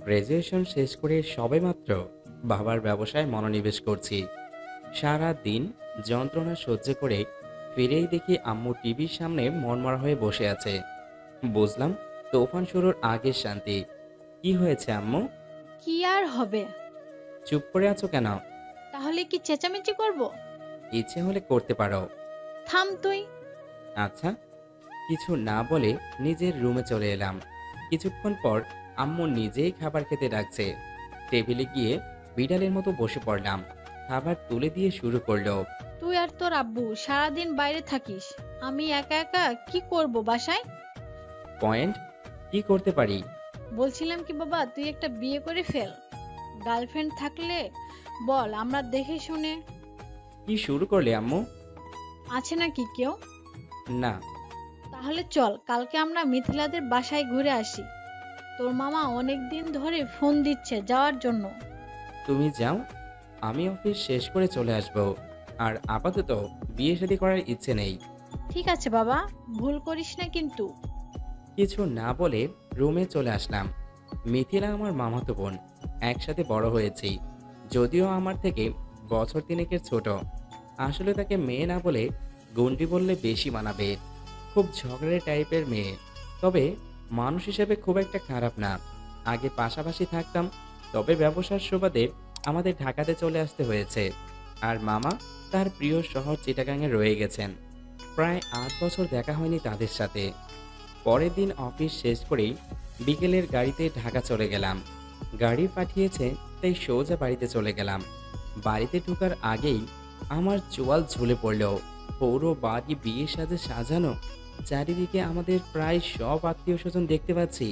Graduation শেষ করে সবেমাত্র বাবার ব্যবসায় মনোনিবেশ করছি। সারা দিন যন্ত্রণা সহ্য করে ফিরেই দেখি আম্মু টিভির সামনে মনমরা হয়ে বসে আছে। বুঝলাম তুফান শুরুর আগের শান্তি। কি হয়েছে আম্মু? কি আর হবে? চুপ করে আছো কেন? তাহলে কি চেঁচামেচি করব? ইচ্ছে হলে করতে পারো। থাম তুই। আচ্ছা। কিছু না বলে নিজের রুমে চলে এলাম। কিছুক্ষণ পর আম্মু নিজেই খাবার খেতে ডাকছে। টেবিলে গিয়ে বিড়ালের মতো বসে পড়লাম। খাবার তুলে দিয়ে শুরু করলো। তুই আর তোর আব্বু সারাদিন বাইরে থাকিস, আমি একা একা কি করব বাসায়? পয়েন্ট? কি করতে পারি? বলছিলাম কি বাবা, তুই একটা বিয়ে করে ফেল। গার্লফ্রেন্ড থাকলে বল, আমরা দেখে শুনে। কি শুরু করলে আম্মু? আছে নাকি কেউ? না। তাহলে চল কালকে আমরা মিথিলাদের বাসায় ঘুরে আসি। তোর মামা অনেক দিন ধরে ফোন দিচ্ছে যাওয়ার জন্য। তুমি যাও, আমি অফিস শেষ করে চলে আসব। আর আপাতত বিয়ে শাদী করার ইচ্ছে নেই। ঠিক আছে বাবা, ভুল করিস না কিন্তু। কিছু না বলে রুমে চলে আসলাম। মিথিলা আমার মামাতো বোন। একসাথে বড় হয়েছি। যদিও আমার থেকে বছর তিনেকের ছোট। আসলে তাকে মেয়ে না বলে গন্ডি বললে বেশি মানাবে। খুব ঝগড়ে টাইপের মেয়ে। তবে মানুষ হিসেবে খুব একটা খারাপ না। আগে পাশাপাশি থাকতাম, তবে ব্যবসার সুবাদে আমাদের ঢাকাতে চলে আসতে হয়েছে। আর মামা তার প্রিয় শহর চিটাগাংয়ে রয়ে গেছেন। প্রায় 8 বছর দেখা হয়নি তাদের সাথে। পরের দিন অফিস শেষ করেই বিকেলের গাড়িতে ঢাকা চলে গেলাম। গাড়ি পাঠিয়েছে তাই সোজা বাড়িতে চলে গেলাম। বাড়িতে ঢোকার আগেই আমার চোয়াল ঝুলে পড়ল। পুরো বাড়ি বিয়ে সাজে সাজানো। চারিদিকে আমাদের প্রায় সব আত্মীয় স্বজন দেখতে পাচ্ছি।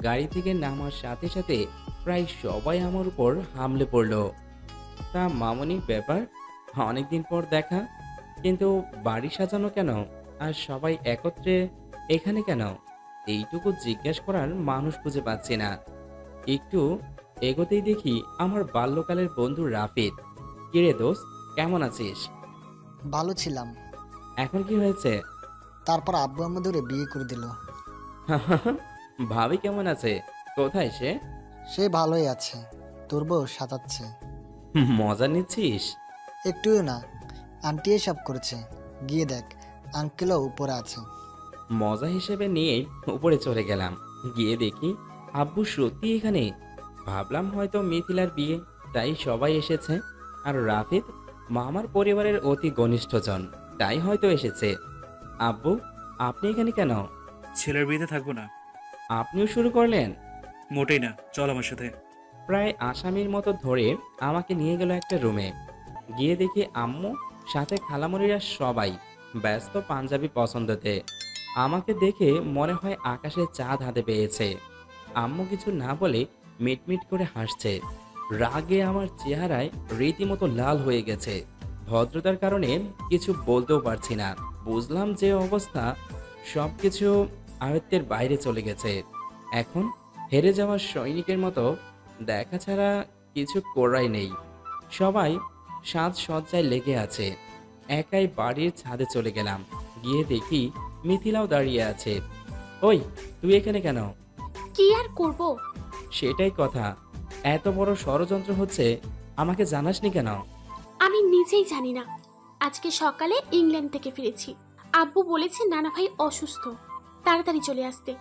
গাড়ি থেকে নামার সাথে সাথে প্রায় সবাই আমার উপর হামলে পড়ল। তা মামনি ব্যাপার, অনেকদিন পর দেখা, কিন্তু বাড়ি সাজানো কেন? আর সবাই একত্রে এখানে কেন? এইটুকু জিজ্ঞেস করার মানুষ খুঁজে পাচ্ছি না। একটু এগোতেই দেখি আমার বাল্যকালের বন্ধু রাফিদ। কিরে দোস্ত, কেমন আছিস? ভালো ছিলাম। এখন কি হয়েছে? তারপর আব্বু আম্মু ধরে বিয়ে করে দিল। ভাবি কেমন আছে? কোথায় সে? সে ভালোই আছে। তোর বউ সাজাচ্ছে। মজা নিচ্ছিস? একটুও না, আন্টি এসব করেছে। গিয়ে দেখ, আঙ্কেলও উপরে আছে। মজা হিসেবে নিয়েই উপরে চলে গেলাম। গিয়ে দেখি আব্বু সত্যি এখানে। ভাবলাম হয়তো মিথিলার বিয়ে, তাই সবাই এসেছে। আর রাফিদ মামার পরিবারের অতি ঘনিষ্ঠজন, তাই হয়তো এসেছে। আব্বু, আপনি এখানে কেন? ছেলের বিয়েতে থাকবো না। আপনিও শুরু করলেন? মোটেই না, চল আমার সাথে। প্রায় আসামির মতো ধরে আমাকে নিয়ে গেল একটা রুমে। গিয়ে দেখি আম্মু সাথে খালামণিরা সবাই ব্যস্ত পাঞ্জাবি পছন্দতে। আমাকে দেখে মনে হয় আকাশে চাঁদ হাতে পেয়েছে। আম্মু কিছু না বলে মিটমিট করে হাসছে। রাগে আমার চেহারায় রীতিমতো লাল হয়ে গেছে। ভদ্রতার কারণে কিছু বলতেও পারছি না। বুঝলাম যে অবস্থা, সবকিছু আয়ত্তের বাইরে চলে গেছে। এখন হেরে যাওয়া সৈনিকের মতো দেখা ছাড়া কিছু করাই নেই। সবাই সাজসজ্জায় লেগে আছে। একাই বাড়ির ছাদে চলে গেলাম। গিয়ে দেখি মিথিলাও দাঁড়িয়ে আছে। ওই, তুই এখানে কেন? কি আর করব? সেটাই কথা, এত বড় ষড়যন্ত্র হচ্ছে, আমাকে জানাসনি কেন? আমি নিজেই জানি না। আজকে সকালে ইংল্যান্ড থেকে ফিরেছি। আব্বু বলেছে নানা ভাই অসুস্থ, তাড়াতাড়ি চলে আসতে।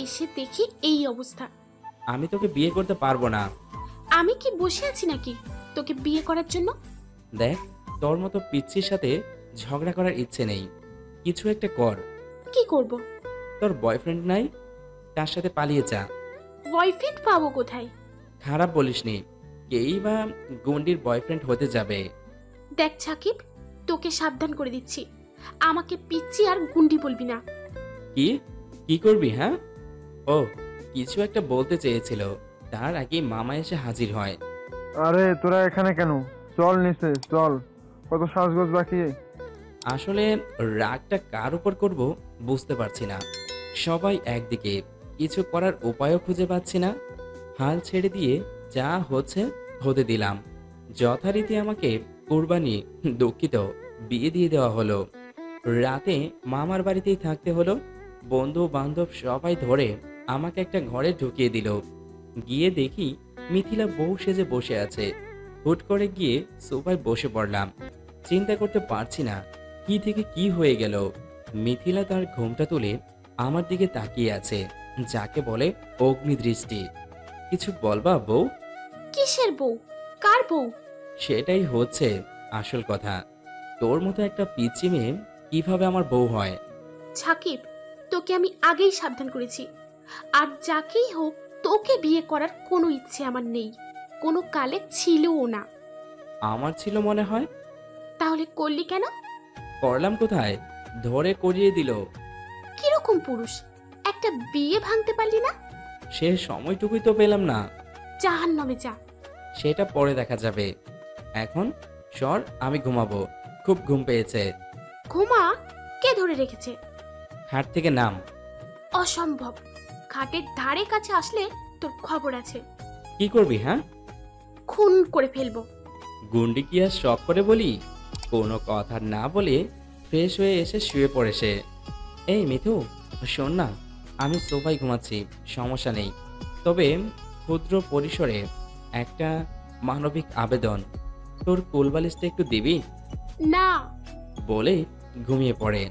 এসে দেখি এই অবস্থা। আমি তোকে বিয়ে করতে পারবো না। আমি কি বসে আছি নাকি তোকে বিয়ে করার জন্য? দেখ, তোর মতো পিচ্ছির সাথে ঝগড়া করার ইচ্ছে নেই। কিছু একটা কর। কি করব? তোর বয়ফ্রেন্ড নাই? তার সাথে পালিয়ে যা। বয়ফ্রেন্ড পাবো কোথায়? খারাপ বলিসনি, কেই বা গন্ডির বয়ফ্রেন্ড হতে যাবে। দেখ সাকিব, তোকে সাবধান করে দিচ্ছি, আমাকে পিচ্ছি আর গুন্ডি বলবি না। কি কি করবি? হ্যাঁ, ও কিছু একটা বলতে চেয়েছিল, তার আগেই মামা এসে হাজির হয়। আরে তোরা এখানে কেন? চল নিচে চল, কত সাজগোজ বাকি। আসলে রাগটা কার উপর করব বুঝতে পারছি না। সবাই একদিকে, কিছু করার উপায়ও খুঁজে পাচ্ছি না। হাল ছেড়ে দিয়ে যা হচ্ছে হতে দিলাম। যথারীতি আমাকে কুরবানি, দুঃখিত, বিয়ে দিয়ে দেওয়া হলো। রাতে মামার বাড়িতেই থাকতে হলো। বন্ধু বান্ধব সবাই ধরে আমাকে একটা ঘরে ঢুকিয়ে দিল। গিয়ে দেখি মিথিলা বউ সেজে বসে আছে। হুট করে গিয়ে সোফায় বসে পড়লাম। চিন্তা করতে পারছি না কি থেকে কি হয়ে গেল। মিথিলা তার ঘোমটা তুলে আমার দিকে তাকিয়ে আছে, যাকে বলে অগ্নিদৃষ্টি। কিছু বলবা বউ? কিসের বউ? কার বউ? সেটাই হচ্ছে আসল কথা। তোর মতো একটা পিচ্চি মেয়ে কিভাবে আমার বউ হয়? সাকিব, তোকে আমি আগেই সাবধান করেছি। আর যাকেই হোক, তোকে বিয়ে করার কোনো ইচ্ছে আমার নেই, কোনো কালে ছিলও না। আমার ছিল মনে হয়। তাহলে করলি কেন? করলাম কোথায়? ধরে করিয়ে দিল। কিরকম পুরুষ, একটা বিয়ে ভাঙতে পারলি না? সে সময়টুকুই তো পেলাম না। জাহান্নামে যা। সেটা পরে দেখা যাবে। এখন সর, আমি ঘুমাবো, খুব ঘুম পেয়েছে। ঘুমা। কে ধরে রেখেছে? খাট থেকে নাম। অসম্ভব। খাটের ধারে কাছে আসলে তোর খবর আছে। কি করবি? হ্যাঁ, খুন করে ফেলবো। গুন্ডি কি আর শখ করে বলি? কোনো কথা না বলে ফ্রেশ হয়ে এসে শুয়ে পড়ে সে। এই মিথু, শোন না, আমি সোফায় ঘুমাচ্ছি, সমস্যা নেই। তবে ক্ষুদ্র পরিসরে একটা মানবিক আবেদন, তোর কোলবালিশটা একটু দিবি? না। বলে ঘুমিয়ে পড়ে।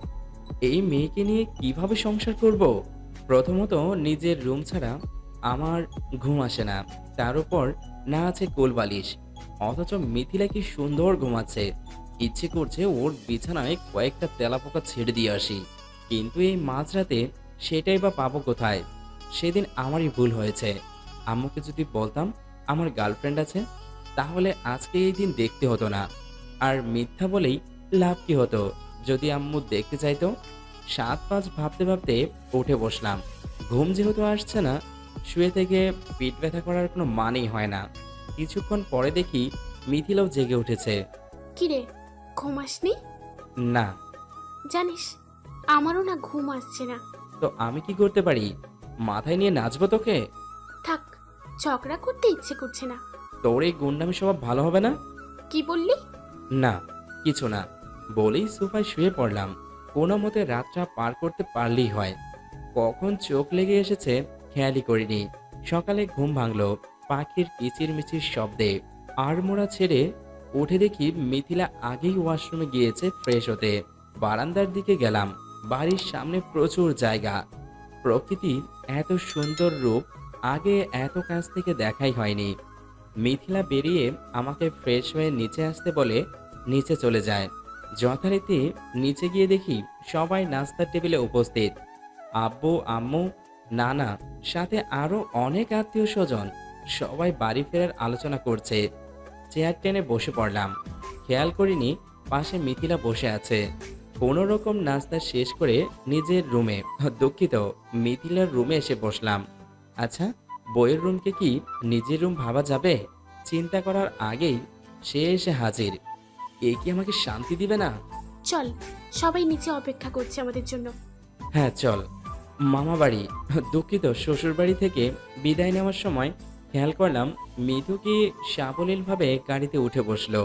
এই মেয়েকে নিয়ে কিভাবে সংসার করব? প্রথমত নিজের রুম ছাড়া আমার ঘুম আসে না, তার উপর না আছে কোলবালিশ। অথচ মিথিলা কি সুন্দর ঘুমাচ্ছে, ইচ্ছে করছে ওর বিছানায় কয়েকটা তেলাপোকা ছেড়ে দিয়ে আসি। কিন্তু এই মাঝরাতে সেটাই বা পাবো কোথায়? সেদিন আমারই ভুল হয়েছে। আম্মুকে যদি বলতাম আমার গার্লফ্রেন্ড আছে, তাহলে আজকে এই দিন দেখতে হতো না। আর মিথ্যা বলেই লাভ কি হতো যদি আম্মু দেখতে চাইতো? 7-5 ভাবতে ভাবতে উঠে বসলাম। ঘুম যেহেতু আসছে না, শুয়ে থেকে পিঠ ব্যথা করার কোনো মানেই হয় না। কিছুক্ষণ পরে দেখি মিথিলাও জেগে উঠেছে। কিরে, ঘুম আসনি? না। জানিস, আমারও না ঘুম আসছে না। তো আমি কি করতে পারি? মাথায় নিয়ে নাচবো তোকে? থাক, ঝগড়া করতে ইচ্ছে করছে না। তোর এই গুন্ডামি স্বভাব ভালো হবে না। কি বললি? না, কিছু না বলেই সোফায় শুয়ে পড়লাম। কোনো মতে রাতটা পার করতে পারলেই হয়। কখন চোখ লেগে এসেছে খেয়ালই করিনি। সকালে ঘুম ভাঙলো পাখির কিচিরমিচির শব্দে। আড়মোড়া ছেড়ে উঠে দেখি মিথিলা আগেই ওয়াশরুমে গিয়েছে ফ্রেশ হতে। বারান্দার দিকে গেলাম। বাড়ির সামনে প্রচুর জায়গা। প্রকৃতির এত সুন্দর রূপ আগে এত কাছ থেকে দেখাই হয়নি। মিথিলা বেরিয়ে আমাকে ফ্রেশ হয়ে নিচে আসতে বলে নিচে চলে যায়। যথারীতি নিচে গিয়ে দেখি সবাই নাস্তার টেবিলে উপস্থিত। আব্বু, আম্মু, নানা, সাথে আরো অনেক আত্মীয় স্বজন। সবাই বাড়ি ফেরার আলোচনা করছে। চেয়ার টেনে বসে পড়লাম। খেয়াল করিনি পাশে মিথিলা বসে আছে। কোনো রকম নাস্তা শেষ করে নিজের রুমে, দুঃখিত, মিথিলার রুমে এসে বসলাম। আচ্ছা, বইয়ের রুমকে কি নিজের রুম ভাবা যাবে? চিন্তা করার আগেই সে এসে হাজির। এ কি আমাকে শান্তি দিবে না? চল, সবাই নিচে অপেক্ষা করছে আমাদের জন্য। হ্যাঁ চল। মামা বাড়ি, দুঃখিত, শ্বশুর বাড়ি থেকে বিদায় নেওয়ার সময় খেয়াল করলাম মিথু কি সাবলীলভাবে গাড়িতে উঠে বসলো।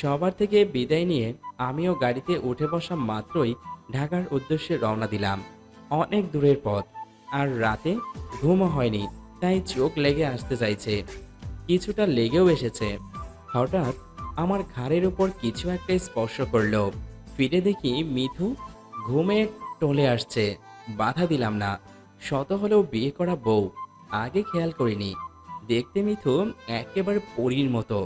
সবার থেকে বিদায় নিয়ে আমিও গাড়িতে উঠে বসা মাত্রই ঢাকার উদ্দেশ্যে রওনা দিলাম। অনেক দূরের পথ, আর রাতে ঘুমও হয়নি, তাই চোখ লেগে আসতে চাইছে। কিছুটা লেগেও এসেছে। হঠাৎ আমার ঘাড়ের উপর কিছু একটা স্পর্শ করলো। ফিরে দেখি মিথু ঘুমে টলে আসছে। বাধা দিলাম না, শত হলেও বিয়ে করা বউ, আগে খেয়াল করিনি। দেখতে মিথু একেবারে পরীর মতো।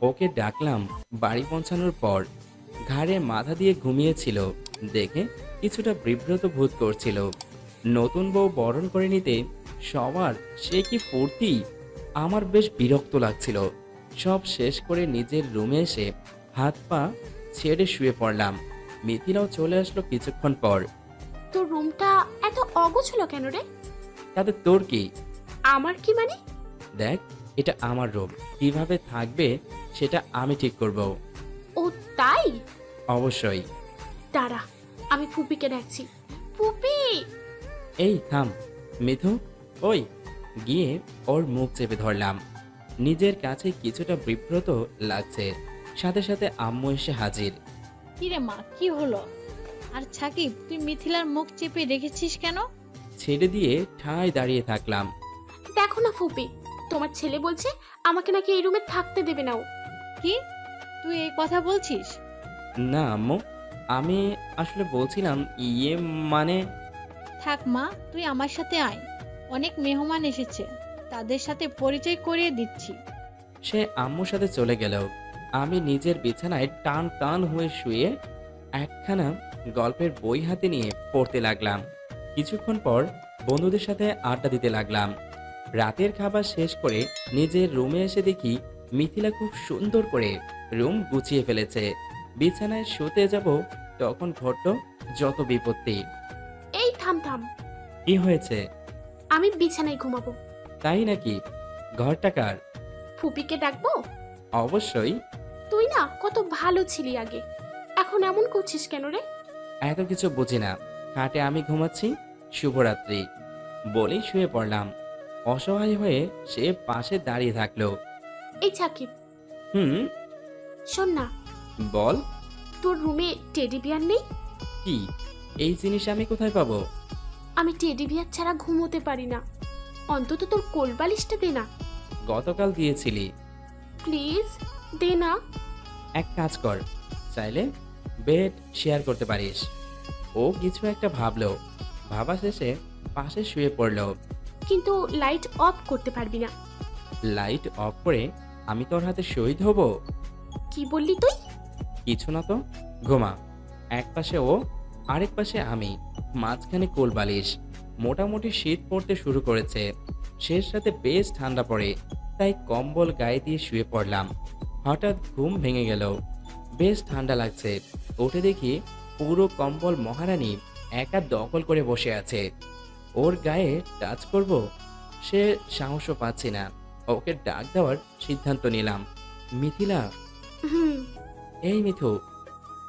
ওকে ডাকলাম বাড়ি পৌঁছানোর পর। ঘাড়ে মাথা দিয়ে ঘুমিয়েছিল দেখে কিছুটা বিব্রত বোধ করছিল। নতুন বউ বরণ করে নিতে সবার সে কি ফুর্তি! আমার বেশ বিরক্ত লাগছিল। সব শেষ করে নিজের রুমে এসে হাত পা ছেড়ে শুয়ে পড়লাম। মিথিলাও চলে আসলো কিছুক্ষণ পর। তোর রুমটা এত অগোছলো কেন রে? তাতে তোর কি? আমার কি মানে? দেখ, এটা আমার রুম, কিভাবে থাকবে সেটা আমি ঠিক করব। ও তাই? অবশ্যই। দাঁড়া, আমি ফুপিকে ডাকছি। ফুপি! এই থাম মিথু, ওই। গিয়ে ওর মুখ চেপে ধরলাম। নিজের কাছে কিছুটা বিব্রত লাগছে। সাথে সাথে আম্মু এসে হাজির। কিরে মা, কি হলো? আর সাকিব, তুই মিথিলার মুখ চেপে রেখেছিস কেন? ছেড়ে দিয়ে ঠায় দাঁড়িয়ে থাকলাম। দেখো না ফুপি, তোমার ছেলে বলছে আমাকে নাকি এই রুমে থাকতে দেবে না ও। কি, তুই এই কথা বলছিস? না আম্মু, আমি আসলে বলছিলাম মানে থাক মা, তুই আমার সাথে আয়, অনেক মেহমান এসেছে, তাদের সাথে পরিচয় করিয়ে দিচ্ছি। সে আম্মুর সাথে চলে গেল। আমি নিজের বিছানায় টান টান হয়ে শুয়ে একখানা গল্পের বই হাতে নিয়ে পড়তে লাগলাম। কিছুক্ষণ পর বন্ধুদের সাথে আড্ডা দিতে লাগলাম। রাতের খাবার শেষ করে নিজের রুমে এসে দেখি মিথিলা খুব সুন্দর করে রুম গুছিয়ে ফেলেছে। বিছানায় শুতে যাব তখন ঘটল যত বিপত্তি। এই থাম থাম, কি হয়েছে? আমি বিছানায় ঘুমাবো। তাই নাকি? ঘরটা কার? ফুপিকে ডাকবো? অবশ্যই। তুই না কত ভালো ছিলি আগে, এখন এমন করছিস কেন রে? এত কিছু বুঝি না, খাটে আমি ঘুমাচ্ছি, শুভরাত্রি বলেই শুয়ে পড়লাম। অসহায় হয়ে সে পাশে দাঁড়িয়ে থাকলো। এই সাকিব, হুম, শোন না, বল। তোর রুমে টেডি বিয়ার নেই? কি, এই জিনিস আমি কোথায় পাবো? আমি টেডি বিয়ার ছাড়া ঘুমোতে পারি না, অন্তত তোর কোলবালিশটা দে না। গতকাল দিয়েছিলি। প্লিজ দে না। এক কাজ কর, চাইলে বেড শেয়ার করতে পারিস। ও কিছু একটা ভাবলো, ভাবা শেষে পাশে শুয়ে পড়লো। কিন্তু লাইট অফ করতে পারবি না। লাইট অফ করে আমি তোর হাতে শহীদ হব? কি বললি তুই? কিছু না তো, ঘুমা। এক পাশে ও, আরেক পাশে আমি, মাঝখানে কোলবালিশ। মোটামুটি শীত পড়তে শুরু করেছে, শেষ রাতে বেশ ঠান্ডা পড়ে, তাই কম্বল গায়ে দিয়ে শুয়ে পড়লাম। হঠাৎ ঘুম ভেঙে গেল। বেশ ঠান্ডা লাগছে। উঠে দেখি পুরো কম্বল মহারানী একা দখল করে বসে আছে। ওর গায়ে টাচ করব, সে সাহসও পাচ্ছি না। ওকে ডাক দেওয়ার সিদ্ধান্ত নিলাম। মিথিলা। হুম। এই মিথু।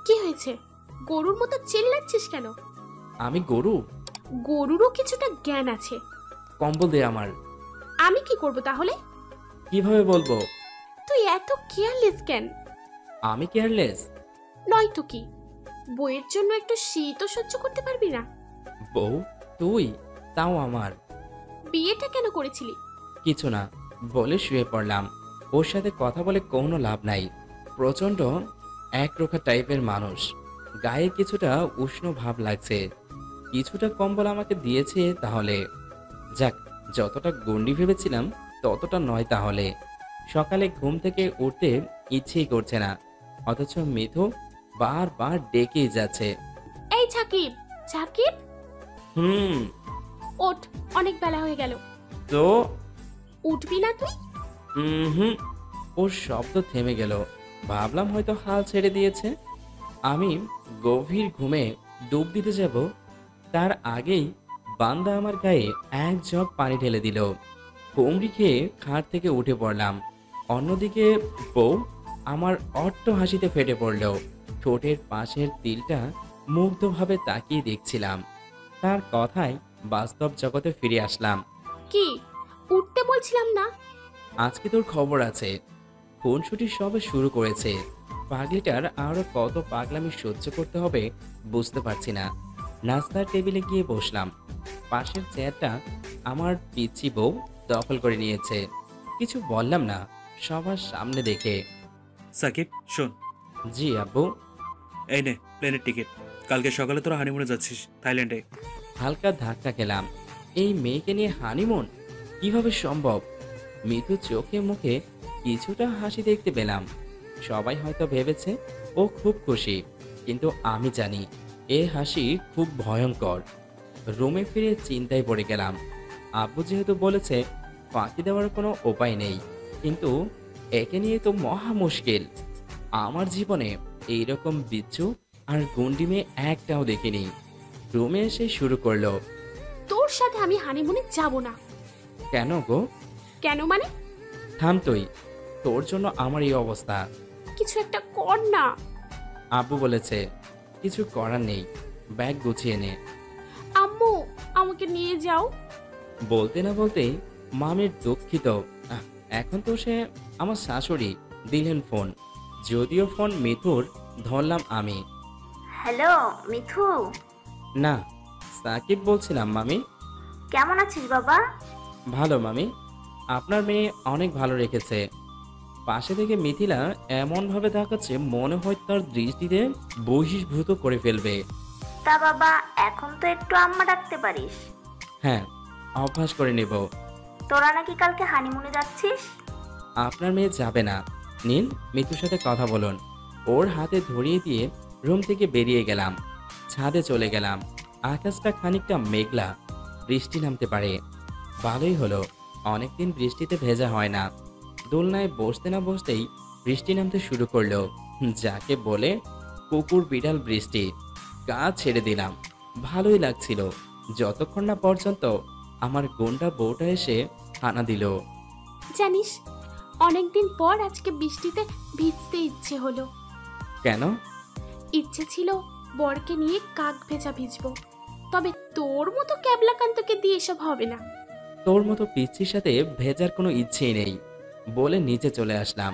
কি হয়েছে? গরুর মতো চিল্লাচ্ছিস কেন? আমি গরু? গরুরও কিছুটা জ্ঞান আছে। কম্বল দে আমার। আমি কি করব তাহলে? কিভাবে বলবো? তুই এত কেয়ারলেস কেন? আমি কেয়ারলেস? নয়তো কি, বইয়ের জন্য একটু শীতও সহ্য করতে পারবি না? বউ তুই, তাও আমার। বিয়েটা কেন করেছিলি? কিছু না বলে শুয়ে পড়লাম। ওর সাথে কথা বলে কোনো লাভ নাই। প্রচণ্ড একরোখা টাইপের মানুষ, গায়ে কিছুটা উষ্ণ ভাব লাগছে। কিছুটা কম্বল আমাকে দিয়েছে তাহলে। যাক, যতটা গন্ডি ভেবেছিলাম ততটা নয় তাহলে। সকালে ঘুম থেকে উঠতে ইচ্ছেই করছে না, অথচ মিথু বারবার ডেকেই যাচ্ছে। এই সাকিব, সাকিব হুম। ওঠ, অনেক বেলা হয়ে গেল। তো উঠবি না তুই? হুম। ওর শব্দ থেমে গেল। ভাবলাম হয়তো হাল ছেড়ে দিয়েছে। আমি গভীর ঘুমে ডুব দিতে যাব, তার আগেই বান্দা আমার গায়ে এক জগ পানি ঢেলে দিল। হুমড়ি খেয়ে খাট থেকে উঠে পড়লাম। অন্যদিকে বউ আমার অট্ট হাসিতে ফেটে পড়ল। ঠোঁটের পাশের তিলটা মুগ্ধভাবে তাকিয়ে দেখছিলাম। তার কথায় বাস্তব জগতে ফিরে আসলাম। কি, উঠতে বলছিলাম না? আজকে তোর খবর আছে। খুনসুটি সবে শুরু করেছে। পাগলিটার আরো কত পাগলামি সহ্য করতে হবে বুঝতে পারছি না। নাস্তার টেবিলে গিয়ে বসলাম। পাশের চেয়ারটা আমার পিচ্চি বউ দখল করে নিয়েছে। কিছু বললাম না, সবার সামনে দেখে। সাকিব শোন। জি আব্বু। এই নে প্লেনের টিকিট, কালকে সকালে তোরা হানিমুনে যাচ্ছিস থাইল্যান্ডে। হালকা ধাক্কা খেলাম। এই মেয়েকে নিয়ে হানিমুন কিভাবে সম্ভব? মৃদু চোখে মুখে কিছুটা হাসি দেখতে পেলাম। সবাই হয়তো ভেবেছে ও খুব খুশি, কিন্তু আমি জানি এ হাসি খুব ভয়ঙ্কর। রুমে ফিরে চিন্তায় পড়ে গেলাম। আব্বু যেহেতু বলেছে ফাঁকি দেওয়ার কোনো উপায় নেই, কিন্তু একে নিয়ে তো মহা মুশকিল। আমার জীবনে এইরকম বিচ্ছু আর গুন্ডি মেয়ে একটাও দেখিনি। রুমে এসে শুরু করলো। তোর সাথে আমি হানিমুনে যাব না। কেন গো? কেন মানে? থাম তুই, তোর জন্য আমার এই অবস্থা। কিছু একটা কর না। আব্বু বলেছে কিছু করার নেই, ব্যাগ গুছিয়ে নে। আম্মু, আমাকে নিয়ে যাও। বলতে না বলতেই মামির দুঃখিত। এখন তো সে আমার শাশুড়ি, দিলেন ফোন। যদিও ফোন মিথুর, ধরলাম আমি। হ্যালো মিথু, না, সাকিব বলছিলাম মামি। কেমন আছিস বাবা? ভালো মামি, আপনার মেয়ে অনেক ভালো রেখেছে। পাশে থেকে মিথিলা এমনভাবে তাকাচ্ছে মনে হয় তার দৃষ্টিতে বহিষ্ভূত করে ফেলবে। তা বাবা, এখন তো একটু আম্মা ডাকতে পারিস। হ্যাঁ, অভ্যাস করে নেব। তোরা নাকি কালকে হানিমুনে যাচ্ছিস? আপনার মেয়ে যাবে না। নিন, মিতুর সাথে কথা বলুন। ওর হাতে ধরিয়ে দিয়ে রুম থেকে বেরিয়ে গেলাম। ছাদে চলে গেলাম। আকাশটা খানিকটা মেঘলা, বৃষ্টি নামতে পারে। ভালোই হলো, অনেকদিন বৃষ্টিতে ভেজা হয় না। দোলনায় বসতে না বসতেই বৃষ্টি নামতে শুরু করলো, যাকে বলে কুকুর বিড়াল বৃষ্টি। গা ছেড়ে দিলাম। ভালোই লাগছিল, যতক্ষণ না পর্যন্ত আমার গুন্ডা বউটা এসে হানা দিল। জানিস, অনেকদিন পর আজকে বৃষ্টিতে ভিজতে ইচ্ছে হলো। কেন? ইচ্ছে ছিল বরকে নিয়ে কাক ভেজা ভিজবো, তবে তোর মতো ক্যাবলাকান্তকে দিয়ে এসব হবে না। তোর মতো পিচ্ছির সাথে ভেজার কোনো ইচ্ছেই নেই বলে নিচে চলে আসলাম।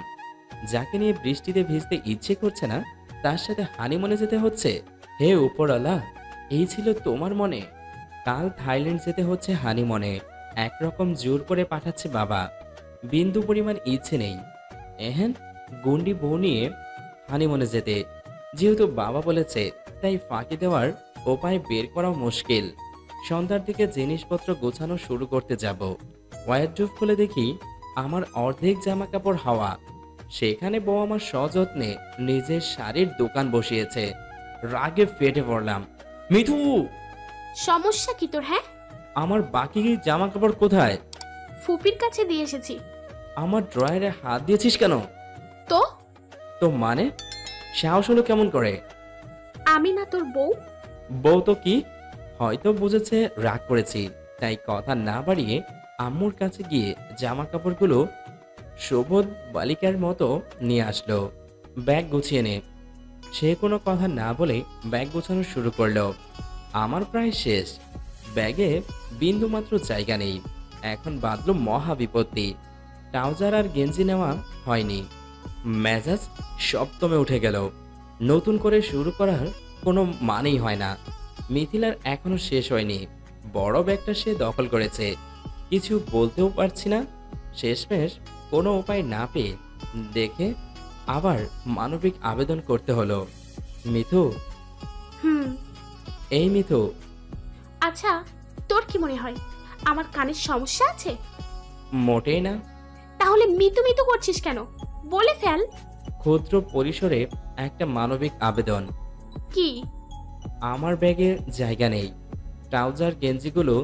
যাকে নিয়ে বৃষ্টিতে ভিজতে ইচ্ছে করছে না, তার সাথে হানিমুনে যেতে হচ্ছে। হে উপরওয়ালা, এই ছিল তোমার মনে? কাল থাইল্যান্ড যেতে হচ্ছে হানিমুনে। একরকম জোর করে পাঠাচ্ছে বাবা। বিন্দু পরিমাণ ইচ্ছে নেই এহেন গুন্ডি বউ নিয়ে হানিমুনে যেতে। যেহেতু বাবা বলেছে, তাই ফাঁকি দেওয়ার উপায় বের করা মুশকিল। সন্ধ্যার দিকে জিনিসপত্র গোছানো শুরু করতে যাব। ওয়ারড্রোব খুলে দেখি আমার অর্ধেক জামা কাপড় হাওয়া। সেখানে বউ আমার সযত্নে নিজের শাড়ির দোকান বসিয়েছে। রাগে ফেটে পড়লাম। মিঠু, সমস্যা কি তোর? হ্যাঁ, আমার বাকি জামা কাপড় কোথায়? ফুপির কাছে দিয়ে এসেছি। আমার ড্রয়ারে হাত দিয়েছিস কেন? তো তো মানে সাহস হলো কেমন করে? আমি না তোর বউ? বউ তো কি? হয়তো বুঝেছে রাগ করেছি, তাই কথা না বাড়িয়ে আম্মুর কাছে গিয়ে জামা কাপড়গুলো শোভন বালিকার মতো নিয়ে আসলো। ব্যাগ গুছিয়ে নে। সে কোনো কথা না বলে ব্যাগ গোছানো শুরু করলো। আমার প্রায় শেষ। ব্যাগে বিন্দুমাত্র জায়গা নেই। এখন বাঁধলো মহা বিপত্তি। ট্রাউজার আর গেঞ্জি নেওয়া হয়নি। মেজাজ সপ্তমে উঠে গেল। নতুন করে শুরু করার কোনো মানেই হয় না। মিথিলার এখনো শেষ হয়নি। বড় ব্যাগটা সে দখল করেছে। কিছু বলতেও পারছি না। শেষমেশ কোনো উপায় না পেয়ে দেখে আবার মানবিক আবেদন করতে হলো। মিথু, হুম, এই মিথু। আচ্ছা, তোর কি মনে হয় আমার কানের সমস্যা আছে? মোটেই না। তাহলে মিতু মিতু করছিস কেন? বলে ফেল। ক্ষুদ্র পরিসরে একটা মানবিক আবেদন। কি? আমার ব্যাগে জায়গা নেই। ট্রাউজার গেঞ্জিগুলো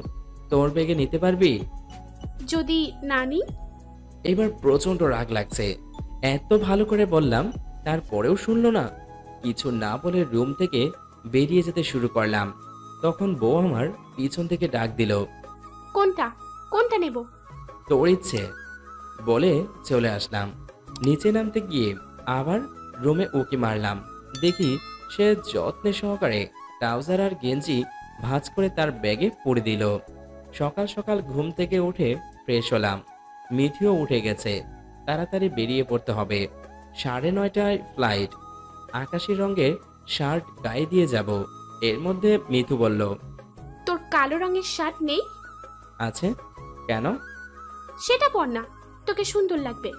তোর ব্যাগে নিতে পারবি? যদি নানি? এবার প্রচন্ড রাগ লাগছে। এত ভালো করে বললাম, তারপরেও শুনলো না। কিছু না বলে রুম থেকে বেরিয়ে যেতে শুরু করলাম। তখন বউ আমার পিছন থেকে ডাক দিল, কোনটা কোনটা নেব? তোর ইচ্ছে বলে চলে আসলাম। নিচে নামতে গিয়ে আবার রুমে উকি মারলাম। দেখি সে যত্নে সহকারে ট্রাউজার আর গেঞ্জি ভাঁজ করে তার ব্যাগে পুরে দিল। সকাল সকাল ঘুম থেকে উঠে ফ্রেশ হলাম। মিঠিও উঠে গেছে। তাড়াতাড়ি বেরিয়ে পড়তে হবে। 9:30টায় ফ্লাইট। আকাশি রঙের শার্ট গায়ে দিয়ে যাব। এর মধ্যে মিথু বলল, তোর কালো রঙের শার্ট নেই? আছে। কেন? সেটা পর না, তোকে সুন্দর লাগবে।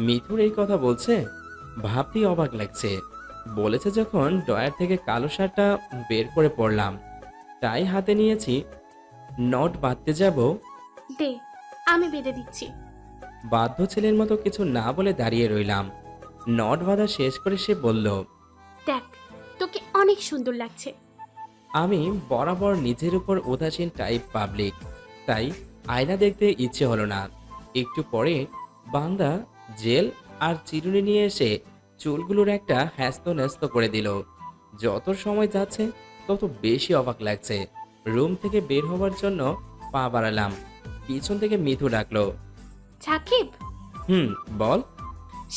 মিথুর এই কথা বলছে, ভাবতেই অবাক লাগছে। বলেছে যখন ড্রয়ার থেকে কালো শার্টটা বের করে পড়লাম। তাই হাতে নিয়েছি। নট বাঁধতে যাব। দে, আমি বেঁধে দিচ্ছি। বাধ্য ছেলের মতো কিছু না বলে দাঁড়িয়ে রইলাম। নট বাঁধা শেষ করে সে বলল, দেখ, তোকে অনেক সুন্দর লাগছে। আমি বরাবর নিজের উপর উদাসীন টাইপ পাবলিক, তাই আয়না দেখতে ইচ্ছে হলো না। একটু পরে বান্দা জেল আর চিরুনি নিয়ে এসে চুলগুলোর একটা হ্যাস্ত ন্যস্ত করে দিল। যত সময় যাচ্ছে তত বেশি অবাক লাগছে। রুম থেকে বের হওয়ার জন্য পা বাড়ালাম। পিছন থেকে মিথু ডাকলো, সাকিব, বল।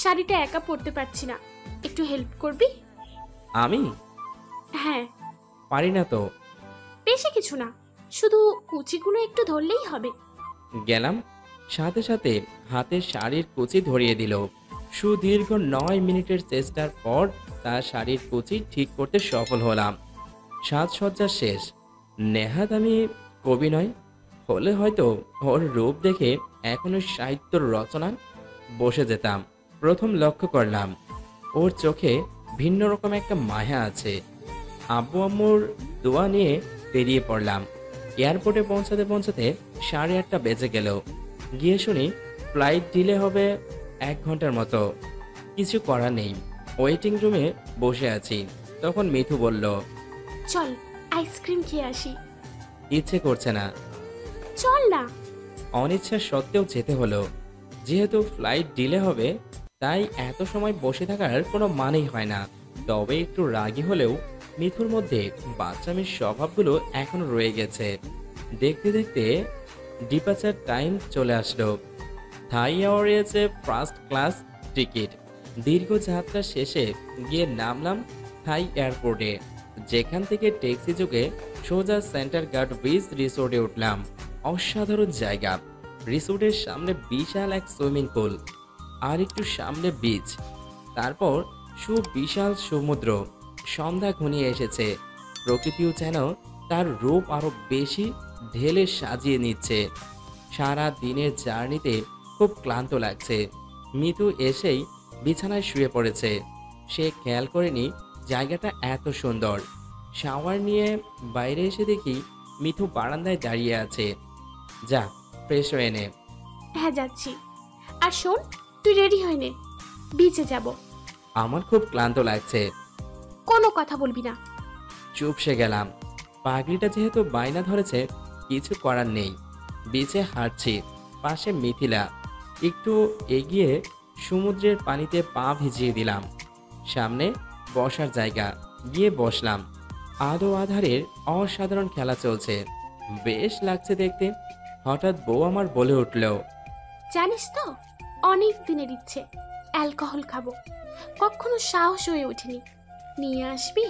শাড়িটা একা পরতে পারছি না, একটু হেল্প করবি? আমি হ্যাঁ। পারি না তো। বেশি কিছু না, শুধু কুচিগুলো একটু ধরলেই হবে। গেলাম। সাথে সাথে হাতে শাড়ির কুচি ধরিয়ে দিল। সুদীর্ঘ 9 মিনিটের চেষ্টার পর তার শাড়ির কুচি ঠিক করতে সফল হলাম। সাজসজ্জা শেষ। নেহাত আমি কবি নয়, হলে হয়তো ওর রূপ দেখে এখনো সাহিত্যর রচনা বসে যেতাম। প্রথম লক্ষ্য করলাম ওর চোখে ভিন্ন রকম একটা মায়া আছে। আব্বু আম্মুর দোয়া নিয়ে বেরিয়ে পড়লাম। এয়ারপোর্টে পৌঁছাতে পৌঁছাতে 8:30 বেজে গেল। গিয়ে শুনি ফ্লাইট ডিলে হবে 1 ঘন্টার মতো। কিছু করার নেই, ওয়েটিং রুমে বসে আছি। তখন মিথু বলল, চল আইসক্রিম খেয়ে আসি। ইচ্ছে করছে না। চল না। অনিচ্ছা সত্ত্বেও যেতে হলো। যেহেতু ফ্লাইট ডিলে হবে, তাই এত সময় বসে থাকার কোনো মানেই হয় না। তবে একটু রাগী হলেও মিথুর মধ্যে বাচ্চামির স্বভাবগুলো এখনো রয়ে গেছে। দেখতে দেখতে ডিপাচার টাইম চলে আসলো। থাই এয়ারওয়েজে ফার্স্ট ক্লাস টিকিট। দীর্ঘ যাত্রা শেষে গিয়ে নামলাম থাই এয়ারপোর্টে, যেখান থেকে ট্যাক্সি যোগে সোজা সেন্টার গার্ড বিচ রিসোর্টে উঠলাম। অসাধারণ জায়গা। রিসোর্টের সামনে বিশাল এক সুইমিং পুল, আর একটু সামনে বিচ, তারপর সুবিশাল সমুদ্র। সন্ধ্যা ঘনিয়ে এসেছে, প্রকৃতিও যেন তার রূপ আরো বেশি ঢেলে সাজিয়ে নিচ্ছে। সারা দিনের জার্নিতে খুব ক্লান্ত লাগছে। মিতু এসেই বিছানায় শুয়ে পড়েছে। সে খেয়াল করেনি জায়গাটা এত সুন্দর। শাওয়ার নিয়ে বাইরে এসে দেখি মিথু বারান্দায় দাঁড়িয়ে আছে। যা, ফ্রেশ হয়ে নে। হ্যাঁ যাচ্ছি। আর শোন, তুই রেডি হয়ে নে, বিচে যাব। আমার খুব ক্লান্ত লাগছে। কোনো কথা বলবি না। চুপসে গেলাম। পাগড়িটা যেহেতু বায়না ধরেছে, কিছু করার নেই। বিচে হাঁটছি, পাশে মিথিলা। একটু এগিয়ে সমুদ্রের পানিতে পা ভিজিয়ে দিলাম। সামনে বসার জায়গা, গিয়ে বসলাম। আদো আধারের অসাধারণ খেলা চলছে, বেশ লাগছে দেখতে। হঠাৎ বউ আমার বলে উঠল, জানিস তো, অনেক দিনের ইচ্ছে অ্যালকোহল খাবো, কখনো সাহস হয়ে ওঠেনি। নিয়ে আসবি?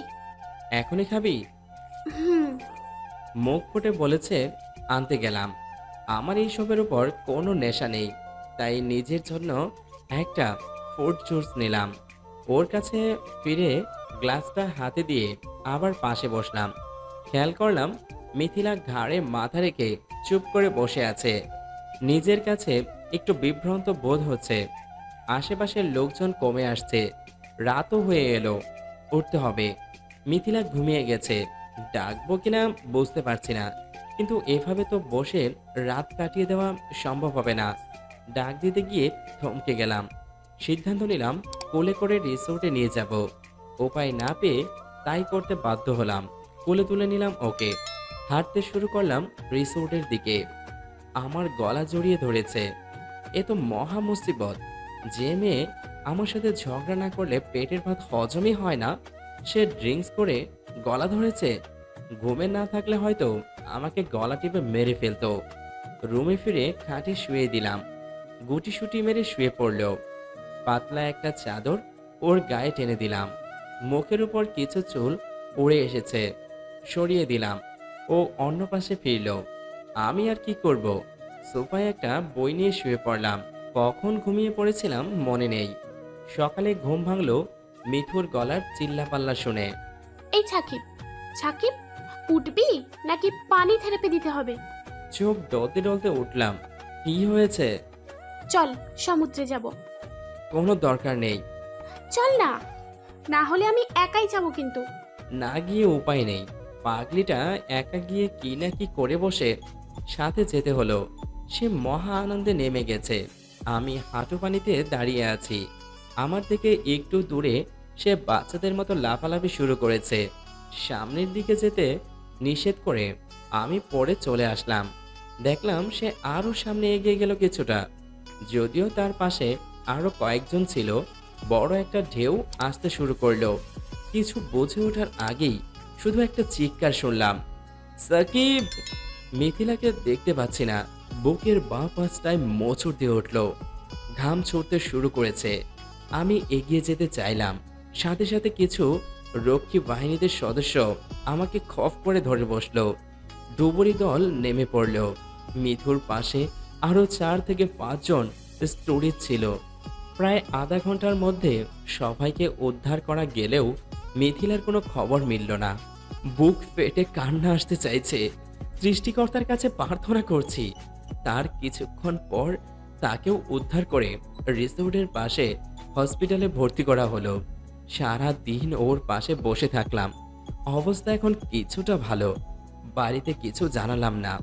এখনই খাবি? হুম। মুখ ফুটে বলেছে, আনতে গেলাম। আমার এইসবের উপর কোনো নেশা নেই, তাই নিজের জন্য একটা ফ্রুট জুস নিলাম। ওর কাছে ফিরে গ্লাসটা হাতে দিয়ে আবার পাশে বসলাম। খেয়াল করলাম মিথিলা ঘাড়ে মাথা রেখে চুপ করে বসে আছে। নিজের কাছে একটু বিভ্রান্ত বোধ হচ্ছে। আশেপাশের লোকজন কমে আসছে, রাতও হয়ে এলো, উঠতে হবে। মিথিলা ঘুমিয়ে গেছে, ডাকবো কিনা বুঝতে পারছি না, কিন্তু এভাবে তো বসে রাত কাটিয়ে দেওয়া সম্ভব হবে না। ডাক দিতে গিয়ে থমকে গেলাম। সিদ্ধান্ত নিলাম কোলে করে রিসোর্টে নিয়ে যাব। উপায় না পেয়ে তাই করতে বাধ্য হলাম। কোলে তুলে নিলাম ওকে। হাঁটতে শুরু করলাম রিসোর্টের দিকে। আমার গলা জড়িয়ে ধরেছে। এ তো মহা মুসিবত। যে মেয়ে আমার সাথে ঝগড়া না করলে পেটের ভাত হজমই হয় না, সে ড্রিঙ্কস করে গলা ধরেছে। ঘুমে না থাকলে হয়তো আমাকে গলা টিপে মেরে ফেলতো। রুমে ফিরে খাটে শুয়ে দিলাম। গুটিসুটি মেরে শুয়ে পড়ল। পাতলা একটা চাদর ওর গায়ে টেনে দিলাম। মুখের উপর কিছু চুল উড়ে এসেছে, সরিয়ে দিলাম। ও অন্য পাশে ফিরল। আমি আর কি করব, সোফায় একটা বই নিয়ে শুয়ে পড়লাম। কখন ঘুমিয়ে পড়েছিলাম মনে নেই। সকালে ঘুম ভাঙলো মিথুর গলার চিল্লাপাল্লা শুনে। এই সাকিব, সাকিব উঠবি নাকি পানি থেরাপি দিতে হবে? চোখ ডলতে ডলতে উঠলাম। কি হয়েছে? চল সমুদ্রে যাব। কোনো দরকার নেই। চল না, না হলে আমি একাই যাব কিন্তু। না গিয়ে উপায় নেই। পাগলিটা একা গিয়ে কি না কি করে বসে, সাথে যেতে হলো। সে মহা আনন্দে নেমে গেছে। আমি হাঁটু পানিতে দাঁড়িয়ে আছি। আমার থেকে একটু দূরে সে বাচ্চাদের মতো লাফালাফি শুরু করেছে। সামনের দিকে যেতে নিষেধ করে আমি পরে চলে আসলাম। দেখলাম সে আরো সামনে এগিয়ে গেল কিছুটা। যদিও তার পাশে আরো কয়েকজন ছিল। বড় একটা ঢেউ আসতে শুরু করলো। কিছু বুঝে ওঠার আগেই শুধু একটা চিৎকার শুনলাম, সাকিব! মিথিলাকে দেখতে পাচ্ছি না। বুকের বাঁ পাশটায় মোচড় দিয়ে উঠল। ঘাম ছুটতে শুরু করেছে। আমি এগিয়ে যেতে চাইলাম, সাথে সাথে কিছু রক্ষী বাহিনীদের সদস্য আমাকে খপ করে ধরে বসলো। ডুবুরি দল নেমে পড়ল। মিথুর পাশে আরো 4 থেকে 5 জন স্টোরেজ ছিল। প্রায় আধা ঘন্টার মধ্যে সবাইকে উদ্ধার করা গেলেও মিথিলার কোনো খবর মিলল না। বুক ফেটে কান্না আসতে চাইছে। সৃষ্টিকর্তার কাছে প্রার্থনা করছি তার কিছুক্ষণ পর তাকেও উদ্ধার করে রিসোর্টের পাশে হসপিটালে ভর্তি করা হলো। সারা দিন ওর পাশে বসে থাকলাম। অবস্থা এখন কিছুটা ভালো। বাড়িতে কিছু জানালাম না,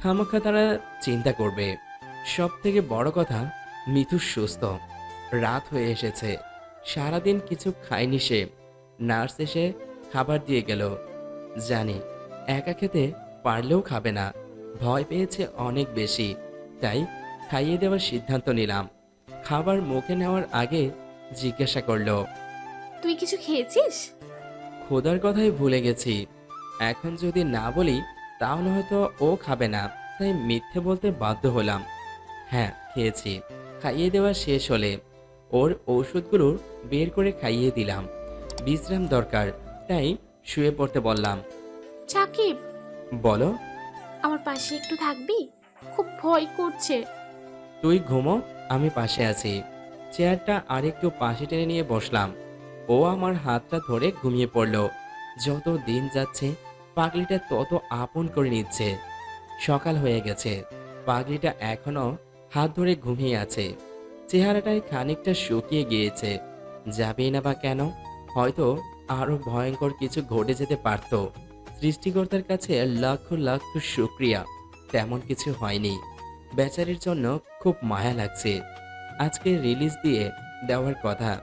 খামাখা তারা চিন্তা করবে। সব থেকে বড় কথা, মিথু সুস্থ। রাত হয়ে এসেছে, সারাদিন কিছু খায়নি সে। নার্স এসে খাবার দিয়ে গেল। জানি একা খেতে পারলেও খাবে না, ভয় পেয়েছে অনেক বেশি, তাই খাইয়ে দেওয়ার সিদ্ধান্ত নিলাম। খাবার মুখে নেওয়ার আগে জিজ্ঞাসা করলো, তুই কিছু খেয়েছিস? খোদার কথাই ভুলে গেছি। এখন যদি না বলি তাহলে হয়তো ও খাবে না, তাই মিথ্যে বলতে বাধ্য হলাম। হ্যাঁ খেয়েছি। খাইয়ে দেওয়া শেষ হলে ওর ওষুধগুলো বের করে খাইয়ে দিলাম। বিশ্রাম দরকার, তাই শুয়ে পড়তে বললাম। সাকিব, বলো। আমার পাশে একটু থাকবি? খুব ভয় করছে। তুই ঘুমো, আমি পাশে আছি। চেয়ারটা আরেকটু পাশে টেনে নিয়ে বসলাম। ও আমার হাতটা ধরে ঘুমিয়ে পড়ল। যত দিন যাচ্ছে পাগলিটা তত আপন করে নিচ্ছে। সকাল হয়ে গেছে, পাগলিটা এখনো হাত ধরে ঘুমিয়ে আছে। চেহারাটায় খানিকটা শুকিয়ে গিয়েছে। যাবেই না বা কেন? হয়তো আরো ভয়ঙ্কর কিছু ঘটে যেতে পারত। সৃষ্টিকর্তার কাছে লক্ষ লক্ষ শুক্রিয়া, তেমন কিছু হয়নি। বেচারির জন্য খুব মায়া লাগছে। আজকে রিলিজ দিয়ে দেওয়ার কথা।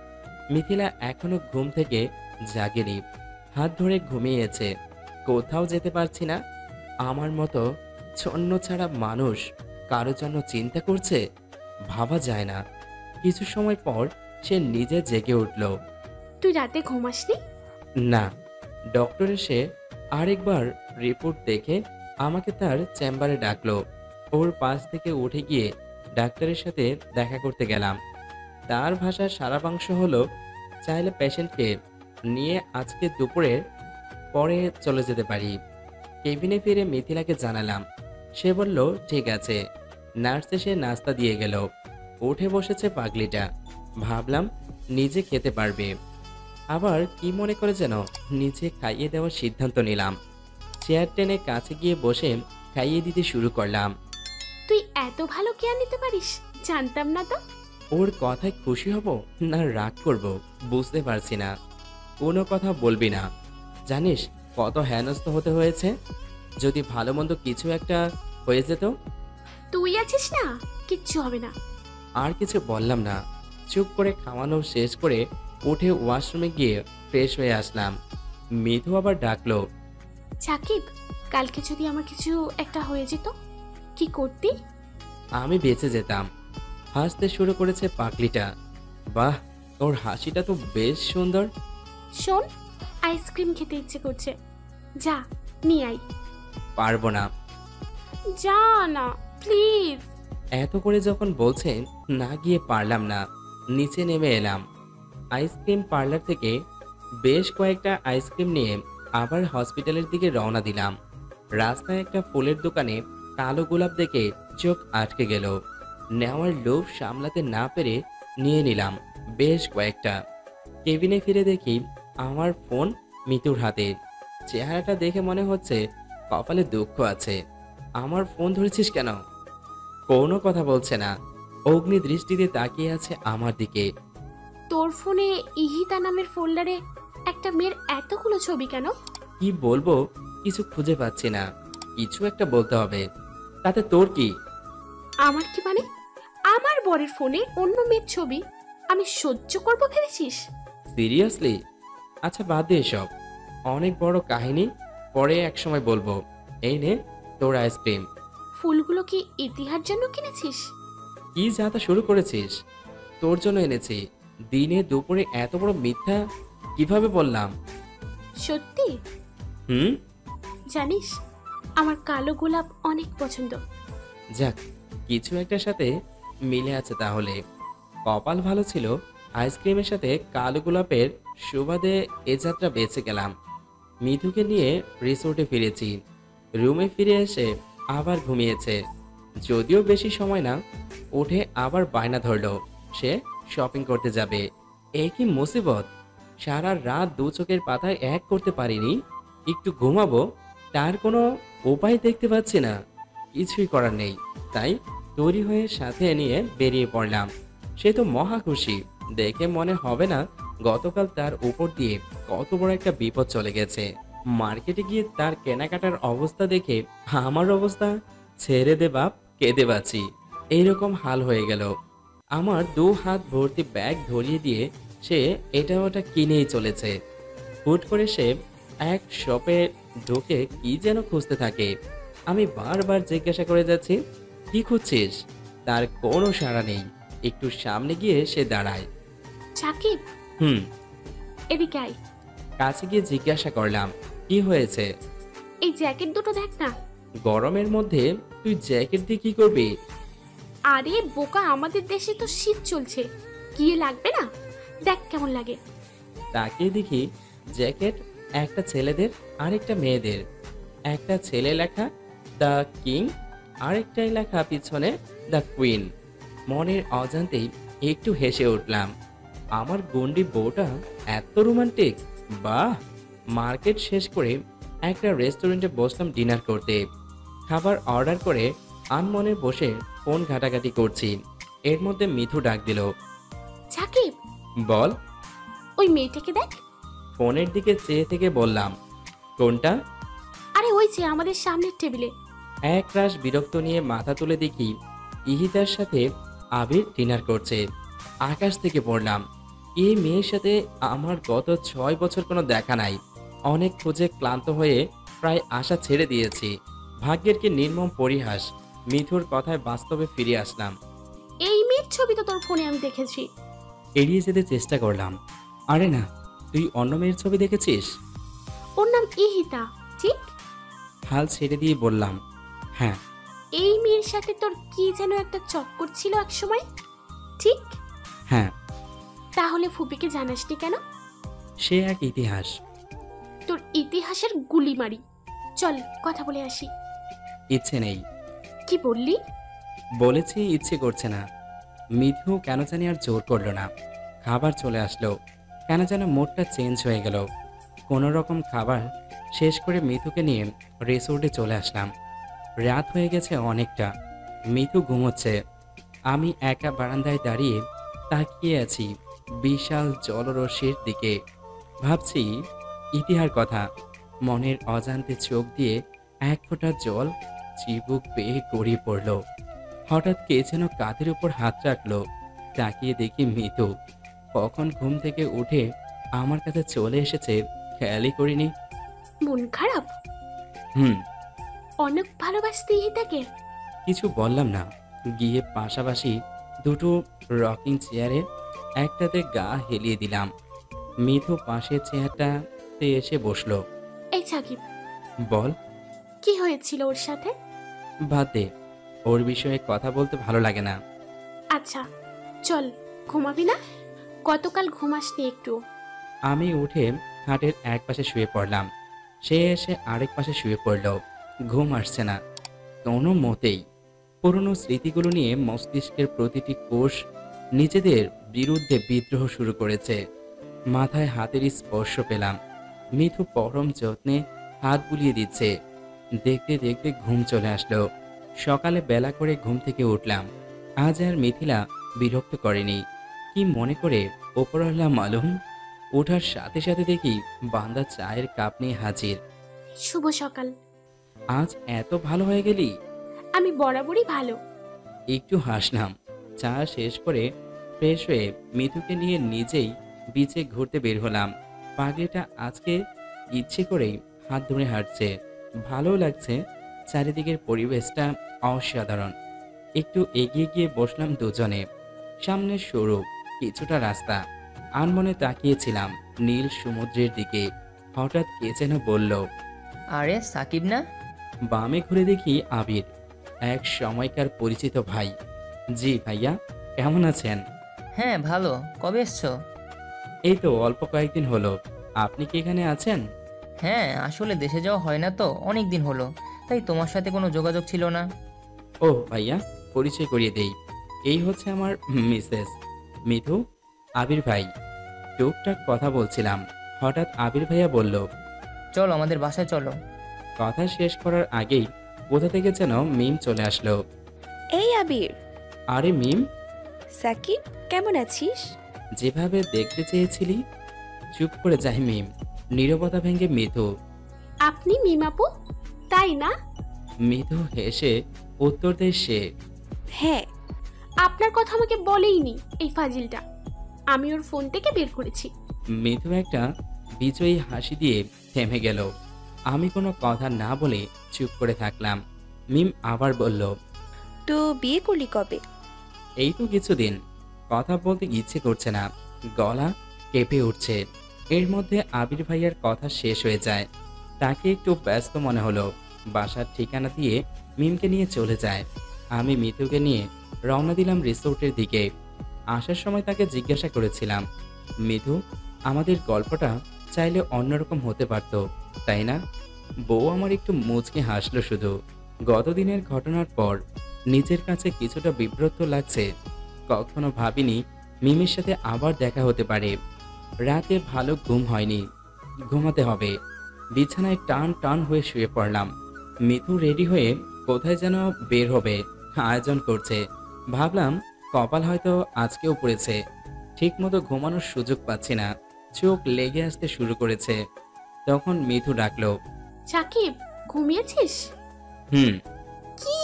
মিথিলা এখনো ঘুম থেকে জাগেনি, হাত ধরে ঘুমিয়েছে। কোথাও যেতে পারছি না। আমার মতো ছন্ন ছাড়া মানুষ কারোর জন্য চিন্তা করছে, ভাবা যায় না। কিছু সময় পর সে নিজে জেগে উঠল। তুই রাতে ঘুমাসনি? না, ডক্টর এসে আরেকবার রিপোর্ট দেখে আমাকে তার চেম্বারে ডাকলো। ওর পাশ থেকে উঠে গিয়ে ডাক্তারের সাথে দেখা করতে গেলাম। তার ভাষার সারাংশ হলো, চাইলে পেশেন্টকে নিয়ে আজকে দুপুরের পরে চলে যেতে পারি। কেবিনে ফিরে মিথিলাকে জানালাম। সে বলল ঠিক আছে। নার্স এসে নাস্তা দিয়ে গেল। উঠে বসেছে পাগলিটা। ভাবলাম নিজে খেতে পারবে। আবার কি মনে করে যেন নিজে খাইয়ে দেওয়ার সিদ্ধান্ত নিলাম। চেয়ার টেনে কাছে গিয়ে বসে খাইয়ে দিতে শুরু করলাম। তুই এত ভালো কেয়ার নিতে পারিস, জানতাম না তো। ওর কথায় খুশি হব না রাগ করব বুঝতে পারছি না। কোনো কথা বলবি না। জানিস কত হেনস্থ হতে হয়েছে। যদি ভালো মন্দ কিছু একটা হয়ে যেত। তুই আছিস না, কিচ্ছু হবে না। আর কিছু বললাম না। চুপ করে খাওয়ানো শেষ করে উঠে ওয়াশরুমে গিয়ে ফ্রেশ হয়ে আসলাম। মিথু আবার ডাকলো। সাকিব, কালকে যদি আমার কিছু একটা হয়ে যেত, কি করতি? আমি বেঁচে যেতাম। হাসতে শুরু করেছে পাগলিটা। বাহ, ওর হাসিটা তো বেশ সুন্দর। শোন, আইসক্রিম খেতে ইচ্ছে করছে, যা নিয়ে আয়। পারবো না। যা না প্লিজ। এত করে যখন বলছেন, না গিয়ে পারলাম না। নিচে নেমে এলাম। আইসক্রিম পার্লার থেকে বেশ কয়েকটা আইসক্রিম নিয়ে আবার হসপিটালের দিকে রওনা দিলাম। রাস্তায় একটা ফুলের দোকানে কালো গোলাপ দেখে চোখ আটকে গেল। নেওয়ার লোভ সামলাতে না পেরে নিয়ে নিলাম বেশ কয়েকটা। কেবিনে ফিরে দেখি আমার ফোন মিতুর হাতে। চেহারাটা দেখে মনে হচ্ছে কপালে দুঃখ আছে। আমার ফোন ধরেছিস কেন? কোনো কথা বলছে না, অগ্নি দৃষ্টিতে তাকিয়ে আছে আমার দিকে। তোর ফোনে ইহিতা নামের ফোল্ডারে একটা মেয়ের এতগুলো ছবি কেন? কি বলবো কিছু খুঁজে পাচ্ছি না। কিছু একটা বলতে হবে। তাতে তোর কি? আমার কি মানে? আমার বরের ফোনে অন্য মেয়ের ছবি আমি সহ্য করবো ভেবেছিস? সিরিয়াসলি? আচ্ছা বাদ দে এসব, অনেক বড় কাহিনী, পরে এক সময় বলবো। এই নে তোর আইসক্রিম। ফুলগুলো কি ইতিহার জন্য কিনেছিস? কি যাতা শুরু করেছিস? তোর জন্য এনেছি। দিনে দুপুরে এত বড় মিথ্যা কিভাবে বললাম? সত্যি? হুম। জানিস, আমার কালো গোলাপ অনেক পছন্দ। যাক, কিছু একটার সাথে মিলে আছে তাহলে। কপাল ভালো ছিল, আইসক্রিমের সাথে কালো গোলাপের সুবাদে এ যাত্রা বেঁচে গেলাম। মিথুকে নিয়ে রিসোর্টে ফিরেছি। রুমে ফিরে এসে আবার ঘুমিয়েছে। যদিও বেশি সময় না, উঠে আবার বায়না ধরলো সে শপিং করতে যাবে। এ কি মুসিবত! সারা রাত দু চোখের পাতায় এক করতে পারিনি। একটু ঘুমাবো, তার কোনো উপায় দেখতে পাচ্ছি না, কিছুই করার নেই, তাই তৈরি হয়ে সাথে নিয়ে বেরিয়ে পড়লাম। সে তো মহা খুশি, দেখে মনে হবে না গতকাল তার উপর দিয়ে কত বড় একটা বিপদ চলে গেছে। মার্কেটে গিয়ে তার কেনাকাটার অবস্থা দেখে আমার অবস্থা ছেড়ে দে বাপ, কেঁদে বাঁচি এইরকম হাল হয়ে গেল। আমার 2 হাত ভর্তি ব্যাগ ধরিয়ে দিয়ে সে এটা ওটা কিনেই চলেছে। হুট করে সে এক শপে ঢুকে কি যেন খুঁজতে থাকে। আমি বারবার জিজ্ঞাসা করে যাচ্ছি, কি খুঁজছিস? তার কোনো সাড়া নেই। একটু সামনে গিয়ে সে দাঁড়ায়। সাকিব, হুম। এদিকে আয়। কাছে গিয়ে জিজ্ঞাসা করলাম, কি হয়েছে? এই জ্যাকেট দুটো দেখ না। গরমের মধ্যে তুই জ্যাকেট দিয়ে কি করবি? আরে বোকা, আমাদের দেশে তো শীত চলছে, গিয়ে লাগবে না? দেখ কেমন লাগে। তাকিয়ে দেখি জ্যাকেট একটা ছেলেদের আরেকটা মেয়েদের। একটা ছেলে লেখা দ্য কিং, আরেকটাই লেখা পিছনে দ্য কুইন। মনের অজান্তেই একটু হেসে উঠলাম। আমার গন্ডি বউটা এত রোমান্টিক! বাহ! মার্কেট শেষ করে একটা রেস্টুরেন্টে বসলাম ডিনার করতে। খাবার অর্ডার করে আনমনে বসে ফোন ঘাটাঘাটি করছি। এর মধ্যে মিঠু ডাক দিল। সাকিব, বল। ওই মেয়েটাকে দেখ। ফোনের দিকে চেয়ে থেকে বললাম, কোনটা? আরে ওই যে আমাদের সামনের টেবিলে। এক রাশ বিরক্ত নিয়ে মাথা তুলে দেখি ইহিতার সাথে আবির ডিনার করছে। আকাশ থেকে পড়লাম, এই মেয়ের সাথে আমার গত 6 বছর কোনো দেখা নাই। অনেক খুঁজে ক্লান্ত হয়ে প্রায় আশা ছেড়ে দিয়েছি। ভাগ্যের কি নির্মম পরিহাস! মিঠুর কথায় বাস্তবে ফিরে আসলাম। এই মেয়ের ছবি তো তোর ফোনে আমি দেখেছি। এড়িয়ে যেতে চেষ্টা করলাম। আরে না, তুই অন্য মেয়ের ছবি দেখেছিস? ওর নাম ইহিতা, ঠিক? হাল ছেড়ে দিয়ে বললাম, হ্যাঁ। এই মেয়ের সাথে তোর কি যেন একটা চক্কর ছিল এক সময়, ঠিক? হ্যাঁ। তাহলে ফুপিকে জানাসনি কেন? সে এক ইতিহাস। তোর ইতিহাসের গুলি মারি। চল কথা বলে আসি। ইচ্ছে নেই। কি বললি? বলেছি ইচ্ছে করছে না। মিঠু কেন জানি আর জোর করলো না। খাবার চলে আসলো, কেন যেন মোডটা চেঞ্জ হয়ে গেল। কোনো রকম খাবার শেষ করে মিঠুকে নিয়ে রিসোর্টে চলে আসলাম। রাত হয়ে গেছে অনেকটা। মিঠু ঘুমোচ্ছে। আমি একা বারান্দায় দাঁড়িয়ে তাকিয়ে আছি বিশাল জলরশ্মির দিকে। ভাবছি ইতিহার কথা। মনের অজান্তে চোখ দিয়ে এক ফোঁটা জল চিবুক বেয়ে গড়িয়ে পড়ল। হঠাৎ কে যেন কাঁধের উপর হাত রাখলো। তাকিয়ে দেখি মিতু কখন ঘুম থেকে উঠে আমার কাছে চলে এসেছে, খেয়ালই করিনি। মন খারাপ? হুম। অনেক ভালোবাসতে ইহিতাকে? কিছু বললাম না। গিয়ে পাশাপাশি দুটো রকিং চেয়ারে একটাতে গা হেলিয়ে দিলাম। মিথু পাশের চেয়ারটাতে এসে বসলো। এই সাকিব, বল। কি হয়েছিল ওর সাথে? বাদ দে, ওর বিষয়ে কথা বলতে ভালো লাগে না। আচ্ছা চল, ঘুমাবি না? গতকাল ঘুমাসনি একটু। আমি উঠে খাটের এক পাশে শুয়ে পড়লাম। সে এসে আরেক পাশে শুয়ে পড়ল। ঘুম আসছে না কোনো মতেই। পুরনো স্মৃতিগুলো নিয়ে মস্তিষ্কের প্রতিটি কোষ নিজেদের বিরুদ্ধে বিদ্রোহ শুরু করেছে। মাথায় হাতের স্পর্শ পেলাম। মিথু পরম যত্নে হাত বুলিয়ে দিচ্ছে। দেখতে দেখতে ঘুম চলে আসলো। সকালে বেলা করে ঘুম থেকে উঠলাম। আজ আর মিথিলা বিরক্ত করেনি। কি মনে করে ওপরওয়ালা মালুম। ওঠার সাথে সাথে দেখি বান্দা চায়ের কাপ নিয়ে হাজির। শুভ সকাল। আজ এত ভালো হয়ে গেলি? আমি বরাবরই ভালো। একটু হাসলাম। চা শেষ করে ফ্রেশ হয়ে মিথুকে নিয়ে নিজেই বিচে ঘুরতে বের হলাম। পাগড়িটা আজকে ইচ্ছে করেই হাত ধরে হাঁটছে। ভালো লাগছে। চারিদিকের পরিবেশটা অসাধারণ। একটু এগিয়ে গিয়ে বসলাম দুজনে। সামনে সরু কিছুটা রাস্তা। আনমনে তাকিয়েছিলাম নীল সমুদ্রের দিকে। হঠাৎ কে যেন বলল, আরে সাকিব না? বামে ঘুরে দেখি আবির, এক সময়কার পরিচিত ভাই। জি ভাইয়া, কেমন আছেন? হ্যাঁ ভালো। কবে এসছো? এই তো অল্প কয়েকদিন হলো। আপনি কি এখানে আছেন? হ্যাঁ আসলে দেশে যাওয়া হয় না তো অনেক দিন হলো, তাই তোমার সাথে কোনো যোগাযোগ ছিল না। ও ভাইয়া, পরিচয় করিয়ে দেই। এই হচ্ছে আমার মিসেস মিথু, আবির ভাই। টুকটাক কথা বলছিলাম। হঠাৎ আবির ভাইয়া বলল, চলো আমাদের বাসায় চলো। কথা শেষ করার আগেই কোথা থেকে যেন মিম চলে আসলো। এই আবির, আরে মিম, সাকিব কেমন আছিস? যেভাবে দেখতে চেয়েছিলি। চুপ করে যায় মিম। নীরবতা ভেঙে মিথু। আপনি মিমাপু, তাই না? মিথু হেসে উত্তর দেয় সে। হ্যাঁ। আপনার কথা আমাকে বলেইনি এই ফাজিলটা। আমি ওর ফোন থেকে বের করেছি। মিথু একটা বিজয়ী হাসি দিয়ে থেমে গেল। আমি কোনো কথা না বলে চুপ করে থাকলাম। মিম আবার বলল, তো বিয়ে করলি কবে? এই তো কিছুদিন। কথা বলতে ইচ্ছে করছে না, গলা কেঁপে উঠছে। এর মধ্যে আবির ভাইয়ার কথা শেষ হয়ে যায়। তাকে একটু ব্যস্ত মনে হলো। বাসার ঠিকানা দিয়ে মিমকে নিয়ে চলে যায়। আমি মিতুকে নিয়ে রওনা দিলাম রিসোর্টের দিকে। আসার সময় তাকে জিজ্ঞাসা করেছিলাম, মিথু, আমাদের গল্পটা চাইলে অন্যরকম হতে পারত, তাই না? বউ আমার একটু মুচকে হাসলো শুধু। গতদিনের ঘটনার পর নিজের কাছে কিছুটা বিব্রত লাগছে। কখনো ভাবিনি মিমের সাথে আবার দেখা হতে পারে। রাতে ভালো ঘুম হয়নি, ঘুমাতে হবে। বিছানায় টান টান হয়ে শুয়ে পড়লাম। মিথু রেডি হয়ে কোথায় যেন বের হবে, আয়োজন করছে। ভাবলাম কপাল হয়তো আজকেও পড়েছে। ঠিক মতো ঘুমানোর সুযোগ পাচ্ছি না, চোখ লেগে আসতে শুরু করেছে। তখন মিথু ডাকলো, সাকিব, ঘুমিয়েছিস? হুম। কি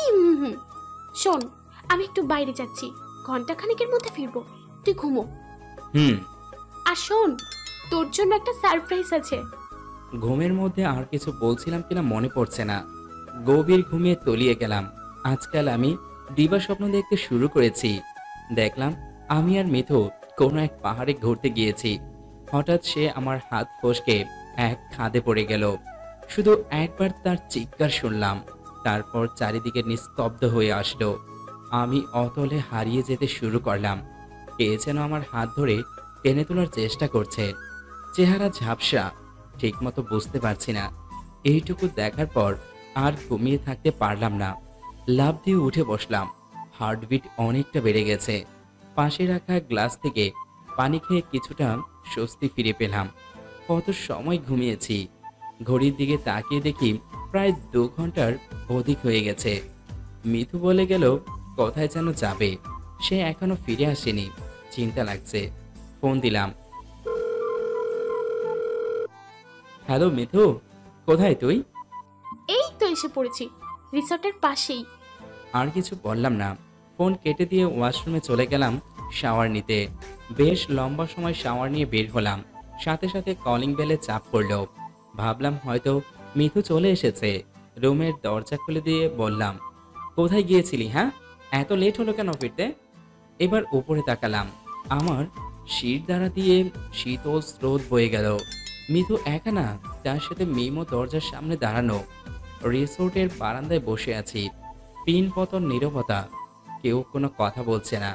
শোন, আমি একটু বাইরে যাচ্ছি, ঘন্টাখানেকের মধ্যে ফিরবো, তুই ঘুমো। হুম। আর শোন, তোর জন্য একটা সারপ্রাইজ আছে। ঘুমের মধ্যে আর কিছু বলছিলাম কিনা মনে পড়ছে না। গভীর ঘুমিয়ে তলিয়ে গেলাম। আজকাল আমি দিবা স্বপ্ন দেখতে শুরু করেছি। দেখলাম আমি আর মিথু কোনো এক পাহাড়ে ঘুরতে গিয়েছি। হঠাৎ সে আমার হাত ফসকে এক খাদে পড়ে গেল। শুধু একবার তার চিৎকার শুনলাম, তারপর চারিদিকে নিস্তব্ধ হয়ে আসলো। আমি অতলে হারিয়ে যেতে শুরু করলাম। কে যেন আমার হাত ধরে টেনে তোলার চেষ্টা করছে। চেহারা ঝাপসা, ঠিকমতো বুঝতে পারছি না। এইটুকু দেখার পর আর ঘুমিয়ে থাকতে পারলাম না। লাফ দিয়ে উঠে বসলাম। হার্টবিট অনেকটা বেড়ে গেছে। পাশে রাখা গ্লাস থেকে পানি খেয়ে কিছুটা স্বস্তি ফিরে পেলাম। কত সময় ঘুমিয়েছি, ঘড়ির দিকে তাকিয়ে দেখি প্রায় 2 ঘন্টার অধিক হয়ে গেছে। মিথু বলে গেল কোথায় যেন যাবে, সে এখনো ফিরে আসেনি। চিন্তা লাগছে। ফোন দিলাম। হ্যালো মিথু, কোথায় তুই? এই তো এসে পড়েছি, রিসর্টের পাশেই। আর কিছু বললাম না, ফোন কেটে দিয়ে ওয়াশরুমে চলে গেলাম শাওয়ার নিতে। বেশ লম্বা সময় শাওয়ার নিয়ে বের হলাম। সাথে সাথে কলিং বেলে চাপ পড়লো। ভাবলাম হয়তো মিথু চলে এসেছে। রুমের দরজা খুলে দিয়ে বললাম, কোথায় গিয়েছিলি? হ্যাঁ, এত লেট হলো কেন ফিরতে? এবার উপরে তাকালাম। আমার শির দ্বারা দিয়ে শীতল স্রোত বয়ে গেল। মিথু একা না, তার সাথে মিমও দরজার সামনে দাঁড়ানো। রিসোর্টের বারান্দায় বসে আছি। পিন পতন নীরবতা, কেউ কোনো কথা বলছে না।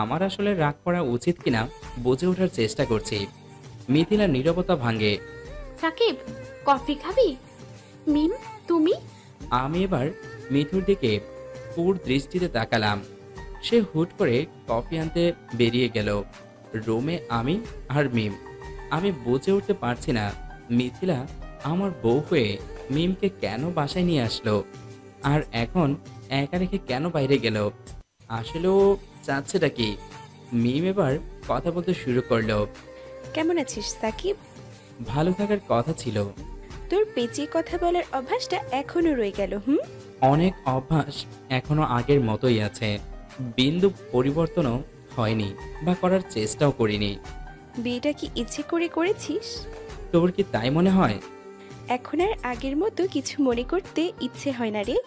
আমার আসলে রাগ করা উচিত কিনা বুঝে ওঠার চেষ্টা করছি। মিথিলা নীরবতা ভাঙে। সাকিব, কফি খাবি? মিম, তুমি? আমি এবার মিথুর দিকে পুর দৃষ্টিতে তাকালাম। সে হুট করে কফি আনতে বেরিয়ে গেল। রুমে আমি আর মিম। আমি বুঝে উঠতে পারছি না মিথিলা আমার বউ হয়ে মিমকে কেন বাসায় নিয়ে আসলো, আর এখন একা রেখে কেন বাইরে গেল। আসলেও চাচ্ছেটা কি? মিম এবার কথা বলতে শুরু করলো। কেমন আছিস সাকিব? ভালো থাকার কথা ছিল। তোর পেঁচিয়ে কথা বলার অভ্যাসটা এখনো রয়ে গেল। অনেক অভ্যাস এখনো আগের মতোই আছে। বিন্দু পরিবর্তনও হয়নি বা করার চেষ্টাও করিনি। বিয়েটা কি ইচ্ছে করে করেছিস? তোর কি তাই মনে হয়? এখন আর আগের মতো কিছু মনে করতে ইচ্ছে হয় না রে।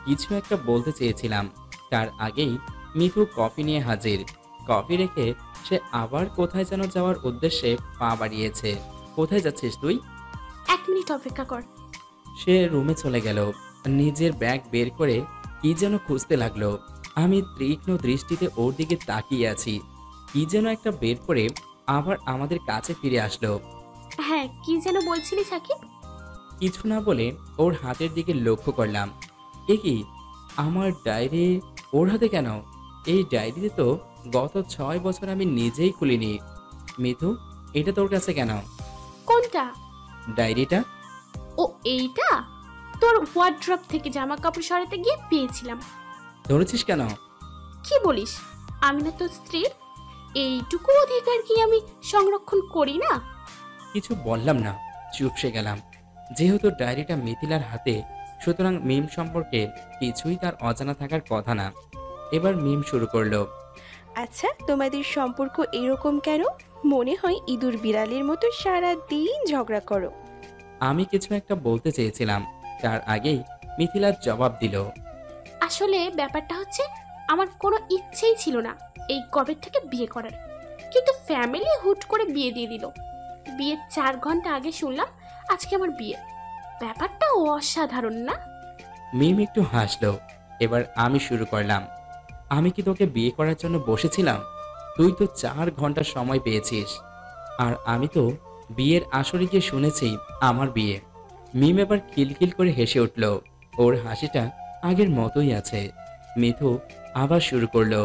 কিছু একটা বলতে চেয়েছিলাম, তার আগেই মিথু কফি নিয়ে হাজির। কফি রেখে সে আবার কোথায় যেন যাওয়ার উদ্দেশ্যে পা বাড়িয়েছে। কোথায় যাচ্ছিস তুই? 1 মিনিট অপেক্ষা কর। সে রুমে চলে গেল। নিজের ব্যাগ বের করে কি যেন খুঁজতে লাগলো। আমি তীক্ষ্ণ দৃষ্টিতে ওর দিকে তাকিয়ে আছি। কি যেন একটা বের করে আবার আমাদের কাছে ফিরে আসলো। হ্যাঁ, কি যেন বলছিলি সাকিব? কিছু না বলে ওর হাতের দিকে লক্ষ্য করলাম। এ কি, আমার ডায়েরি ওর হাতে কেন? এই ডায়েরিতে তো গত 6 বছর আমি নিজেই খুলিনি। মিথু, এটা তোর কাছে কেন? কোনটা? ডায়েরিটা। ও এইটা? তোর ওয়ার্ড্রপ থেকে জামা কাপড় সরাতে গিয়ে পেয়েছিলাম। ধরেছিস কেন? কি বলিস? আমি না তোর স্ত্রীর এইটুকু অধিকার কি আমি সংরক্ষণ করি না? কিছু বললাম না, চুপসে গেলাম। যেহেতু ডায়েরিটা মিথিলার হাতে, সুতরাং মিম সম্পর্কে কিছুই তার অজানা থাকার কথা না। এবার মিম শুরু করলো। আচ্ছা, তোমাদের সম্পর্ক এরকম কেন? মনে হয় ইঁদুর বিড়ালের মতো সারা দিন ঝগড়া করো। আমি কিছু একটা বলতে চেয়েছিলাম, তার আগেই মিথিলার জবাব দিল। আসলে ব্যাপারটা হচ্ছে, আমার কোনো ইচ্ছেই ছিল না এই কবে থেকে বিয়ে করার, কিন্তু ফ্যামিলি হুট করে বিয়ে দিয়ে দিল। বিয়ের 4 ঘন্টা আগে শুনলাম আজকে আমার বিয়ে। ব্যাপারটা অসাধারণ না? মিম একটু হাসলো। এবার আমি শুরু করলাম। আমি কি তোকে বিয়ে করার জন্য বসেছিলাম? তুই তো 4 ঘন্টা সময় পেয়েছিস, আর আমি তো বিয়ের আসরে গিয়ে শুনেছি আমার বিয়ে। মিম এবার খিলখিল করে হেসে উঠল। ওর হাসিটা আগের মতোই আছে। মিথু আবার শুরু করলো।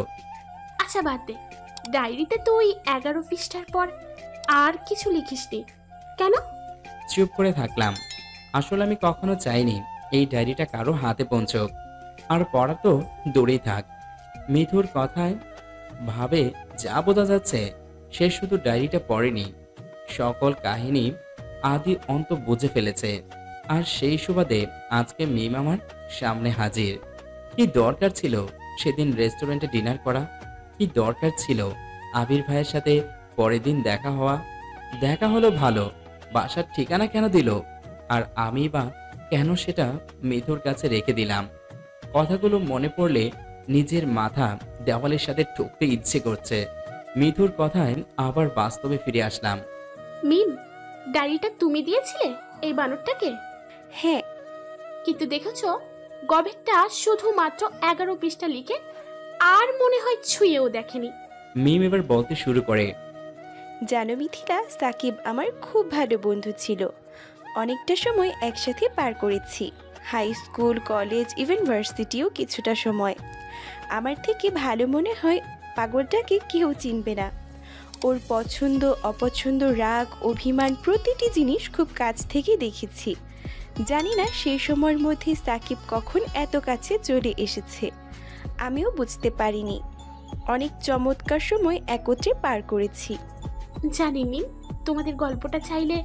আচ্ছা বাদ দে, ডায়েরিতে তুই 11 পৃষ্ঠার পর আর কিছু লিখিসনি কেন? চুপ করে থাকলাম। আসলে আমি কখনো চাইনি এই ডায়েরিটা কারো হাতে পৌঁছক, আর পড়া তো দূরেই থাক। মিথুর কথায় ভাবে যা বোঝা যাচ্ছে, সে শুধু ডায়েরিটা পড়েনি, সকল কাহিনী আদি অন্ত বুঝে ফেলেছে। আর সেই সুবাদে আজকে মিম আমার সামনে হাজির। কি দরকার ছিল সেদিন রেস্টুরেন্টে ডিনার করা? কি দরকার ছিল আবির ভাইয়ের সাথে পরের দিন দেখা হওয়া? দেখা হলো ভালো, বাসার ঠিকানা কেন দিল? আর আমি বা কেন সেটা মিথুর কাছে রেখে দিলাম? কথাগুলো মনে পড়লে নিজের মাথা দেওয়ালের সাথে ঠুকতে ইচ্ছে করছে। মিথুর কথায় আবার বাস্তবে ফিরে আসলাম। মিম, ডায়েরিটা তুমি দিয়েছিলে এই বানরটাকে? হ্যাঁ। কিন্তু দেখেছ, গভীরটা শুধুমাত্র 11 পৃষ্ঠা লিখে আর মনে হয় ছুঁয়েও দেখেনি। মিম এবার বলতে শুরু করে। জানো মিথিলা, সাকিব আমার খুব ভালো বন্ধু ছিল। অনেকটা সময় একসাথে পার করেছি, হাই স্কুল, কলেজ, ইভেন ভার্সিটিও কিছুটা সময়। আমার থেকে ভালো মনে হয় পাগলটাকে কেউ চিনবে না। ওর পছন্দ অপছন্দ, রাগ, অভিমান, প্রতিটি জিনিস খুব কাছ থেকে দেখেছি। জানি না সেই সময়ের মধ্যে সাকিব কখন এত কাছে চলে এসেছে, আমিও বুঝতে পারিনি। অনেক চমৎকার সময় একত্রে পার করেছি। জানি মিম, তোমাদের গল্পটা চাইলে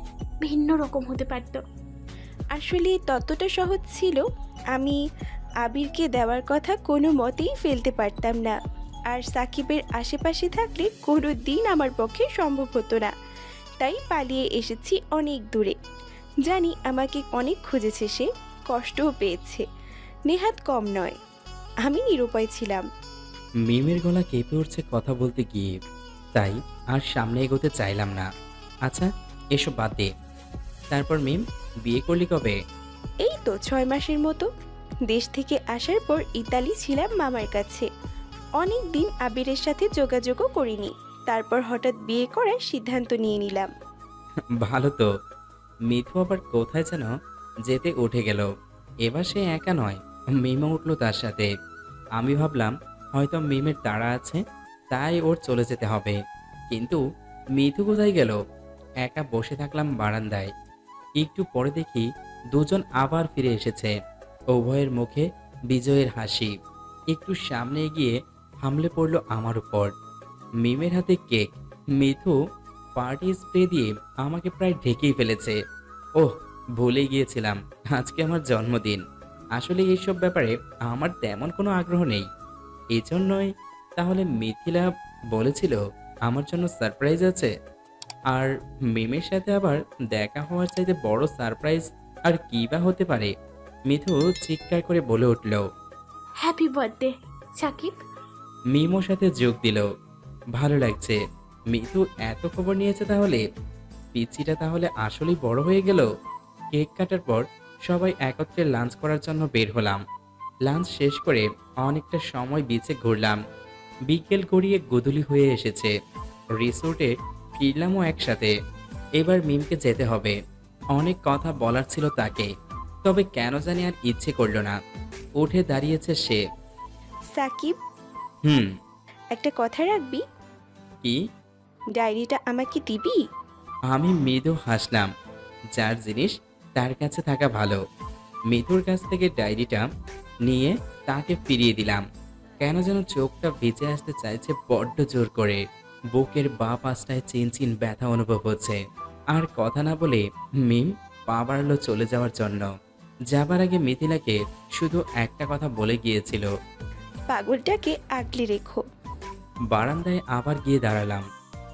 ভিন্ন রকম হতে পারত। আসলে ততটা সহজ ছিল। আমি আবিরকে দেওয়ার কথা কোনো মতেই ফেলতে পারতাম না, আর সাকিবের আশেপাশে থাকলে কোনো দিন আমার পক্ষে সম্ভব হতো না। তাই পালিয়ে এসেছি অনেক দূরে। জানি আমাকে অনেক খুঁজেছে সে, কষ্টও পেয়েছে, নেহাত কম নয়। আমি নিরুপায় ছিলাম। মিমের গলা কেঁপে উঠছে কথা বলতে গিয়ে, তাই আর সামনে এগোতে চাইলাম না। আচ্ছা, এসব বাদ দে। তারপর মিম, বিয়ে করলি কবে? এই তো 6 মাসের মতো। দেশ থেকে আসার পর ইতালি ছিলাম মামার কাছে। অনেক দিন আবিরের সাথে যোগাযোগও করিনি। তারপর হঠাৎ বিয়ে করার সিদ্ধান্ত নিয়ে নিলাম। ভালো তো। মিথু আবার কোথায় যেন যেতে উঠে গেল। এবার সে একা নয়, মিমও উঠলো তার সাথে। আমি ভাবলাম হয়তো মিমের তাড়া আছে, তাই ওর চলে যেতে হবে। কিন্তু মিথু কোথায় গেল? একা বসে থাকলাম বারান্দায়। একটু পরে দেখি দুজন আবার ফিরে এসেছে। উভয়ের মুখে বিজয়ের হাসি। একটু সামনে এগিয়ে হামলে পড়ল আমার উপর। মিমের হাতে কেক। মিথু পার্টি স্প্রে দিয়ে আমাকে প্রায় ঢেকেই ফেলেছে। ওহ, ভুলে গিয়েছিলাম আজকে আমার জন্মদিন। আসলে এইসব ব্যাপারে আমার তেমন কোনো আগ্রহ নেই। এজন্যই তাহলে মিথিলা বলেছিল আমার জন্য সারপ্রাইজ আছে। আর মিমের সাথে আবার দেখা হওয়ার চাইতে বড় সারপ্রাইজ আর কি বা হতে পারে? মিথু চিৎকার করে বলে উঠল। Happy birthday Shakib. মিমোর সাথে যোগ দিল। ভালো লাগছে। মিথু এত খবর নিয়েছে তাহলে? পিচ্চিটা তাহলে আসলেই বড় হয়ে গেল। কেক কাটার পর সবাই একত্রে লাঞ্চ করার জন্য বের হলাম। লাঞ্চ শেষ করে অনেকটা সময় বিচে ঘুরলাম। বিকেল গড়িয়ে গোধূলি হয়ে এসেছে। রিসোর্টে ফিরলামও একসাথে। এবার মিমকে যেতে হবে। অনেক কথা বলার ছিল তাকে, তবে কেন জানি আর ইচ্ছে করল না। উঠে দাঁড়িয়েছে সে। সাকিব, হুম। একটা কথা রাখবি? কি? ডায়েরিটা আমাকে দিবি? আমি মৃদু হাসলাম। যার জিনিস তার কাছে থাকা ভালো। মিথুর কাছ থেকে ডায়েরিটা নিয়ে তাকে ফিরিয়ে দিলাম। কেন যেন চোখটা ভিজে আসতে চাইছে বড্ড জোর করে। বুকের বাঁ পাশটায় চিনচিন ব্যথা অনুভব হচ্ছে। আর কথা না বলে মিম পা বাড়ালো চলে যাওয়ার জন্য। যাবার আগে মিথিলাকে শুধু একটা কথা বলে গিয়েছিল, পাগলটাকে আগলে রেখো। বারান্দায় আবার গিয়ে দাঁড়ালাম।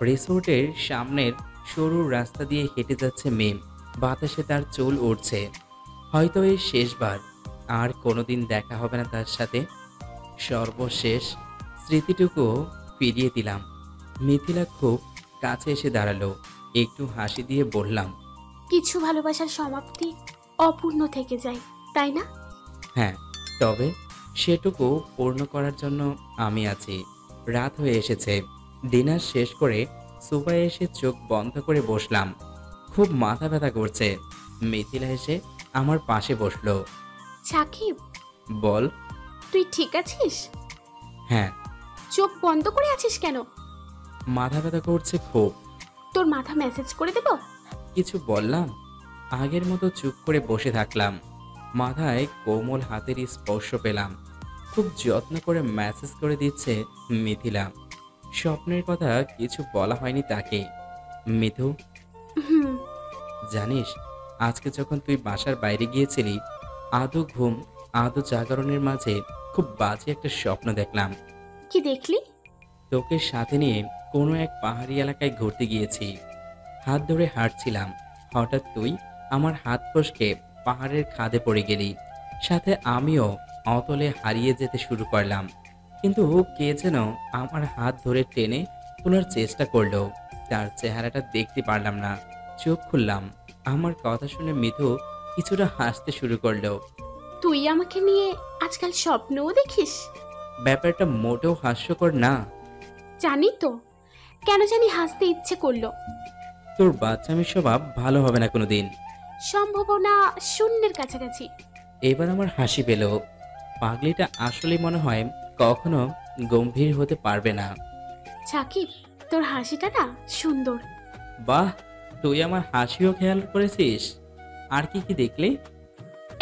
রিসোর্টের সামনের সরু রাস্তা দিয়ে হেঁটে যাচ্ছে মিম। বাতাসে তার চুল উড়ছে। হয়তো এই শেষবার, আর কোনোদিন দেখা হবে না তার সাথে। সর্বশেষ স্মৃতিটুকু ফিরিয়ে দিলাম। মিথিলা খুব কাছে এসে দাঁড়ালো। একটু হাসি দিয়ে বললাম, কিছু ভালোবাসার সমাপ্তি অপূর্ণ থেকে যায়, তাই না? হ্যাঁ, তবে সেটুকু পূর্ণ করার জন্য আমি আছি। রাত হয়ে এসেছে। ডিনার শেষ করে সোফায় এসে চোখ বন্ধ করে বসলাম। খুব মাথা ব্যথা করছে। মিথিলা এসে আমার পাশে বসলো। সাকিব, বল। তুই ঠিক আছিস? হ্যাঁ। চোখ বন্ধ করে আছিস কেন? মাথা ব্যথা করছে খুব। তোর মাথা মেসেজ করে দেব? কিছু বললাম। আগের মতো চুপ করে বসে থাকলাম। মাথায় কোমল হাতের স্পর্শ পেলাম। খুব যত্ন করে মেসেজ করে দিচ্ছে মিথিলা। স্বপ্নের কথা কিছু বলা হয়নি তাকে। মিথু, হুম। জানিস আজকে যখন তুই বাসার বাইরে গিয়েছিলি, আদৌ ঘুম আদৌ জাগরণের মাঝে খুব বাজে একটা স্বপ্ন দেখলাম। কি দেখলি? তোকে সাথে নিয়ে কোনো এক পাহাড়ি এলাকায় ঘুরতে গিয়েছি। হাত ধরে হাঁটছিলাম। হঠাৎ তুই আমার হাত ফসকে পাহাড়ের খাদে পড়ে গেলি। সাথে আমিও অতলে হারিয়ে যেতে শুরু করলাম। কিন্তু কে যেন আমার হাত ধরে টেনে তোলার চেষ্টা করলো। তার চেহারাটা দেখতে পারলাম না। চোখ খুললাম। আমার কথা শুনে মিথু কিছুটা হাসতে শুরু করলো। তুই আমাকে নিয়ে আজকাল স্বপ্নও দেখিস? ব্যাপারটা মোটেও হাস্যকর না। জানি তো, কেন জানি হাসতে ইচ্ছে করলো। তোর বাচ্চামি স্বভাব ভালো হবে না কোনোদিন। সম্ভাবনা শূন্যের কাছাকাছি। এবার আমার হাসি পেল। পাগলিটা আসলে মনে হয় কখনো গম্ভীর হতে পারবে না। সাকিব, তোর হাসিটা না সুন্দর। বাহ, তুই আমার হাসিও খেয়াল করেছিস। আর কি কি দেখলি?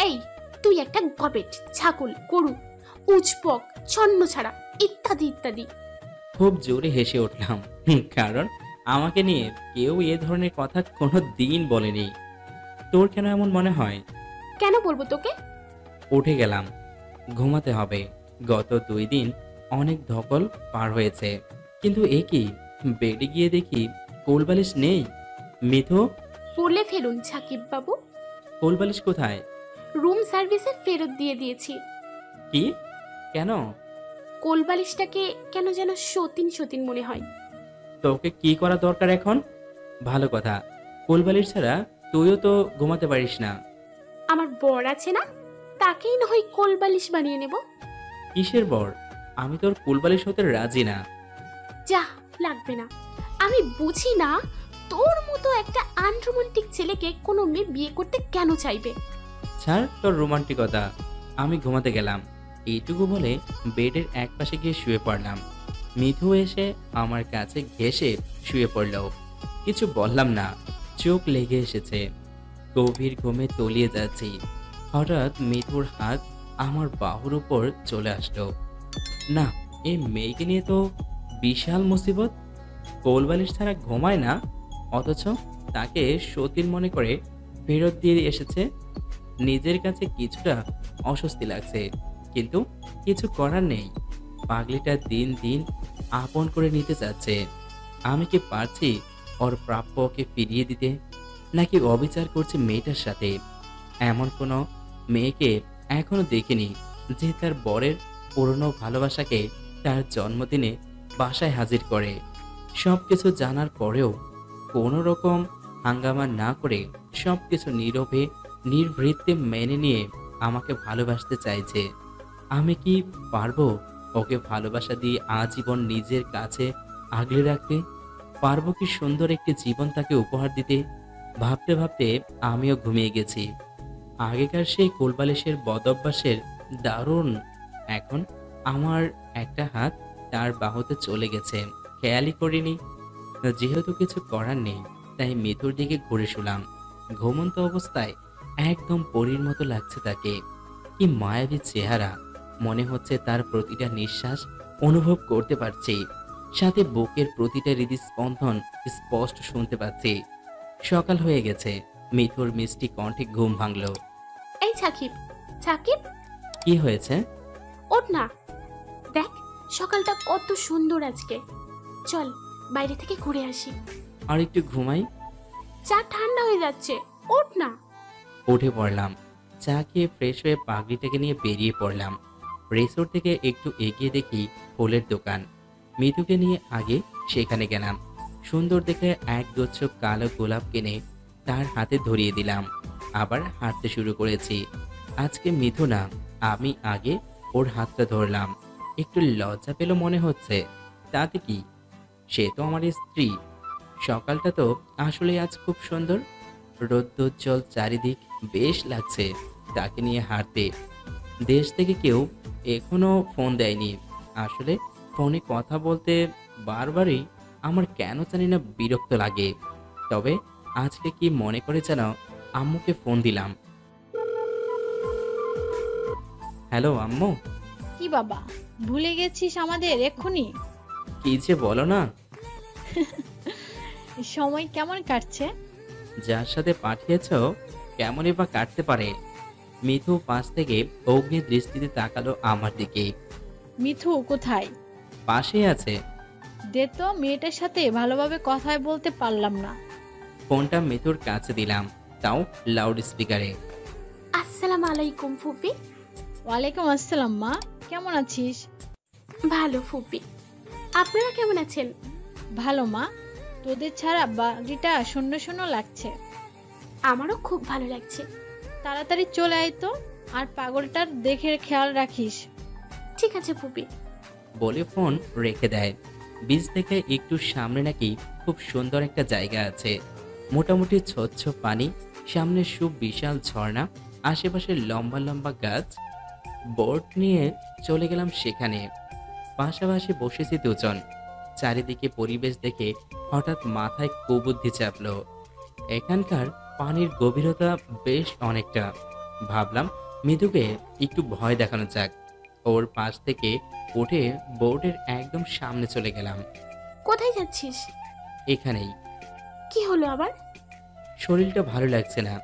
এই, তুই একটা গবেট, ছাগল, গরু, উজপক, ছন্ন ছাড়া ইত্যাদি ইত্যাদি। খুব জোরে হেসে উঠলাম, কারণ আমাকে নিয়ে কেউ এ ধরনের কথা কোনো দিন বলেনি। তোর কেন এমন মনে হয়? কেন বলবো তোকে? উঠে গেলাম, ঘুমাতে হবে। গত 2 দিন অনেক ধকল পার হয়েছে, কিন্তু এ কি, বেডে গিয়ে দেখি কোলবালিশ নেই। মিথু, বলে ফেলুন সাকিব বাবু। কোলবালিশ কোথায়? রুম সার্ভিসে ফেরত দিয়ে দিয়েছি। কি? কেন? কোলবালিশটাকে কেন যেন সতীন সতীন মনে হয়। তোকে কি করা দরকার এখন? ভালো কথা, কোলবালিশ ছাড়া তুইও তো ঘুমাতে পারিস না। আমার বর আছে না, তাকেই না হয় কোলবালিশ বানিয়ে নেব। কিসের বর? আমি তোর কোলবালিশ হতে রাজি না। যা, লাগবে না। আমি বুঝি না তোর মতো একটা আনরোমান্টিক ছেলেকে কোনো মেয়ে বিয়ে করতে কেন চাইবে। ছাড় তোর রোমান্টিকতা। আমি ঘুমাতে গেলাম। এইটুকু বলে বেডের এক পাশে গিয়ে শুয়ে পড়লাম। মিথু এসে আমার কাছে ঘেঁষে শুয়ে পড়ল। কিছু বললাম না, চোখ লেগে এসেছে। গভীর ঘুমে তলিয়ে যাচ্ছি। হঠাৎ মিথুর হাত আমার বাহুর উপর চলে আসলো। না, এই মেয়েকে নিয়ে তো বিশাল মুসিবত। কোলবালিশ ছাড়া ঘুমায় না, অথচ তাকে সতীন মনে করে ফেরত দিয়ে এসেছে। নিজের কাছে কিছুটা অস্বস্তি লাগছে, কিন্তু কিছু করার নেই। পাগলিটা দিন দিন আপন করে নিতে চাচ্ছে। আমি কি পারছি ওর প্রাপ্য ওকে ফিরিয়ে দিতে, নাকি অবিচার করছে মেয়েটার সাথে? এমন কোনো মেয়েকে এখনো দেখিনি যে তার বরের পুরনো ভালোবাসাকে তার জন্মদিনে বাসায় হাজির করে। সব কিছু জানার পরেও কোনো রকম হাঙ্গামা না করে সবকিছু নীরবে নির্ভৃতে মেনে নিয়ে আমাকে ভালোবাসতে চাইছে। আমি কি পারবো ওকে ভালোবাসা দিয়ে আজীবন নিজের কাছে আগলে রাখতে? পারবো কি সুন্দর একটি জীবন তাকে উপহার দিতে? ভাবতে ভাবতে আমিও ঘুমিয়ে গেছি। আগেকার সেই কোলবালিশের বদঅভ্যাসের দারুণ এখন আমার একটা হাত তার বাহুতে চলে গেছে, খেয়ালই করিনি। যেহেতু কিছু করার নেই, তাই মিথুর দিকে ঘুরে শুলাম। ঘুমন্ত অবস্থায় একদম পরীর মতো লাগছে তাকে। কি মায়াবী চেহারা, মনে হচ্ছে তার প্রতিটা নিঃশ্বাস অনুভব করতে পারছি, সাথে বুকের প্রতিটা হৃদস্পন্দন স্পষ্ট শুনতে পাচ্ছি। সকাল হয়ে গেছে, মিথুর মিষ্টি কণ্ঠে ঘুম ভাঙল। এই সাকিব, সাকিব, কি হয়েছে? ওঠ না। দেখ সকালটা কত সুন্দর আজকে। চল বাইরে থেকে ঘুরে আসি। আর একটু ঘুমাই। চা ঠান্ডা হয়ে যাচ্ছে, ওঠ না। উঠে পড়লাম, চা খেয়ে ফ্রেশ হয়ে পাগড়িটাকে নিয়ে বেরিয়ে পড়লাম। রিসোর্ট থেকে একটু এগিয়ে দেখি ফুলের দোকান। মিথুকে নিয়ে আগে সেখানে গেলাম। সুন্দর দেখে এক গুচ্ছ কালো গোলাপ কিনে তার হাতে ধরিয়ে দিলাম। আবার হাঁটতে শুরু করেছি। আজকে মিথু না, আমি আগে ওর হাতটা ধরলাম। একটু লজ্জা পেল মনে হচ্ছে, তাতে কি, সে তো আমার স্ত্রী। সকালটা তো আসলে আজ খুব সুন্দর, রৌদ্রোজ্জ্বল চারিদিক, বেশ লাগছে তাকে নিয়ে হাঁটতে। দেশ থেকে কেউ এখনো ফোন দেয়নি। আসলে ফোনে কথা বলতে বারবারই আমার কেন জানি না বিরক্ত লাগে। তবে আজকে কি মনে করে যেন আম্মুকে ফোন দিলাম। হ্যালো আম্মু। কি বাবা, ভুলে গেছিস আমাদের এক্ষুনি? কি যে বলো না। সময় কেমন কাটছে? যার সাথে পাঠিয়েছ কেমনই বা কাটতে পারে। মিথু পাশ থেকে অগ্নি দৃষ্টিতে তাকালো আমার দিকে। মিথু কোথায়? পাশেই আছে। দে তো, মেয়েটার সাথে ভালোভাবে কথা বলতে পারলাম না। ফোনটা মিথুর কাছে দিলাম, তাও লাউড স্পিকারে। আসসালামু আলাইকুম ফুপি। ওয়ালাইকুম আসসালাম মা, কেমন আছিস? ভালো ফুপি, আপনারা কেমন আছেন? ভালো মা, তোদের ছাড়া বাড়িটা শূন্য শূন্য লাগছে। আমারও খুব ভালো লাগছে। তাড়াতাড়ি চলে আয় তো, আর পাগলটার দেখে খেয়াল রাখিস। ঠিক আছে ফুপি। বলে ফোন রেখে দেয়। বীজ থেকে একটু সামনে নাকি খুব সুন্দর একটা জায়গা আছে। মোটামুটি স্বচ্ছ পানি, সামনে সুবিশাল ঝর্ণা, আশেপাশে লম্বা লম্বা গাছ। বোট নিয়ে চলে গেলাম সেখানে। পাশাপাশি বসেছি দুজন। চারিদিকে পরিবেশ দেখে হঠাৎ মাথায় কুবুদ্ধি চাপলো। এখানকার পানির গভীরতা বেশ অনেকটা। ভাবলাম মৃদুকে একটু ভয় দেখানো যাক। ওর পাশ থেকে উঠে বোর্ডের একদম সামনে চলে গেলাম। কোথায় যাচ্ছিস? এখানেই। কি হলো আবার? শরীরটা ভালো লাগছে না।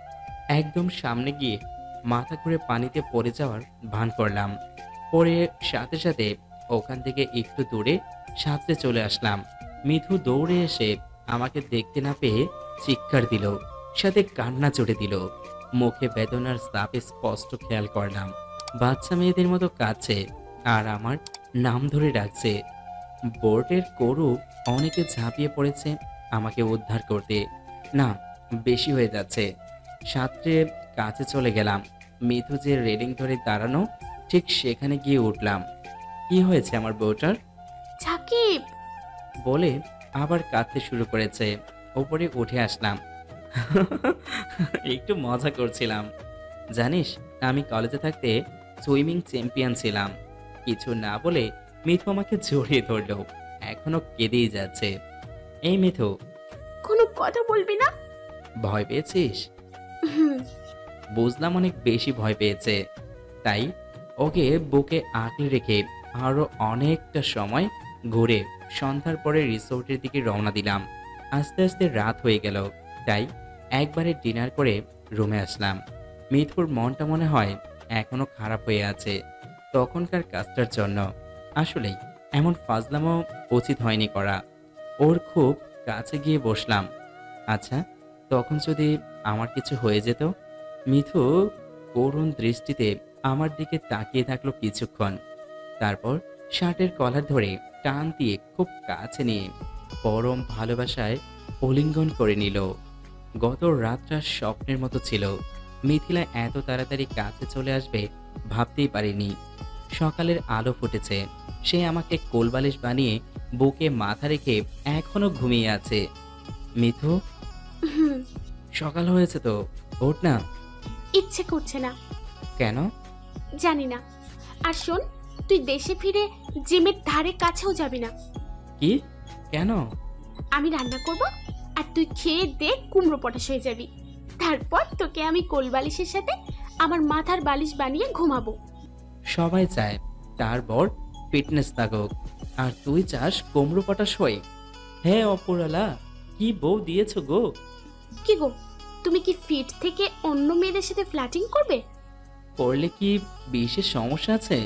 একদম সামনে গিয়ে মাথা ঘুরে পানিতে পড়ে যাওয়ার ভান করলাম। পরে সাথে সাথে ওখান থেকে একটু দূরে সাঁতরে চলে আসলাম। মিথু দৌড়ে এসে আমাকে দেখতে না পেয়ে চিৎকার দিল, সাথে কান্না চড়ে দিল। মুখে বেদনার ছাপ স্পষ্ট খেয়াল করলাম। বাচ্চা মেয়েদের মতো কাঁদছে আর আমার নাম ধরে ডাকছে। বোর্ডের করু অনেকে ঝাঁপিয়ে পড়েছে আমাকে উদ্ধার করতে। না, বেশি হয়ে যাচ্ছে। সাঁতরে কাছে চলে গেলাম। মিথু যে রেলিং ধরে দাঁড়ানো, ঠিক সেখানে গিয়ে উঠলাম। কি হয়েছে আমার বউটার? সাকিব বলে আবার কাঁদতে শুরু করেছে। ওপরে উঠে আসলাম। একটু মজা করছিলাম। জানিস, আমি কলেজে থাকতে সুইমিং চ্যাম্পিয়ন ছিলাম। কিছু না বলে মিথু আমাকে জড়িয়ে ধরলো। এখনো কেঁদেই যাচ্ছে। এই মিথু, কোনো কথা বলবি না? ভয় পেয়েছিস? বুঝলাম অনেক বেশি ভয় পেয়েছে। তাই ওকে বুকে আঁকড়ে রেখে আরো অনেকটা সময় ঘুরে সন্ধ্যার পরে রিসোর্টের দিকে রওনা দিলাম। আস্তে আস্তে রাত হয়ে গেল, তাই একবারে ডিনার করে রুমে আসলাম। মিথুর মনটা মনে হয় এখনো খারাপ হয়ে আছে তখনকার কাজটার জন্য। আসলেই এমন ফাজলামো উচিত হয়নি করা। ওর খুব কাছে গিয়ে বসলাম। আচ্ছা, তখন যদি আমার কিছু হয়ে যেত? মিথু করুণ দৃষ্টিতে আমার দিকে তাকিয়ে থাকলো কিছুক্ষণ। তারপর শার্টের কলার ধরে টান দিয়ে খুব কাছে নিয়ে পরম ভালোবাসায় আলিঙ্গন করে নিল। গত রাতটা স্বপ্নের মতো ছিল। মিথিলা এত তাড়াতাড়ি কাছে চলে আসবে ভাবতেই পারিনি। সকালের আলো ফুটেছে। সে আমাকে কোলবালিশ বানিয়ে বুকে মাথা রেখে এখনো ঘুমিয়ে আছে। মিথু, সকাল হয়েছে তো, ওঠ না। ইচ্ছে করছে না। কেন? জানি না। আর শোন, তুই দেশে ফিরে জিমের ধারে কাছেও যাবি না। কি? কেন? আমি রান্না করব আর তুই খেয়ে দে কুমড়ো পটাশ হয়ে যাবি। তারপর তোকে আমি কোলবালিশের সাথে আমার মাথার বালিশ বানিয়ে ঘুমাবো। সবাই চায় তার বর ফিটনেস থাকুক, আর তুই চাস কোমড়ো পাটা শোয়। হ্যাঁ অপরালা, কি বউ দিয়েছো গো। কি গো, তুমি কি ফিট থেকে অন্য মেয়েদের সাথে ফ্ল্যাটিং করবে? করলে কি বিশেষ সমস্যা আছে?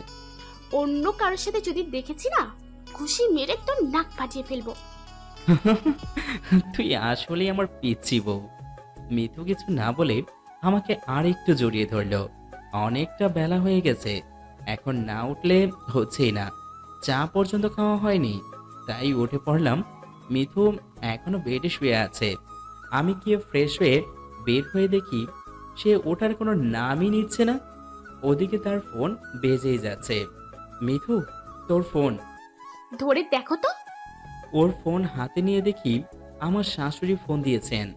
অন্য কারোর সাথে যদি দেখেছি না, খুশি মেরে তোর নাক ফাটিয়ে ফেলবো। তুই আসলেই আমার পিচ্ছি বউ। মিথু কিছু না বলে আমাকে আর একটু জড়িয়ে ধরলো। অনেকটা বেলা হয়ে গেছে, এখন না উঠলে হচ্ছেই না। চা পর্যন্ত খাওয়া হয়নি, তাই উঠে পড়লাম। মিথু এখনো বেডে শুয়ে আছে। আমি গিয়ে ফ্রেশ হয়ে বের হয়ে দেখি সে ওঠার কোনো নামই নিচ্ছে না। ওদিকে তার ফোন বেজেই যাচ্ছে। মিথু, তোর ফোন। ধরে দেখো তো। ওর ফোন হাতে নিয়ে দেখি আমার শাশুড়ি ফোন দিয়েছেন।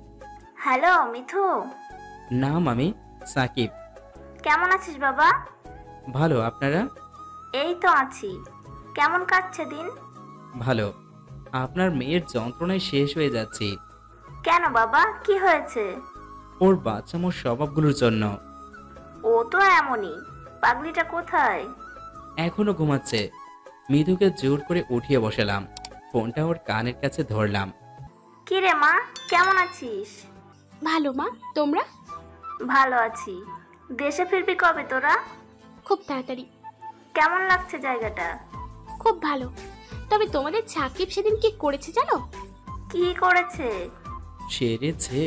হ্যালো মিথু, নাম আমি সাকিব। কেমন আছিস বাবা? ভালো, আপনারা? এই তো আছি। কেমন কাটছে দিন? ভালো। আপনার মেয়ের যন্ত্রণায় শেষ হয়ে যাচ্ছি। কেন বাবা, কি হয়েছে? ওর বাচ্চামোর স্বভাবগুলোর জন্য। ও তো এমনই। পাগলিটা কোথায়? এখনো ঘুমাচ্ছে। মৃদুকে জোর করে উঠিয়ে বসালাম, ফোনটা ওর কানের কাছে ধরলাম। কি রে মা, কেমন আছিস? ভালো মা, তোমরা? ভালো আছি। দেশে ফিরবি কবে তোরা? খুব তাড়াতাড়ি। কেমন লাগছে জায়গাটা? খুব ভালো। তবে তোমাদের সাকিব সেদিন কি করেছে জানো? কি করেছে? সেরেছে।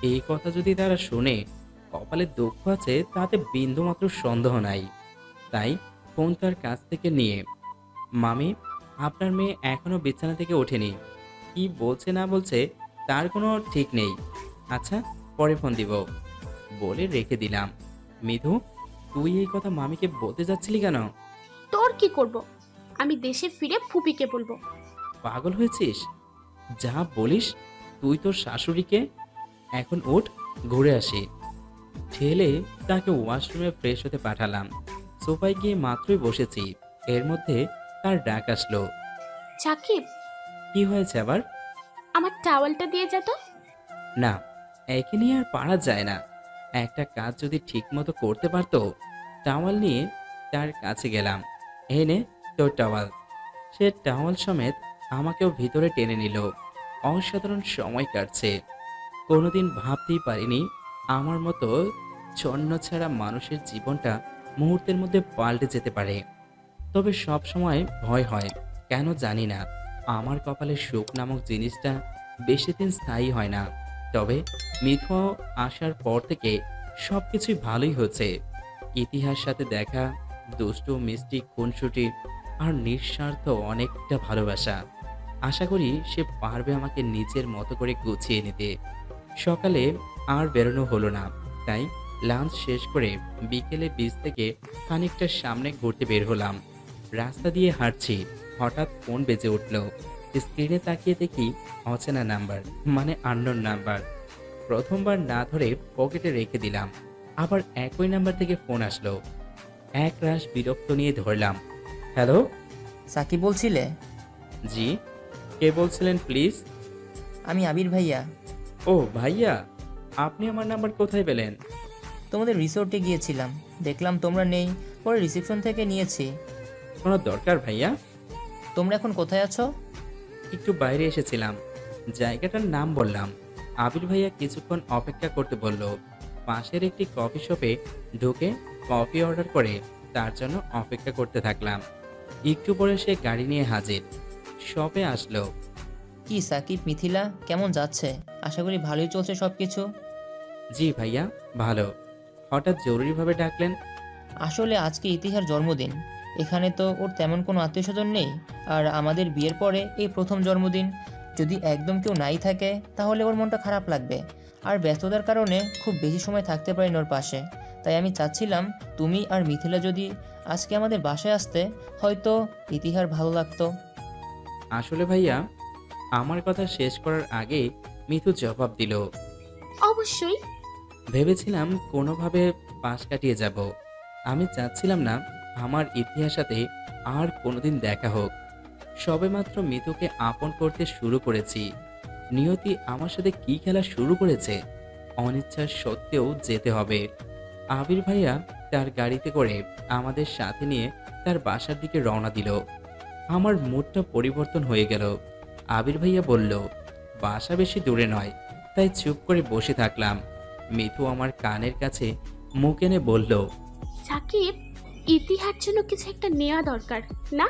এই কথা যদি তারা শোনে কপালে দুঃখ আছে তাতে বিন্দুমাত্র সন্দেহ নাই। তাই ফোন তার কাছ থেকে নিয়ে, মামি, আপনার মেয়ে এখনো বিছানা থেকে ওঠেনি। কি বলছে না বলছে তার কোনো ঠিক নেই। আচ্ছা, পরে ফোন দিব বলে রেখে দিলাম। মিধু, তুই এই কথা মামিকে বলতে যাচ্ছিলি কেন? তোর কি করব? আমি দেশে ফিরে ফুপিকে বলবো। পাগল হয়েছিস? যা বলিস। তুই তোর শাশুড়িকে। এখন উঠ, ঘুরে আসি। ঠেলে তাকে ওয়াশরুমে ফ্রেশ হতে পাঠালাম। সোফায় গিয়ে মাত্রই বসেছি, এর মধ্যে তার ডাক আসলো। সাকিব, কি হয়েছে আবার? আমার টাওয়ালটা দিয়ে যা তো। না, একে নিয়ে আর পারা যায় না। একটা কাজ যদি ঠিক মতো করতে পারতো। টাওয়াল নিয়ে তার কাছে গেলাম। এই নে তোর টাওয়াল। সে টাওয়াল সমেত আমাকেও ভিতরে টেনে নিল। অসাধারণ সময় কাটছে। কোনোদিন ভাবতেই পারিনি আমার মতো ছন্ন ছাড়া মানুষের জীবনটা মুহূর্তের মধ্যে পাল্টে যেতে পারে। তবে সব সময় ভয় হয়, কেন জানি না। আমার কপালে সুখ নামক জিনিসটা বেশি দিন স্থায়ী হয় না। তবে মিথু আসার পর থেকে সব কিছুই ভালোই হচ্ছে। ইতিহাস সাথে দেখা, দুষ্টু মিষ্টি খুনসুটি আর নিঃস্বার্থ অনেকটা ভালোবাসা। আশা করি সে পারবে আমাকে নিজের মতো করে গুছিয়ে নিতে। সকালে আর বেরোনো হলো না, তাই লাঞ্চ শেষ করে বিকেলে বিচ থেকে খানিকটা সামনে ঘুরতে বের হলাম। রাস্তা দিয়ে হাঁটছি, হঠাৎ ফোন বেজে উঠল। স্ক্রিনে তাকিয়ে দেখি অচেনা নাম্বার, মানে আননোন নাম্বার। প্রথমবার না ধরে পকেটে রেখে দিলাম। আবার একই নাম্বার থেকে ফোন আসলো। এক রাশ বিরক্ত নিয়ে ধরলাম। হ্যালো, সাকিব বলছিলে? জি, কে বলছিলেন প্লিজ? আমি আবির ভাইয়া। ও ভাইয়া, আপনি আমার নাম্বার কোথায় পেলেন? তোমাদের রিসোর্টে গিয়েছিলাম, দেখলাম তোমরা নেই, পরে রিসেপশন থেকে নিয়েছি। কোনো দরকার ভাইয়া? তোমরা এখন কোথায় আছো? একটু বাইরে এসেছিলাম, জায়গাটার নাম বললাম। আবির ভাইয়া কিছুক্ষণ অপেক্ষা করতে বলল। পাশের একটি কফি শপে ঢুকে কফি অর্ডার করে তার জন্য অপেক্ষা করতে থাকলাম। একটু পরে সে গাড়ি নিয়ে হাজির। শপে আসলো। কি সাকিব, মিথিলা কেমন যাচ্ছে? আশা করি ভালোই চলছে সব কিছু। জি ভাইয়া, ভালো। হঠাৎ জরুরিভাবে ডাকলেন? আসলে আজকে ইতিহার জন্মদিন। এখানে তো ওর তেমন কোনো আত্মীয় স্বজন নেই, আর আমাদের বিয়ের পরে এই প্রথম জন্মদিন। যদি একদম কেউ নাই থাকে তাহলে ওর মনটা খারাপ লাগবে, আর ব্যস্ততার কারণে খুব বেশি সময় থাকতে পারিনি ওর পাশে। তাই আমি চাচ্ছিলাম তুমি আর মিথিলা যদি আজকে আমাদের বাসায় আসতে, হয়তো ইতিহার ভালো লাগতো। আসলে ভাইয়া, আমার কথা শেষ করার আগে মিথু জবাব দিল। অবশ্যই। ভেবেছিলাম কোনোভাবে পাশ কাটিয়ে যাব। আমি চাচ্ছিলাম না আমার ইতিহাস সাথে আর কোনোদিন দেখা হোক। সবেমাত্র মিতুকে আপন করতে শুরু করেছি। নিয়তি আমার সাথে কি খেলা শুরু করেছে অনিচ্ছা সত্ত্বেও যেতে হবে। আবির ভাইয়া তার গাড়িতে করে আমাদের সাথে নিয়ে তার বাসার দিকে রওনা দিল। আমার মুডটা পরিবর্তন হয়ে গেল। আবির ভাইয়া বলল, বাসা বেশি দূরে নয়, তাই চুপ করে বসে থাকলাম। মিথু আমার কানের কাছে মুখ এনে বলল, সাকিব, ইতিহার জন্য কিছু একটা নেওয়া দরকার না?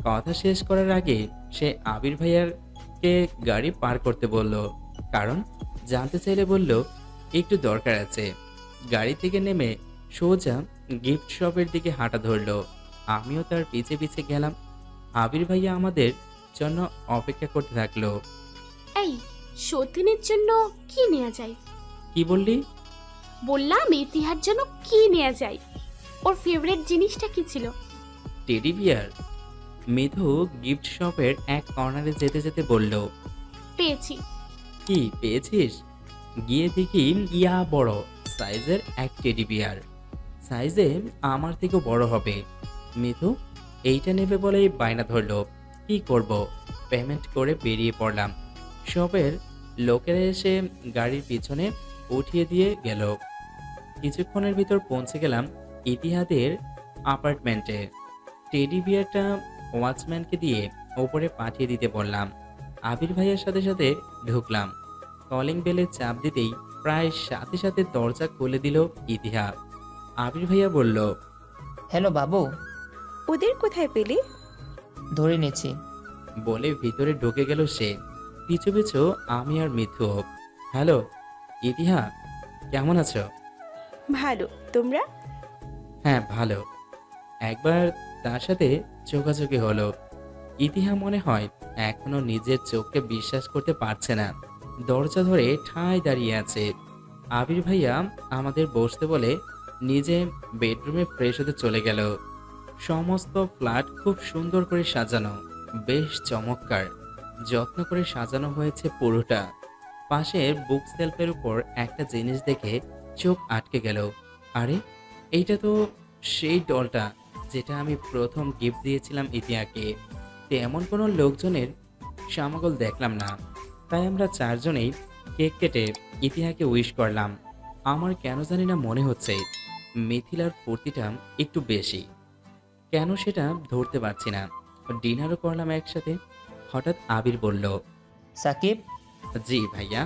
কথা শেষ করার আগে সে আবির ভাইয়ারকে গাড়ি পার করতে বলল। কারণ জানতে চাইলে বলল, একটু দরকার আছে। গাড়ি থেকে নেমে সোজা গিফট শপের দিকে হাঁটা ধরলো। আমিও তার পিছে পিছে গেলাম। আবির ভাইয়া আমাদের জন্য অপেক্ষা করতে থাকলো। এই, সতীনের জন্য কি নেওয়া যায়? কি বললি? বললাম ইতিহার জন্য কি নেওয়া যায়। ওর ফেভারিট জিনিসটা কি ছিল? Teddy bear. মিথু গিফট শপের এক কর্নারে যেতে যেতে বলল, পেয়েছি। কি পেয়েছিস? গিয়ে দেখি ইয়া বড় সাইজের এক টেডি বিয়ার। সাইজে আমার থেকেও বড় হবে। মিথু এইটা নেবে বলেই বায়না ধরলো। কি করব? পেমেন্ট করে বেরিয়ে পড়লাম। শপের লোকেরা এসে গাড়ির পিছনে উঠিয়ে দিয়ে গেল। কিছুক্ষণের ভিতর পৌঁছে গেলাম ইতিহাদের অ্যাপার্টমেন্টে। টেডি বিয়ারটা ওয়াচম্যানকে দিয়ে ওপরে পাঠিয়ে দিতে বললাম। আবির ভাইয়ের সাথে সাথে ঢুকলাম। কলিং বেলে চাপ দিতেই প্রায় সাথে সাথে দরজা খুলে দিল ইতিহা। আবির ভাইয়া বলল, হ্যালো বাবু। ওদের কোথায় পেলে? ধরে নিয়েছি। বলে ভিতরে ঢুকে গেল সে। পিছু পিছু আমি আর মিথু। হ্যালো ইতিহা, কেমন আছো? ভালো, তোমরা? হ্যাঁ ভালো। একবার তার সাথে চোখাচোখি হলো। ইতিহা মনে হয় এখনো নিজের চোখকে বিশ্বাস করতে পারছে না। দরজা ধরে ঠায় দাঁড়িয়ে আছে। আবির ভাইয়া আমাদের বসতে বলে নিজে বেডরুমে ফ্রেশ হতে চলে গেল। সমস্ত ফ্ল্যাট খুব সুন্দর করে সাজানো, বেশ চমৎকার। যত্ন করে সাজানো হয়েছে পুরোটা। পাশের বুক সেলফের উপর একটা জিনিস দেখে চোখ আটকে গেল। আরে এইটা তো সেই ডলটা যেটা আমি প্রথম গিফট দিয়েছিলাম ইতিহাকে। তেমন কোনো লোকজনের সমাগম দেখলাম না, তাই আমরা চারজনেই কেক কেটে ইতিহাকে উইশ করলাম। আমার কেন জানি না মনে হচ্ছে মিথিলার ফুর্তিটা একটু বেশি। কেন সেটা ধরতে পারছি না। ডিনারও করলাম একসাথে। হঠাৎ আবির বলল, সাকিব, জি ভাইয়া।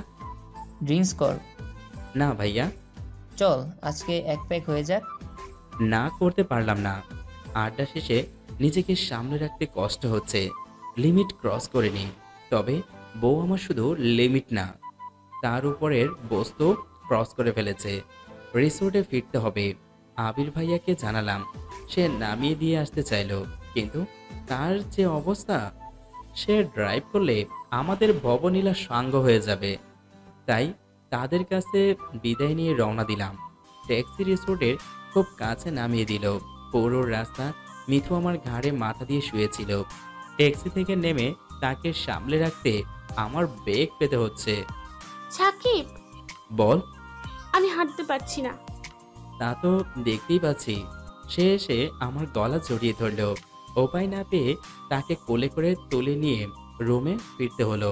ড্রিঙ্কস কর। না ভাইয়া। চল আজকে এক প্যাক হয়ে যাক। না করতে পারলাম না। আড্ডা শেষে নিজেকে সামনে রাখতে কষ্ট হচ্ছে। লিমিট ক্রস করিনি, তবে বউ আমার শুধু লিমিট না, তার উপরের বস্তু ক্রস করে ফেলেছে। রিসোর্টে ফিরতে হবে। আবির ভাইয়াকে জানালাম। সে নামিয়ে দিয়ে আসতে চাইলো, কিন্তু তার যে অবস্থা, সে ড্রাইভ করলে আমাদের ভবনীলা সাঙ্গ হয়ে যাবে। তাই তাদের কাছে বিদায় নিয়ে রওনা দিলাম। ট্যাক্সি রিসোর্টের খুব কাছে নামিয়ে দিল। পুরো রাস্তা মিথু আমার ঘাড়ে মাথা দিয়ে শুয়েছিল। ট্যাক্সি থেকে নেমে তাকে সামলে রাখতে আমার বেগ পেতে হচ্ছে। সাকিব, বল। আমি হাঁটতে পারছি না। তা তো দেখতেই পাচ্ছি। সে এসে আমার গলা জড়িয়ে ধরল। উপায় না পেয়ে তাকে কোলে করে তুলে নিয়ে রুমে ফিরতে হলো।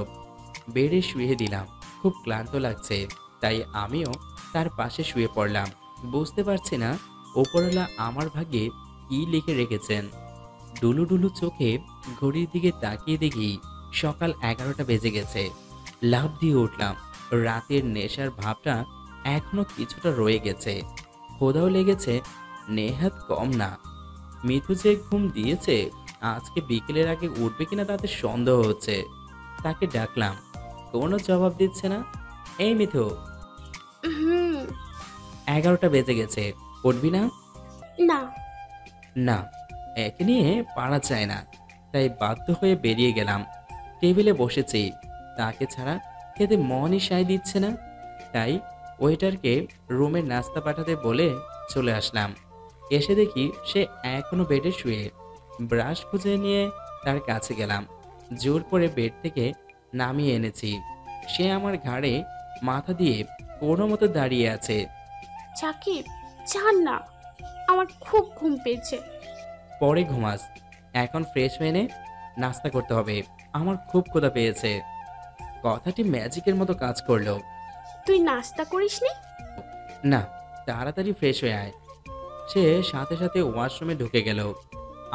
বেডে শুয়ে দিলাম। খুব ক্লান্ত লাগছে, তাই আমিও তার পাশে শুয়ে পড়লাম। বুঝতে পারছি না ওপরওয়ালা আমার ভাগ্যে কি লিখে রেখেছেন। ডুলু ডুলু চোখে ঘড়ির দিকে তাকিয়ে দেখি সকাল 11টা বেজে গেছে। লাফ দিয়ে উঠলাম। রাতের নেশার ভাবটা এখনো কিছুটা রয়ে গেছে। ক্ষুধাও লেগেছে, নেহাত কম না। মিথু যে ঘুম দিয়েছে, আজকে বিকেলের আগে উঠবে কিনা তাতে সন্দেহ হচ্ছে। তাকে ডাকলাম, কোনো জবাব দিচ্ছে না। এই মিথু, হুম। 11টা বেজে গেছে, উঠবি না? না। না, একে নিয়ে পারা যায় না, তাই বাধ্য হয়ে বেরিয়ে গেলাম। টেবিলে বসেছি, তাকে ছাড়া খেতে মনই সায় দিচ্ছে না। তাই ওয়েটারকে রুমে নাস্তা পাঠাতে বলে চলে আসলাম। এসে দেখি সে এখনো বেডে শুয়ে। ব্রাশ খুঁজে নিয়ে তার কাছে গেলাম। জোর করে বেড থেকে নামিয়ে এনেছি। সে আমার ঘাড়ে মাথা দিয়ে কোনো মতো দাঁড়িয়ে আছে। সাকিব, জান না, আমার খুব ঘুম পেয়েছে। পরে ঘুমাস, এখন ফ্রেশ হয়ে নে, নাস্তা করতে হবে। আমার খুব ক্ষুধা পেয়েছে। কথাটি ম্যাজিকের মতো কাজ করলো। তুই নাস্তা করিসনি? না, তাড়াতাড়ি ফ্রেশ হয়ে আয়। সে সাথে সাথে ওয়াশরুমে ঢুকে গেল।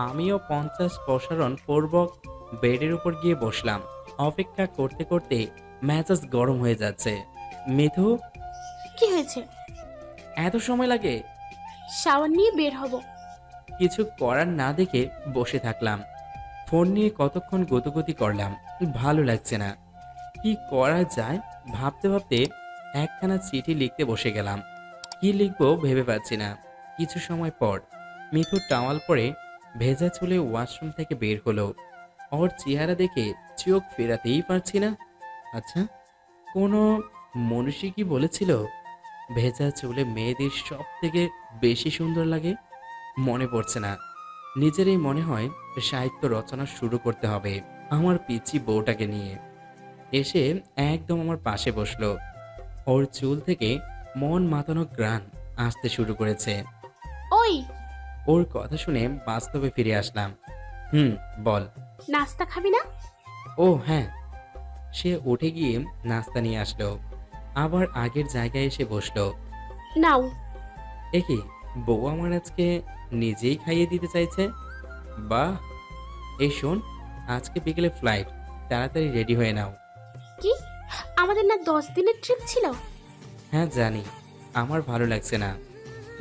আমিও 50 প্রসারণ পূর্বক বেডের উপর গিয়ে বসলাম। অপেক্ষা করতে করতে মেজাজ গরম হয়ে যাচ্ছে। মিথু, কি হয়েছে? এত সময় লাগে? শাওয়ার নিয়ে বের হব। কিছু করার না দেখে বসে থাকলাম। ফোন নিয়ে কতক্ষণ গুতগুতি করলাম, ভালো লাগছে না। কি করা যায় ভাবতে ভাবতে একখানা চিঠি লিখতে বসে গেলাম। কি লিখবো ভেবে পাচ্ছি না। কিছু সময় পর মিথু টাওয়াল পরে ভেজা চুলে ওয়াশরুম থেকে বের হলো। ওর চেহারা দেখে চোখ ফেরাতেই পারছি না। আচ্ছা, কোনো মনীষী কি বলেছিল ভেজা চুলে মেয়েদের সব থেকে বেশি সুন্দর লাগে? মনে পড়ছে না। নিজেরই মনে হয় সাহিত্য রচনা শুরু করতে হবে আমার পিচি বউটাকে নিয়ে। এসে একদম আমার পাশে বসলো। ওর চুল থেকে মন মাতানো গ্রান আসতে শুরু করেছে। ওই, ওর কথা শুনে বাস্তবে ফিরে আসলাম। বল। নাস্তা খাবি না? ও হ্যাঁ। সে উঠে গিয়ে নাস্তা নিয়ে আসলো, আবার আগের জায়গায় এসে বসলো। নাও। একি, বউ আমার আজকে নিজেই খাইয়ে দিতে চাইছে। বাহ। এই শোন, আজকে বিকেলে ফ্লাইট, তাড়াতাড়ি রেডি হয়ে নাও। কি, আমাদের না 10 দিনের ট্রিপ ছিল? হ্যাঁ জানি, আমার ভালো লাগছে না।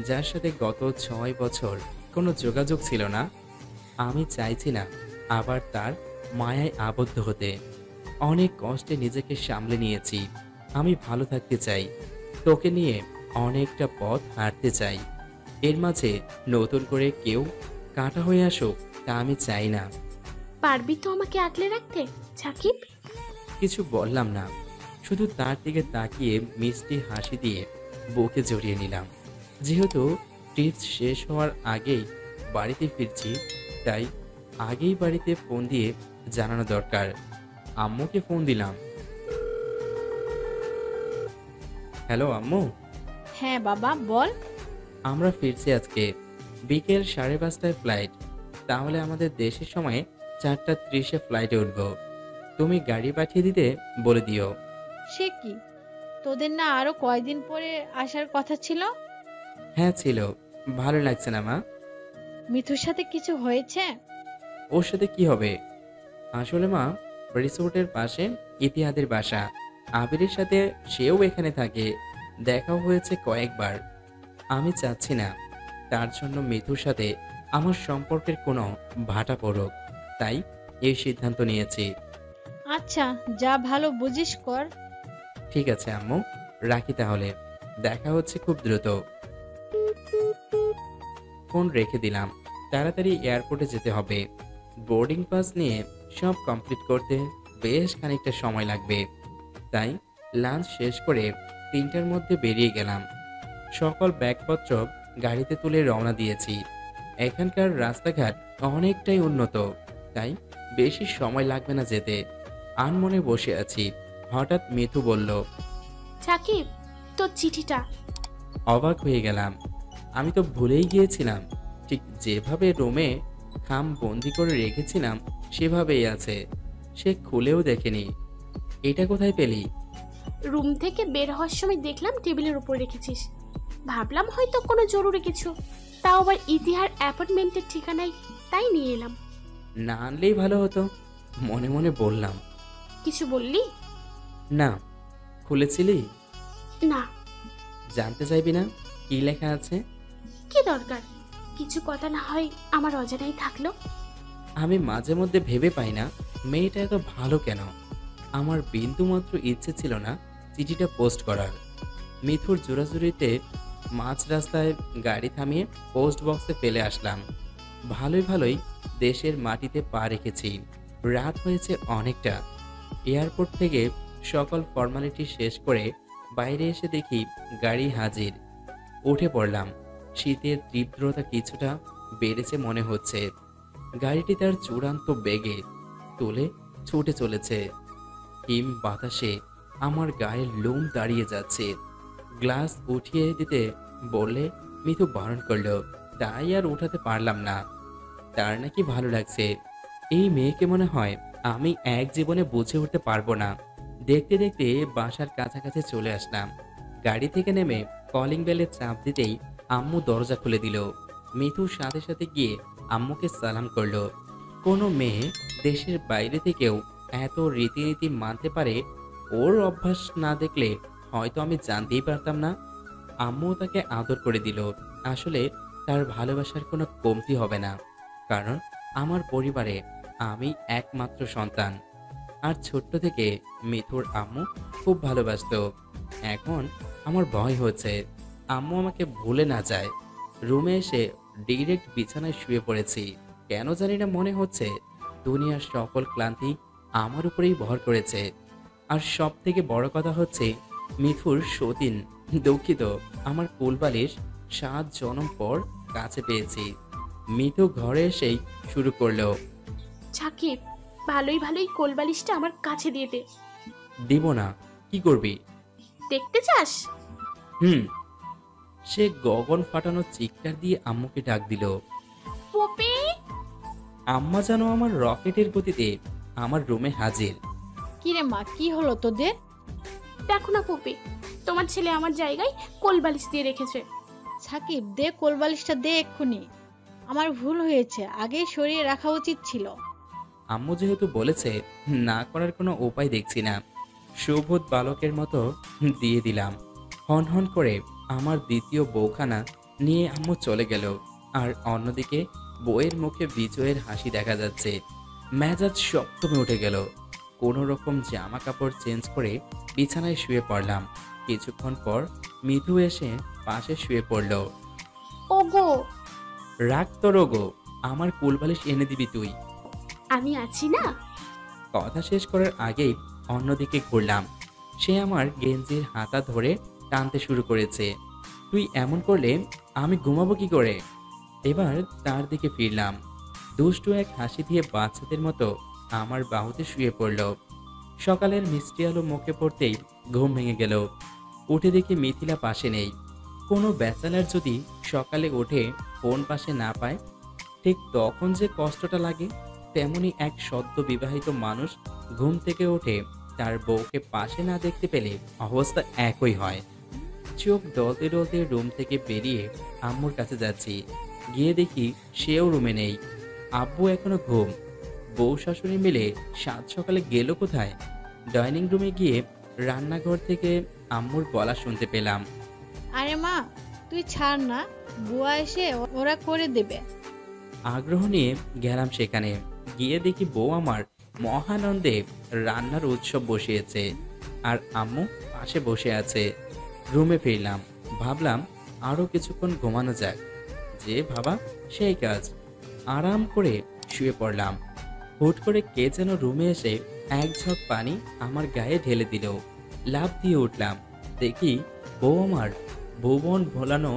যার সাথে গত 6 বছর কোনো যোগাযোগ ছিল না, আমি চাইছি না আবার তার মায়ায় আবদ্ধ হতে। অনেক কষ্টে নিজেকে সামলে নিয়েছি। আমি ভালো থাকতে চাই, তোকে নিয়ে অনেকটা পথ হাঁটতে চাই। এর মাঝে নতুন করে কেউ কাঁটা হয়ে আসুক তা আমি চাই না। পারবি তো আমাকে আগলে রাখতে সাকিব? কিছু বললাম না, শুধু তার দিকে তাকিয়ে মিষ্টি হাসি দিয়ে বুকে জড়িয়ে নিলাম। যেহেতু ট্রিপ শেষ হওয়ার আগেই বাড়িতে ফিরছি, তাই আগেই বাড়িতে ফোন দিয়ে জানানো দরকার। আম্মুকে ফোন দিলাম। হ্যালো আম্মু। হ্যাঁ বাবা, বল। আমরা ফিরছি আজকে বিকেল 5:30টায় ফ্লাইট। তাহলে আমাদের দেশের সময় 4:30-এ ফ্লাইটে উঠব। তুমি গাড়ি পাঠিয়ে দিতে বলে দিও। সে কি, তোদের না আরো কয়দিন পরে আসার কথা ছিল? হ্যাঁ ছিল। ভালো লাগছে না মা। মিথুর সাথে কিছু হয়েছে? ওর সাথে কি হবে? আসলে মা, রিসোর্টের পাশে ইতিহাদের বাসা। আবিরের সাথে সেও এখানে থাকে, দেখাও হয়েছে কয়েকবার। আমি চাচ্ছি না তার জন্য মিথুর সাথে আমার সম্পর্কের কোনো ভাটা পড়ুক, তাই এই সিদ্ধান্ত নিয়েছি। আচ্ছা, যা ভালো বুঝিস কর। ঠিক আছে আম্মু, রাখি তাহলে। দেখা হচ্ছে খুব দ্রুত। ফোন রেখে দিলাম। তাড়াতাড়ি এয়ারপোর্টে যেতে হবে। বোর্ডিং পাস নিয়ে সব কমপ্লিট করতে বেশ খানিকটা সময় লাগবে, তাই লাঞ্চ শেষ করে 3টার মধ্যে বেরিয়ে গেলাম। সকল ব্যাগপত্র গাড়িতে তুলে রওনা দিয়েছি। এখানকার রাস্তাঘাট অনেকটাই উন্নত, তাই বেশি সময় লাগবে না যেতে। আনমনে বসে আছি, হঠাৎ মিথু বলল, সাকিব, তোর চিঠিটা। অবাক হয়ে গেলাম। আমি তো ভুলেই গিয়েছিলাম, ঠিক যেভাবে রুমে খাম বন্দি করে রেখেছিলাম সেভাবেই আছে। সে খুলেও দেখেনি। এটা কোথায় পেলি? রুম থেকে বের হওয়ার সময় দেখলাম টেবিলের উপর রেখেছিস। ভাবলাম হয়তো কোনো জরুরি কিছু, তাও আবার ইতিহার অ্যাপার্টমেন্টের ঠিকানায়, তাই নিয়ে এলাম। না আনলেই ভালো হতো, মনে মনে বললাম। কিছু বললি? না। খুলেছিলি? না। জানতে চাইবি না কি লেখা আছে? কি দরকার, কিছু কথা না হয় আমার অজানাই থাকলো। আমি মাঝে মধ্যে ভেবে পাই না মেয়েটা এত ভালো কেন। আমার বিন্দুমাত্র ইচ্ছে ছিল না চিঠিটা পোস্ট করার। মিথুর জোরাজুরিতে মাঝ রাস্তায় গাড়ি থামিয়ে পোস্ট বক্সে ফেলে আসলাম। ভালোই ভালোই দেশের মাটিতে পা রেখেছি। রাত হয়েছে অনেকটা। এয়ারপোর্ট থেকে সকল ফর্মালিটি শেষ করে বাইরে এসে দেখি গাড়ি হাজির। উঠে পড়লাম। শীতের তীব্রতা কিছুটা বেড়েছে মনে হচ্ছে। গাড়িটি তার চূড়ান্ত বেগে তুলে ছুটে চলেছে। হিম বাতাসে আমার গায়ের লোম দাঁড়িয়ে যাচ্ছে। গ্লাস উঠিয়ে দিতে বললে মিথু বারণ করলো, তাই আর উঠাতে পারলাম না। তার নাকি ভালো লাগছে। এই মেয়েকে মনে হয় আমি এক জীবনে বুঝে উঠতে পারবো না। দেখতে দেখতে বাসার কাছাকাছি চলে আসলাম। গাড়ি থেকে নেমে কলিং বেলে চাপ দিতেই আম্মু দরজা খুলে দিল। মিথুর সাথে সাথে গিয়ে আম্মুকে সালাম করলো। কোনো মেয়ে দেশের বাইরে থেকেও এত রীতিনীতি মানতে পারে, ওর অভ্যাস না দেখলে হয়তো আমি জানতেই পারতাম না। আম্মু তাকে আদর করে দিল। আসলে তার ভালোবাসার কোনো কমতি হবে না, কারণ আমার পরিবারে আমি একমাত্র সন্তান। আর ছোট্ট থেকে মিথুর আম্মু খুব ভালোবাসতো। এখন আমার ভয় হচ্ছে আম্মু আমাকে ভুলে না যায়। রুমে এসে ডিরেক্ট বিছানায় শুয়ে পড়েছি। কেন জানি না মনে হচ্ছে দুনিয়ার সকল ক্লান্তি আমার উপরেই ভর করেছে। আর সব থেকে বড় কথা হচ্ছে মিথুর সতীন, দুঃখিত, আমার কোলবালিশ 7 জনম পর কাছে পেয়েছি। মিথু ঘরে এসেই শুরু করলো, সাকিব, ভালোই ভালোই কোলবালিশটা আমার কাছে দিয়ে দে। দিব না, কি করবি? দেখতে চাস? হুম। সে গগন ফাটানো চিৎকার দিয়ে আম্মুকে ডাক দিল। পপি! আম্মা যেন আমার রকেটের গতিতে আমার রুমে হাজির। কিরে মা, কি হলো তোদের? দেখো না পপি, তোমার ছেলে আমার জায়গায় কোলবালিশ দিয়ে রেখেছে। সাকিব, দে কোলবালিশটা দে এক্ষুনি। আমার ভুল হয়েছে, আগেই সরিয়ে রাখা উচিত ছিল। আম্মু যেহেতু বলেছে, না করার কোনো উপায় দেখছি না। সুবোধ বালকের মতো দিয়ে দিলাম। হন হন করে আমার দ্বিতীয় বউখানা নিয়ে আম্মু চলে গেল। আর অন্যদিকে বউয়ের মুখে বিজয়ের হাসি দেখা যাচ্ছে। মেজাজ সপ্তমে উঠে গেল। কোনো রকম জামা কাপড় চেঞ্জ করে বিছানায় শুয়ে পড়লাম। কিছুক্ষণ পর মিথু এসে পাশে শুয়ে পড়ল। ওগো, রাগ তোর ওগো, আমার কোলবালিশ এনে দিবি তুই। আমি আছি না? কথা শেষ করার আগেই অন্যদিকে ঘুরলাম। সে আমার গেঞ্জির হাতা ধরে টানতে শুরু করেছে। তুই এমন করলে আমি ঘুমাবো কি করে? এবার তার দিকে ফিরলাম। দুষ্টু এক হাসি দিয়ে বাচ্চাদের মতো আমার বাহুতে শুয়ে পড়ল। সকালের মিষ্টি আলো মুখে পড়তেই ঘুম ভেঙে গেল। উঠে দেখি মিথিলা পাশে নেই। কোনো ব্যাচেলার যদি সকালে উঠে ফোন পাশে না পায়, ঠিক তখন যে কষ্টটা লাগে, তেমনি এক সদ্য বিবাহিত মানুষ ঘুম থেকে উঠে তার বউকে পাশে না দেখতে পেলে অবস্থা একই হয়। চোখ ডলতে ডলতে রুম থেকে বেরিয়ে আম্মুর কাছে যাচ্ছি। গিয়ে দেখি সেও রুমে নেই। আব্বু এখনো ঘুম। বউ শাশুড়ি মিলে সাত সকালে গেল কোথায়? ডাইনিং রুমে গিয়ে রান্নাঘর থেকে আম্মুর গলা শুনতে পেলাম। আরে মা, তুই ছাড় না, বুয়া এসে ওরা করে দেবে। আগ্রহ নিয়ে গেলাম সেখানে। গিয়ে দেখি বউ আমার মহানন্দে রান্নার উৎসব বসিয়েছে, আর আম্মু পাশে বসে আছে। রুমে ফিরলাম। ভাবলাম আরও কিছুক্ষণ ঘুমানো যাক। যে ভাবা সেই কাজ। আরাম করে শুয়ে পড়লাম। হুট করে কে যেন রুমে এসে এক ঝক পানি আমার গায়ে ঢেলে দিল। লাফ দিয়ে উঠলাম। দেখি বউ আমার ভুবন ভোলানো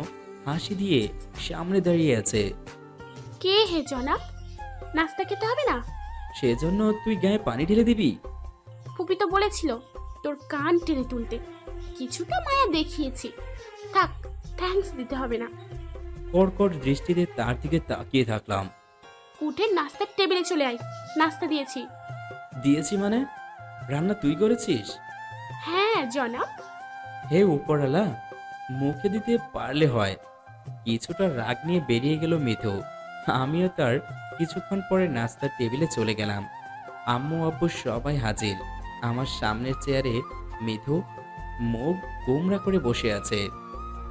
হাসি দিয়ে সামনে দাঁড়িয়ে আছে। কে হে জনাব? নাস্তা খেতে হবে না? সেজন্য তুই গায়ে পানি ঢেলে দিবি? ফুপি তো বলেছিল তোর কান টেনে তুলতে, কিছুটা মায়া দেখিয়েছি। থাক, থ্যাঙ্কস দিতে হবে না। কড়কড় দৃষ্টিতে তার দিকে তাকিয়ে থাকলাম। উঠে নাস্তার টেবিলে চলে আয়, নাস্তা দিয়েছি। দিয়েছি মানে? রান্না তুই করেছিস? হ্যাঁ জনাব। হে উপরওয়ালা, মুখে দিতে পারলে হয়। কিছুটা রাগ নিয়ে বেরিয়ে গেল মিথু। আমিও তার কিছুক্ষণ পরে নাস্তার টেবিলে চলে গেলাম। আম্মু আব্বু সবাই হাজির। আমার সামনের চেয়ারে মিথু মুখ গোমরা করে বসে আছে।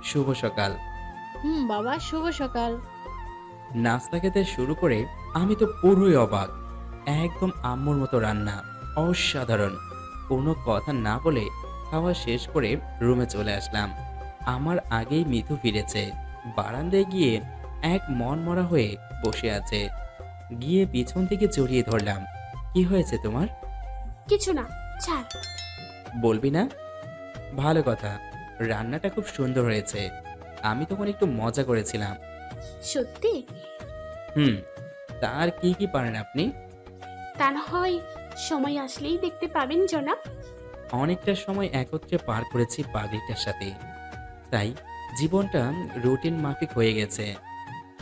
শুভ সকাল। বাবা, শুভ সকাল। নাস্তা খেতে শুরু করে আমি তো পুরোই অবাক। একদম আম্মুর মতো রান্না, অসাধারণ। কোনো কথা না বলে খাওয়া শেষ করে রুমে চলে আসলাম। আমার আগেই মিথু ফিরেছে। বারান্দায় গিয়ে এক মনমরা হয়ে বসে আছে। গিয়ে পিছন থেকে জড়িয়ে ধরলাম। কি হয়েছে তোমার? কিছু না, ছাড়। বলবি না? ভালো কথা। রান্নাটা খুব সুন্দর হয়েছে। আমি তখন একটু মজা করেছিলাম। সত্যি? তার কি কি পারেন আপনি? তা না হয় সময় আসলেই দেখতে পাবেন জনাব। অনেকটা সময় একত্রে পার করেছি পাগলিটার সাথে, তাই জীবনটা রুটিন মাফিক হয়ে গেছে।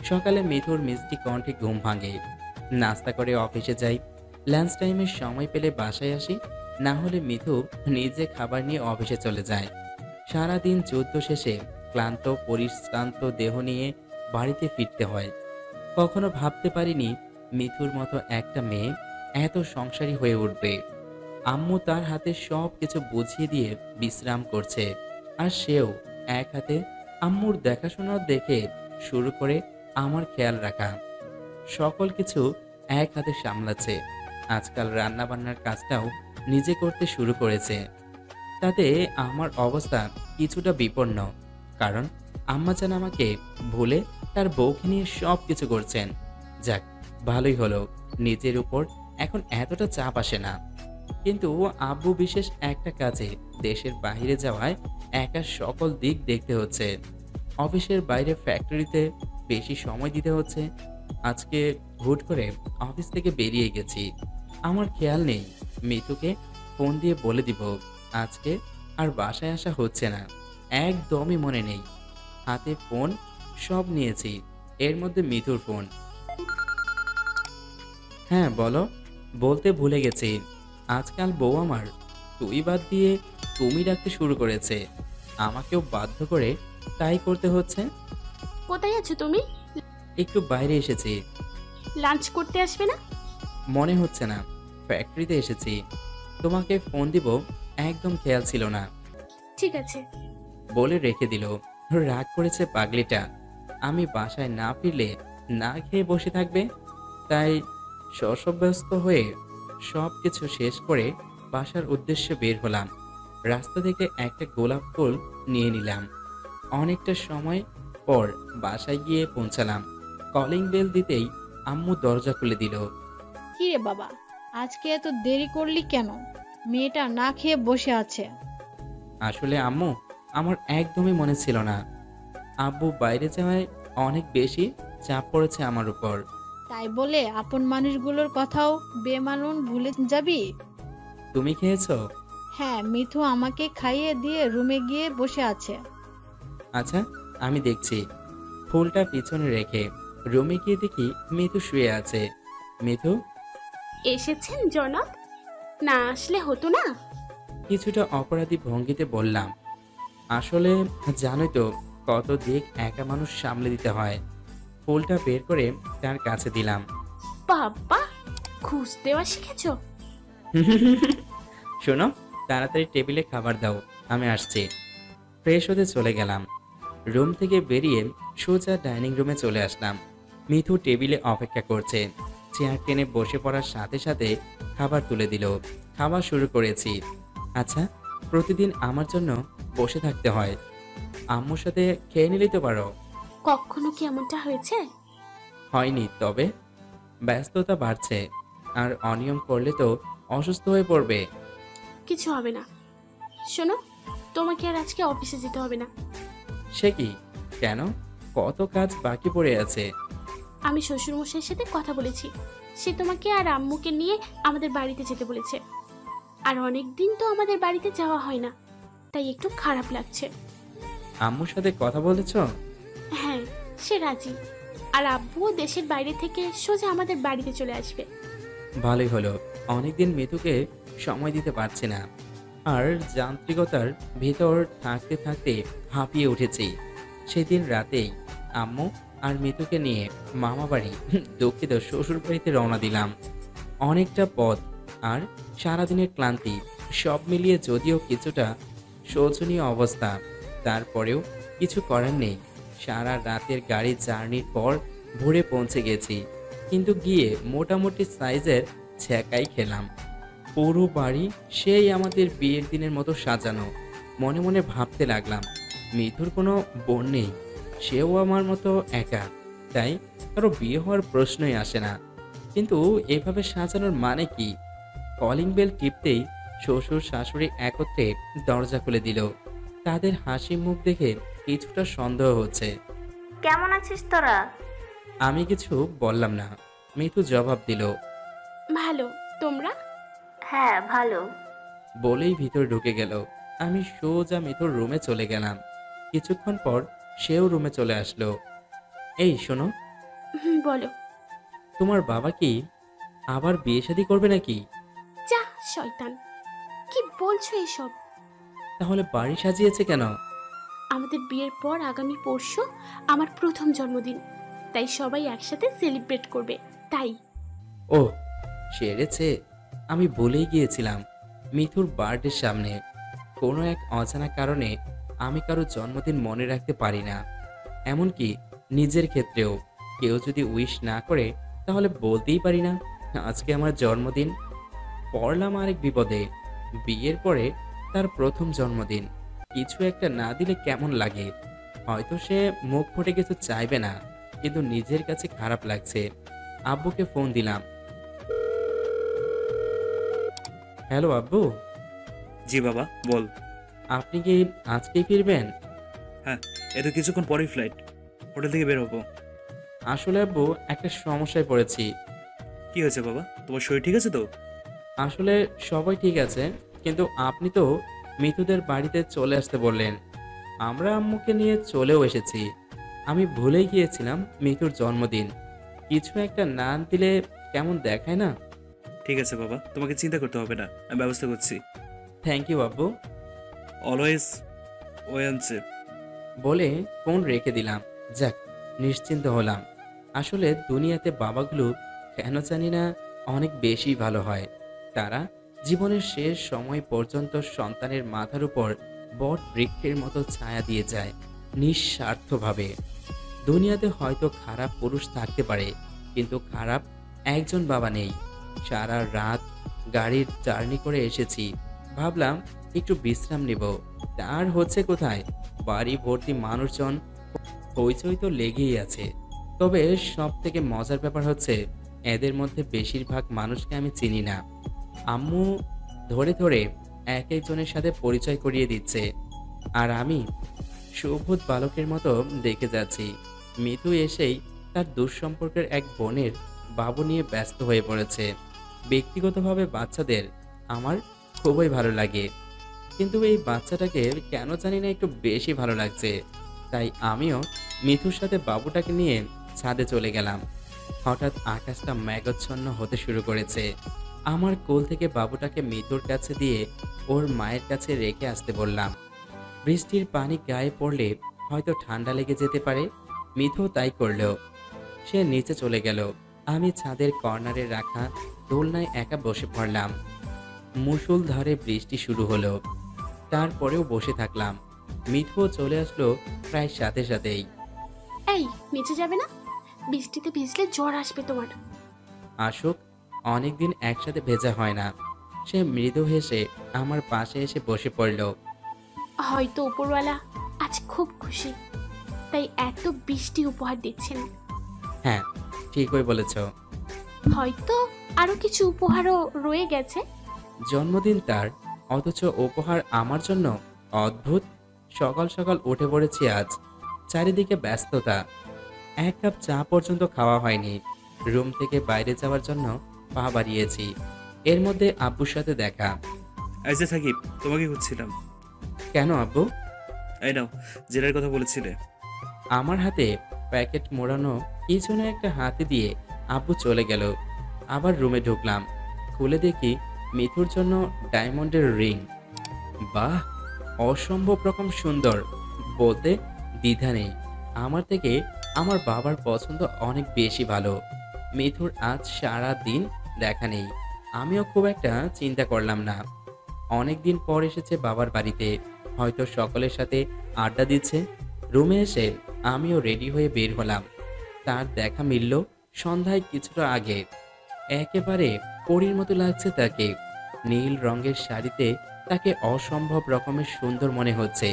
সকালে মিথুর মিষ্টি কণ্ঠে ঘুম ভাঙে। নাস্তা করে অফিসে যাই। লাঞ্চ টাইমে সময় পেলে বাসায় আসি। না হলে মিথু নিজে খাবার নিয়ে অফিসে চলে যায়। সারাদিন যুদ্ধ শেষে ক্লান্ত পরিশ্রান্ত দেহ নিয়ে বাড়িতে ফিরতে হয়। কখনো ভাবতে পারিনি মিথুর মতো একটা মেয়ে এত সংসারী হয়ে উঠবে। আম্মু তার হাতে সব কিছু বুঝিয়ে দিয়ে বিশ্রাম করছে, আর সেও এক হাতে আম্মুর দেখাশোনা দেখে শুরু করে আমার খেয়াল রাখা, সকল কিছু এক হাতে সামলাচ্ছে। আজকাল রান্না বান্নার কাজটাও নিজে করতে শুরু করেছে। তাতে আমার অবস্থা কিছুটা বিপন্ন, কারণ আম্মাজান আমাকে ভুলে তার বউকে নিয়ে সব কিছু করছেন। যাক, ভালোই হলো, নিজের উপর এখন এতটা চাপ আসে না। কিন্তু আব্বু বিশেষ একটা কাজে দেশের বাইরে যাওয়ায় একা সকল দিক দেখতে হচ্ছে। অফিসের বাইরে ফ্যাক্টরিতে বেশি সময় দিতে হচ্ছে। আজকে হুট করে অফিস থেকে বেরিয়ে গেছি, আমার খেয়াল নেই। মিতুকে ফোন দিয়ে বলে দিব আজকে আর বাসায় আসা হচ্ছে না, একদমই মনে নেই। হাতে ফোন সব নিয়েছি, এর মধ্যে মিতুর ফোন। হ্যাঁ বলো। বলতে ভুলে গেছি, আজকাল বউ আমার তুই বাদ দিয়ে তুমি ডাকতে শুরু করেছে। আমাকেও বাধ্য করে তাই করতে হচ্ছে। কোথায় আছো তুমি? একটু বাইরে এসেছি। লাঞ্চ করতে আসবে না? মনে হচ্ছে না, ফ্যাক্টরিতে এসেছি। তোমাকে ফোন দিব একদম খেয়াল ছিল না। ঠিক আছে। বলে রেখে দিল। রাগ করেছে পাগলিটা। আমি বাসায় না ফিরলে না খেয়ে বসে থাকবে, তাই শশব্যস্ত হয়ে সব কিছু শেষ করে বাসার উদ্দেশ্যে বের হলাম। রাস্তা থেকে একটা গোলাপ ফুল নিয়ে নিলাম। অনেকটা সময় পর বাসায় গিয়ে পৌঁছালাম। কলিং বেল দিতেই আম্মু দরজা খুলে দিল। কি রে বাবা, আজকে এত দেরি করলি কেন? মেয়েটা না খেয়ে বসে আছে। আসলে আম্মু, আমার একদমই মনে ছিল না। আব্বু বাইরে যাওয়ায় অনেক বেশি চাপ পড়েছে আমার উপর। তাই বলে আপন মানুষগুলোর কথাও বেমানুন ভুলে যাবি? তুমি খেয়েছো? হ্যাঁ, মিঠু আমাকে খাইয়ে দিয়ে রুমে গিয়ে বসে আছে। আচ্ছা, আমি দেখছি। ফুলটা পিছনে রেখে রুমে গিয়ে দেখি মিথু শুয়ে আছে। মিথু, এসেছেন জনাব? না আসলে হতো না। কিছুটা অপরাধী ভঙ্গিতে বললাম। আসলে জানোই তো কত দিক একা মানুষ সামলে দিতে হয়। ফুলটা বের করে তার কাছে দিলাম। বাবা, ঘুষ দেওয়া শিখেছো? শোনো, তাড়াতাড়ি টেবিলে খাবার দাও, আমি আসছি। ফ্রেশ হতে চলে গেলাম। রুম থেকে বেরিয়ে সোজা ডাইনিং রুমে চলে আসলাম। মিথু টেবিলে অপেক্ষা করছে। চেয়ার টেনে বসে পড়ার সাথে সাথে খাবার তুলে দিল। খাওয়া শুরু করেছি। আচ্ছা, প্রতিদিন আমার জন্য বসে থাকতে হয়? আম্মুর সাথে খেয়ে নিলেই তো পারো। কখনো কি এমনটা হয়েছে? হয়নি, তবে ব্যস্ততা বাড়ছে, আর অনিয়ম করলে তো অসুস্থ হয়ে পড়বে। কিছু হবে না। শোনো, তোমাকে আর আজকে অফিসে যেতে হবে না। সে কি? কেন? কত কাজ বাকি পড়ে আছে। আমি শ্বশুরমশাইয়ের সাথে কথা বলেছি, সে তোমাকে আর আম্মুকে নিয়ে আমাদের বাড়িতে যেতে বলেছে। আর অনেক দিন তো আমাদের বাড়িতে যাওয়া হয় না, তাই একটু খারাপ লাগছে। আম্মুর সাথে কথা বলেছ? হ্যাঁ, সে রাজি। আর আব্বুও দেশের বাইরে থেকে সোজা আমাদের বাড়িতে চলে আসবে। ভালোই হলো, অনেকদিন মিতুকে সময় দিতে পারছি না। আর যান্ত্রিকতার ভিতর থাকতে থাকতে হাঁপিয়ে উঠেছি। সেদিন রাতেই আম্মু আর মিতুকে নিয়ে মামা বাড়ি, দুঃখিত শ্বশুর বাড়িতে রওনা দিলাম। অনেকটা পথ আর সারাদিনের ক্লান্তি সব মিলিয়ে যদিও কিছুটা শোচনীয় অবস্থা, তারপরেও কিছু করার নেই। সারা রাতের গাড়ি জার্নির পর ভোরে পৌঁছে গেছি, কিন্তু গিয়ে মোটামুটি সাইজের ছ্যাঁকাই খেলাম। পুরো বাড়ি সেই আমাদের বিয়ের দিনের মতো সাজানো। মনে মনে ভাবতে লাগলাম, মিথুর কোনো বোন নেই, সেও আমার মতো একা, তাই কারো বিয়ে হওয়ার প্রশ্নই আসে না। কিন্তু এভাবে সাজানোর মানে কি? কলিং বেল টিপতেই শ্বশুর শাশুড়ি একত্রে দরজা খুলে দিল। তাদের হাসি মুখ দেখে কিছুটা সন্দেহ হচ্ছে। কেমন আছিস তোরা? আমি কিছু বললাম না। মিথু জবাব দিল, ভালো, তোমরা? হ্যাঁ ভালো। বলেই ভিতর ঢুকে গেল। আমি সোজা মিথুর রুমে চলে গেলাম। কিছুক্ষণ পর সেও রুমে চলে আসলো। এই শোনো, বলো। তোমার বাবা কি আবার বিয়ে শাদী করবে নাকি? যা শয়তান। কি বলছো এসব? তাহলে বাড়ি সাজিয়েছে কেন? আমাদের বিয়ের পর আগামী পরশু আমার প্রথম জন্মদিন, তাই সবাই একসাথে সেলিব্রেট করবে, তাই। ও সেরেছে, আমি বলেই গিয়েছিলাম মিথুর বার্থডের সামনে। কোনো এক অজানা কারণে আমি কারো জন্মদিন মনে রাখতে পারি না, এমনকি নিজের ক্ষেত্রেও। কেউ যদি উইশ না করে তাহলে বলতেই পারি না আজকে আমার জন্মদিন। পড়লাম আরেক বিপদে, বিয়ের পরে তার প্রথম জন্মদিন, কিছু একটা না দিলে কেমন লাগে। হয়তো সে মুখ ফুটে কিছু চাইবে না, কিন্তু নিজের কাছে খারাপ লাগছে। আব্বুকে ফোন দিলাম। হ্যালো আব্বু, জি বাবা, বল। আপনি কি আজকেই ফিরবেন? হ্যাঁ, এত কিছুক্ষণ পরেই ফ্লাইট, হোটেল থেকে বের হবো। আসলে আব্বু একটা সমস্যায় পড়েছি। কি হয়েছে বাবা, তোমার শরীর ঠিক আছে তো? আসলে সবাই ঠিক আছে, কিন্তু আপনি তো মিথুদের বাড়িতে চলে আসতে বললেন। আমরা আম্মুকে নিয়ে চলেও এসেছি। আমি ভুলেই গিয়েছিলাম মিথুর জন্মদিন, কিছু একটা না দিলে কেমন দেখায় না। ঠিক আছে বাবা, তোমাকে চিন্তা করতে হবে না, আমি ব্যবস্থা করছি। থ্যাংক ইউ আব্বু, অলওয়েজ ওয়েন্সে। বলে ফোন রেখে দিলাম। যাক, নিশ্চিন্ত হলাম। আসলে দুনিয়াতে বাবাগুলো কেন জানি না অনেক বেশি ভালো হয়। তারা জীবনের শেষ সময় পর্যন্ত সন্তানের মাথার উপর বট বৃক্ষের মতো ছায়া দিয়ে যায় নিঃস্বার্থভাবে। দুনিয়াতে হয়তো খারাপ পুরুষ থাকতে পারে, কিন্তু খারাপ একজন বাবা নেই। সারা রাত গাড়ির জার্নি করে এসেছি, ভাবলাম একটু বিশ্রাম নেব। তার হচ্ছে কোথায়, বাড়ি ভর্তি মানুষজন, হইচই তো লেগেই আছে। তবে সব থেকে মজার ব্যাপার হচ্ছে এদের মধ্যে বেশিরভাগ মানুষকে আমি চিনি না। আম্মু ধরে ধরে এক একজনের সাথে পরিচয় করিয়ে দিচ্ছে, আর আমি সুবোধ বালকের মতো দেখে যাচ্ছি। মিথু এসেই তার দুঃসম্পর্কের এক বোনের বাবু নিয়ে ব্যস্ত হয়ে পড়েছে। ব্যক্তিগতভাবে বাচ্চাদের আমার খুবই ভালো লাগে, কিন্তু এই বাচ্চাটাকে কেন জানি না একটু বেশি ভালো লাগছে। তাই আমিও মিথুর সাথে বাবুটাকে নিয়ে ছাদে চলে গেলাম। হঠাৎ আকাশটা মেঘাচ্ছন্ন হতে শুরু করেছে। আমার কোল থেকে বাবুটাকে মিথুর কাছে দিয়ে ওর মায়ের কাছে রেখে আসতে বললাম। বৃষ্টির পানি গায়ে পড়লে হয়তো ঠান্ডা লেগে যেতে পারে, মিথু তাই করলো। সে নিচে চলে গেল। আমি ছাদের কর্নারে রাখা দোলনায় একা বসে পড়লাম। মুষলধারে বৃষ্টি শুরু হলো, তারপরেও বসে থাকলাম। মিথুও চলে আসলো প্রায় সাথে সাথেই। এই, নিচে যাবে না? বৃষ্টিতে ভিজলে জ্বর আসবে তোমার। আসুক, অনেকদিন একসাথে ভেজা হয় না। সে মৃদু হেসে আমার পাশে এসে বসে পড়ল। হয়তো উপরওয়ালা আজ খুব খুশি, তাই এত বৃষ্টি উপহার দিচ্ছেন। হ্যাঁ, ঠিকই বলেছ। হয়তো আরো কিছু উপহারও রয়ে গেছে। জন্মদিন তার, অথচ উপহার আমার জন্য। অদ্ভুত। সকাল সকাল উঠে পড়েছি আজ, চারিদিকে ব্যস্ততা। এক কাপ চা পর্যন্ত খাওয়া হয়নি। রুম থেকে বাইরে যাওয়ার জন্য পা বাড়িয়েছি, এর মধ্যে আব্বুর সাথে দেখা। এই যে সাকিব, তোমাকে খুঁজছিলাম। কেন আব্বু? এই নাও, জেলার কথা বলেছিলে। আমার হাতে প্যাকেট মোড়ানো কিছু না একটা হাতে দিয়ে আব্বু চলে গেল। আবার রুমে ঢুকলাম, খুলে দেখি মিথুর জন্য ডায়মন্ডের রিং। বাহ, অসম্ভব রকম সুন্দর, বলতে দ্বিধা নেই। আমার থেকে আমার বাবার পছন্দ অনেক বেশি ভালো। মিথুর আজ সারা দিন দেখা নেই, আমিও খুব একটা চিন্তা করলাম না। অনেক দিন পর এসেছে বাবার বাড়িতে, হয়তো সকলের সাথে আড্ডা দিচ্ছে। রুমে এসে আমিও রেডি হয়ে বের হলাম। তার দেখা মিলল সন্ধ্যায় কিছুটা আগে। একেবারে পরীর মতো লাগছে তাকে। নীল রঙের শাড়িতে তাকে অসম্ভব রকমের সুন্দর মনে হচ্ছে।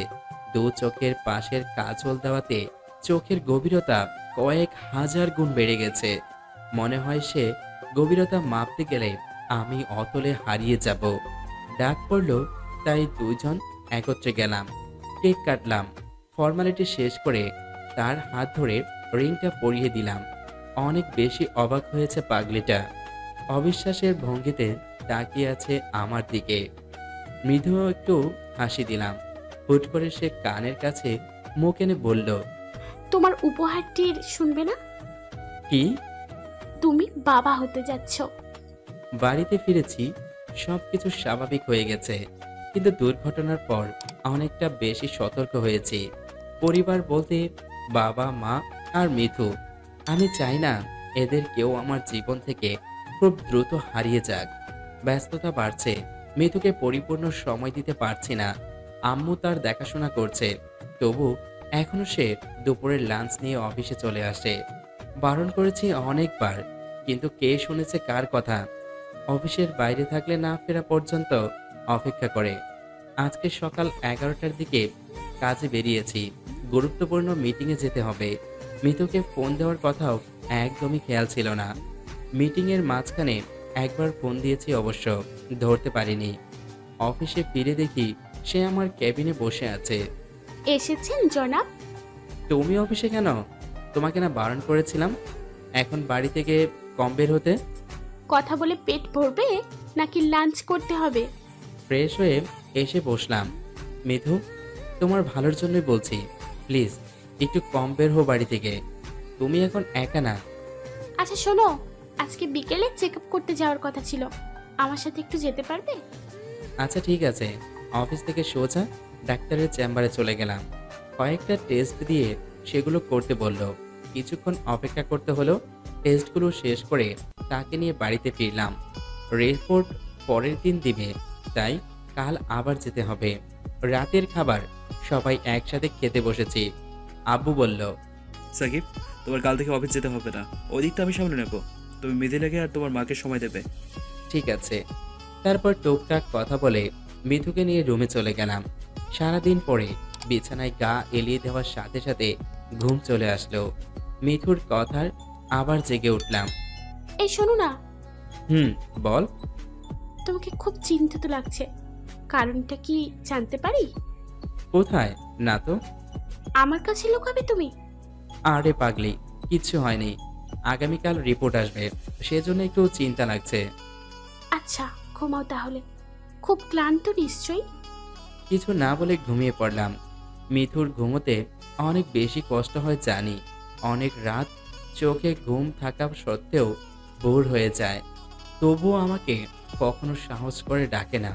দু চোখের পাশের কাজল দেওয়াতে চোখের গভীরতা কয়েক হাজার গুণ বেড়ে গেছে। মনে হয় সে গভীরতা মাপতে গেলে আমি অতলে হারিয়ে যাব। ডাক পড়ল, তাই দুইজন একত্রে গেলাম। কেক কাটলাম। ফর্মালিটি শেষ করে তার হাত ধরে রিংটা পরিয়ে দিলাম। অনেক বেশি অবাক হয়েছে পাগলিটা। অবিশ্বাসের ভঙ্গিতে তাকিয়ে আছে আমার দিকে। মৃদু একটু হাসি দিলাম। হুট করে সে কানের কাছে মুখ এনে বলল, তোমার উপহারটির শুনবে না? কি? তুমি বাবা হতে যাচ্ছ। বাড়িতে ফিরেছি, সবকিছু স্বাভাবিক হয়ে গেছে, কিন্তু দুর্ঘটনার পর অনেকটা বেশি সতর্ক হয়েছি। পরিবার বলতে বাবা, মা আর মিথু। আমি চাই না এদের কেউ আমার জীবন থেকে খুব দ্রুত হারিয়ে যাক। ব্যস্ততা বাড়ছে, মিথুকে পরিপূর্ণ সময় দিতে পারছি না। আম্মু তার দেখাশোনা করছে, তবু এখনো সে দুপুরের লাঞ্চ নিয়ে অফিসে চলে আসে। বারণ করেছি অনেকবার, কিন্তু কে শুনেছে কার কথা। অফিসের বাইরে থাকলে না ফেরা পর্যন্ত অপেক্ষা করে। আজকে সকাল 11টার দিকে কাজে বেরিয়েছি, গুরুত্বপূর্ণ মিটিংয়ে যেতে হবে। মিতুকে ফোন দেওয়ার কথাও একদমই খেয়াল ছিল না। মিটিংয়ের মাঝখানে একবার ফোন দিয়েছি, অবশ্য ধরতে পারিনি। অফিসে ফিরে দেখি সে আমার কেবিনে বসে আছে। এসেছেন জনাব? তুমি অফিসে কেন? তোমাকে না বারণ করেছিলাম এখন বাড়ি থেকে কম বের হতে? কথা বলে পেট ভরবে নাকি লাঞ্চ করতে হবে? ফ্রেশ হয়ে এসে বসলাম। মিথু, তোমার ভালোর জন্যই বলছি, প্লিজ একটু কম বের হো বাড়ি থেকে। তুমি এখন একা না। আচ্ছা শোনো, আজকে বিকেলে চেক আপ করতে যাওয়ার কথা ছিল, আমার সাথে একটু যেতে পারবে? আচ্ছা ঠিক আছে। অফিস থেকে সোজা ডাক্তারের চেম্বারে চলে গেলাম। কয়েকটা টেস্ট দিয়ে সেগুলো করতে বলল। কিছুক্ষণ অপেক্ষা করতে হলো। টেস্টগুলো শেষ করে তাকে নিয়ে বাড়িতে ফিরলাম। রিপোর্ট পরের দিন দিবে, তাই কাল আবার যেতে হবে। রাতের খাবার সবাই একসাথে খেতে বসেছি। আব্বু বলল, সাকিব, তোমার কাল থেকে অফিস যেতে হবে না, ওই দিকটা আমি সামলে নেব। তুমি মিথিলাকে আর তোমার মাকে সময় দেবে। ঠিক আছে। তারপর টুকটাক কথা বলে মিথুকে নিয়ে রুমে চলে গেলাম। সারাদিন পরে বিছানায় গা এলিয়ে দেওয়ার সাথে সাথে ঘুম চলে আসলো। মিথুর কথার আবার জেগে উঠলাম। এই শোনো না, বল। তোমাকে খুব চিন্তিত লাগছে, কারণটা কি জানতে পারি? কোথায়? না তো। আমার কাছে লুকাবে তুমি? আরে পাগলি, কিচ্ছু হয়নি। আগামীকাল রিপোর্ট আসবে, সেজন্য একটু চিন্তা লাগছে। আচ্ছা ঘুমাও তাহলে, খুব ক্লান্ত নিশ্চয়ই। কিছু না বলে ঘুমিয়ে পড়লাম। মিথুর ঘুমোতে অনেক বেশি কষ্ট হয় জানি। অনেক রাত চোখে ঘুম থাকা সত্ত্বেও ভোর হয়ে যায়, তবুও আমাকে কখনো সাহস করে ডাকে না।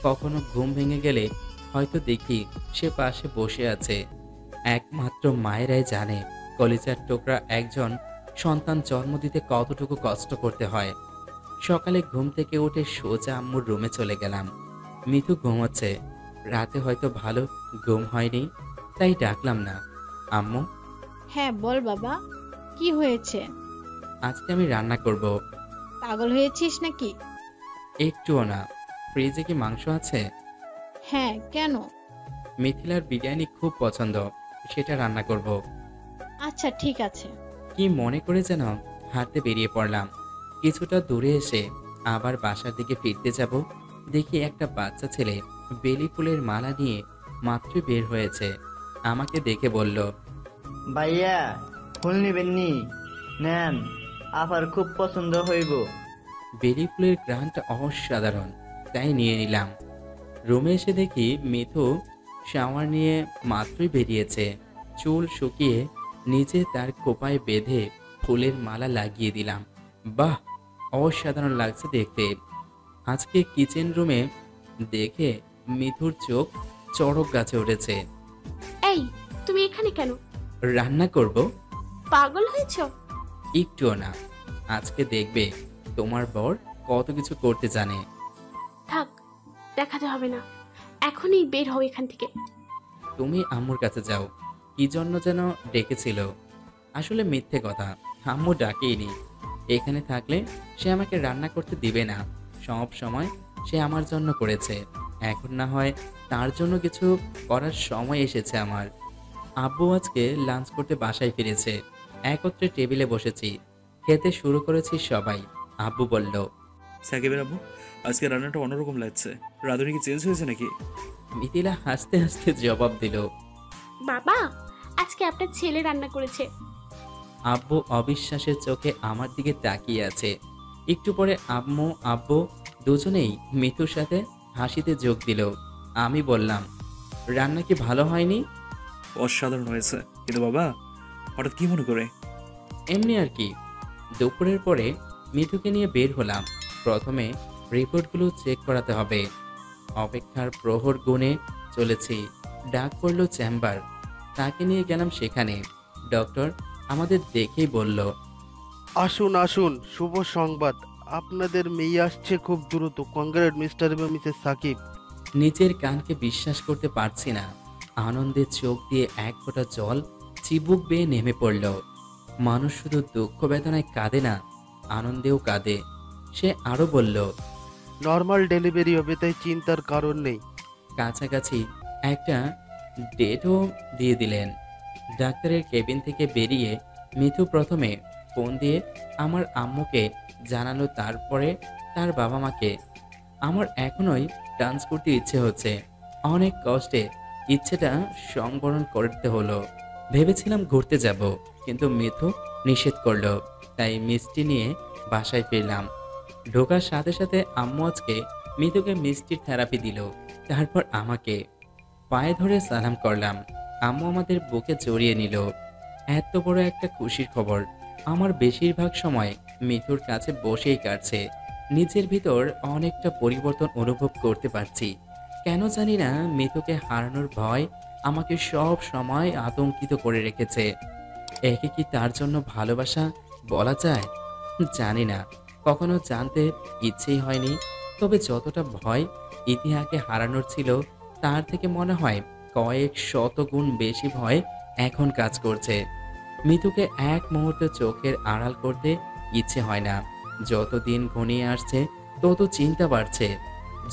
কখনো ঘুম ভেঙে গেলে হয়তো দেখি সে পাশে বসে আছে। একমাত্র মায়েরাই জানে কলিজার টুকরা একজন সন্তান জন্ম দিতে কতটুকু কষ্ট করতে হয়। সকালে ঘুম থেকে উঠে সোজা আম্মুর রুমে চলে গেলাম। মিথু ঘুমোচ্ছে, রাতে হয়তো ভালো ঘুম হয়নি, তাই ডাকলাম না। আম্মু। হ্যাঁ বল বাবা, কি হয়েছে? আজকে আমি রান্না করব। পাগল হয়েছিস নাকি? একটুও না। ফ্রিজে কি মাংস আছে? হ্যাঁ, কেন? মিথিলার বিরিয়ানি খুব পছন্দ, সেটা রান্না করব। আচ্ছা ঠিক আছে। কি মনে করে যেন হাঁটতে বেরিয়ে পড়লাম। কিছুটা দূরে এসে আবার বাসার দিকে ফিরতে যাব, দেখি একটা বাচ্চা ছেলে বেলি ফুলের মালা নিয়ে মাত্রই বের হয়েছে। আমাকে দেখে বলল, ভাইয়া ফুল নিবেননি? নেন, আপার খুব পছন্দ হইব। বেলি ফুলের ঘ্রাণটা অসাধারণ, তাই নিয়ে নিলাম। রুমে এসে দেখি মিথু শাওয়ার নিয়ে মাত্রই বেরিয়েছে। চুল শুকিয়ে নিচে তার খোপায় বেঁধে ফুলের মালা লাগিয়ে দিলাম। বাহ, অসাধারণ লাগছে দেখতে। আজকে কিচেন রুমে দেখে মিথুর চোখ চড়ক গাছে উঠেছে। এই তুমি এখানে কেন? রান্না করব। পাগল হয়েছ? একটুও না। আজকে দেখবে তোমার বর কত কিছু করতে জানে। থাক, দেখাতে হবে না, এখনই বের হও এখান থেকে। তুমি আম্মুর কাছে যাও, কি জন্য যেন ডেকেছিল। আসলে মিথ্যে কথা, আম্মু ডাকেইনি। এখানে থাকলে সে আমাকে রান্না করতে দিবে না। সব সময় সে আমার জন্য করেছে, এখন না হয় তার জন্য কিছু করার সময় এসেছে আমার। আব্বু আজকে লাঞ্চ করতে বাসায় ফিরেছে। একত্রে টেবিলে বসেছি, খেতে শুরু করেছি সবাই। আব্বু বলল, সাকিবের আব্বু, আজকে রান্নাটা অন্যরকম লাগছে, রাঁধুনি কি চেঞ্জ হয়েছে নাকি? মিথিলা হাসতে হাসতে জবাব দিল, বাবা আজকে আপনার ছেলে রান্না করেছে। আব্বু অবিশ্বাসের চোখে আমার দিকে তাকিয়ে আছে। একটু পরে আম্মু আব্বু দুজনেই মিথুর সাথে হাসিতে যোগ দিল। আমি বললাম, রান্না কি ভালো হয়নি? অসাধারণ হয়েছে, কিন্তু বাবা হঠাৎ কি মনে করে? এমনি আর কি। দুপুরের পরে মিথুকে নিয়ে বের হলাম। প্রথমে রিপোর্টগুলো চেক করাতে হবে। অপেক্ষার প্রহর গুণে চলেছি। ডাক পড়ল চেম্বার। তাকে নিয়ে গেলাম সেখানে। ডক্টর আমাদের দেখেই বলল, আসুন আসুন, শুভ সংবাদ, আপনাদের মেয়ে আসছে খুব দ্রুত। কংগ্রেট মিস্টার এবং মিসেস সাকিব। নিজের কানকে বিশ্বাস করতে পারছি না। আনন্দে চোখ দিয়ে এক ফোঁটা জল চিবুক বেয়ে নেমে পড়ল। মানুষ শুধু দুঃখ বেদনায় কাঁদে না, আনন্দেও কাঁদে। সে আরো বলল, নর্মাল ডেলিভারি হবে, তাই চিন্তার কারণ নেই। কাছাকাছি একটা ডেটও দিয়ে দিলেন। ডাক্তারের কেবিন থেকে বেরিয়ে মিথু প্রথমে ফোন দিয়ে আমার আম্মুকে জানালো, তারপরে তার বাবা মাকে। আমার এখনোই ডান্স করতে ইচ্ছে হচ্ছে। অনেক কষ্টে ইচ্ছেটা সংবরণ করতে হলো। ভেবেছিলাম ঘুরতে যাব, কিন্তু মিথু নিষেধ করলো। তাই মিষ্টি নিয়ে বাসায় ফিরলাম। ঢোকার সাথে সাথে আম্মু আজকে মিথুকে মিষ্টির থেরাপি দিল। তারপর আমাকে পায়ে ধরে সালাম করলাম। আম্মু আমাদের বুকে জড়িয়ে নিল। এত বড় একটা খুশির খবর আমার বেশিরভাগ সময় মিথুর কাছে বসেই কাটছে। নিজের ভিতর অনেকটা পরিবর্তন অনুভব করতে পারছি। কেন জানি না, মিথুকে হারানোর ভয় আমাকে সব সময় আতঙ্কিত করে রেখেছে। একে কি তার জন্য ভালোবাসা বলা যায়? জানি না, কখনো জানতে ইচ্ছেই হয়নি। তবে যতটা ভয় ইতিহাকে হারানোর ছিল, তার থেকে মনে হয় কয়েক শত গুণ বেশি ভয় এখন কাজ করছে। মিতুকে এক মুহূর্তে চোখের আড়াল করতে ইচ্ছে হয় না। যত দিন ঘনিয়ে আসছে তত চিন্তা বাড়ছে।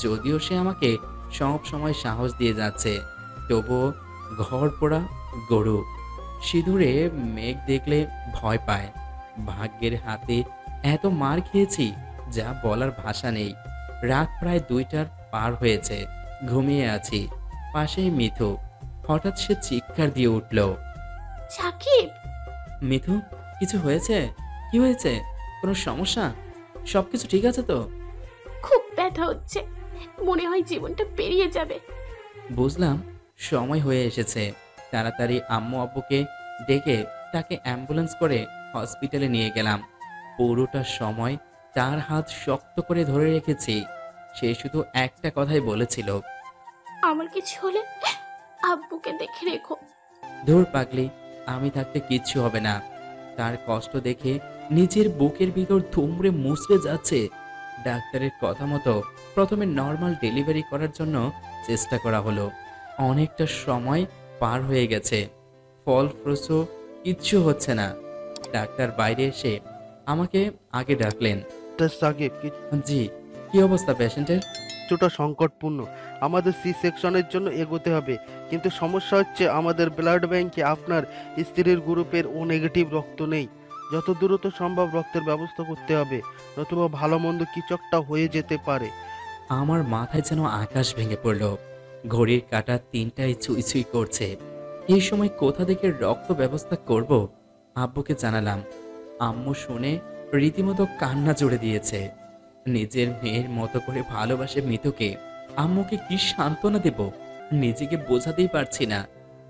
যদিও সে আমাকে সব সময় সাহস দিয়ে যাচ্ছে, তবুও ঘর পোড়া গরু। সিঁদুরে মেঘ দেখলে ভয় পায়। ভাগ্যের হাতে এত মার খেয়েছি যা বলার ভাষা নেই। রাত প্রায় 2টার পার হয়েছে। ঘুমিয়ে আছি। পাশেই মিথু। হঠাৎ সে চিৎকার দিয়ে উঠল, সাকিব! মিথু, কিছু হয়েছে? কি হয়েছে? কোনো সমস্যা? সবকিছু ঠিক আছে তো? খুব ব্যথা হচ্ছে, মনে হয় জীবনটা পেরিয়ে যাবে। বুঝলাম সময় হয়ে এসেছে। তাড়াতাড়ি আম্মু আব্বুকে ডেকে তাকে অ্যাম্বুলেন্স করে হসপিটালে নিয়ে গেলাম। পুরোটা সময় তার হাত শক্ত করে ধরে রেখেছি। সে শুধু একটা কথাই বলেছিল, আমার কিছু হলে আব্বুকে দেখে রেখো। ধুর পাগলি, আমি থাকতে কিচ্ছু হবে না। তার কষ্ট দেখে নিজের বুকের ভিতর থুমড়ে মুচড়ে যাচ্ছে। ডাক্তারের কথা মতো প্রথমে নর্মাল ডেলিভারি করার জন্য চেষ্টা করা হলো। অনেকটা সময় পার হয়ে গেছে, ফলপ্রসূ কিচ্ছু হচ্ছে না। ডাক্তার বাইরে এসে আমাকে আগে ডাকলেন। মিস্টার সাকিব, জি, কি অবস্থা পেশেন্টের? কিছুটা সংকটপূর্ণ। আমাদের সি সেকশনের জন্য এগোতে হবে, কিন্তু সমস্যা হচ্ছে আমাদের ব্লাড ব্যাংকে আপনার স্ত্রীর গ্রুপের ও নেগেটিভ রক্ত নেই। যত দ্রুত সম্ভব রক্তের ব্যবস্থা করতে হবে, নতুবা ভালো মন্দ কিছু একটা হয়ে যেতে পারে। আমার মাথায় যেন আকাশ ভেঙে পড়ল। ঘড়ির কাঁটা 3টায় ছুঁই ছুঁই করছে। এই সময় কোথা থেকে রক্ত ব্যবস্থা করব? আব্বুকে জানালাম। আম্মু শুনে রীতিমতো কান্না জুড়ে দিয়েছে। নিজের মেয়ের মতো করে ভালোবাসে মিতুকে। আম্মুকে কি সান্ত্বনা দেব নিজেকে বোঝাতেই পারছি না।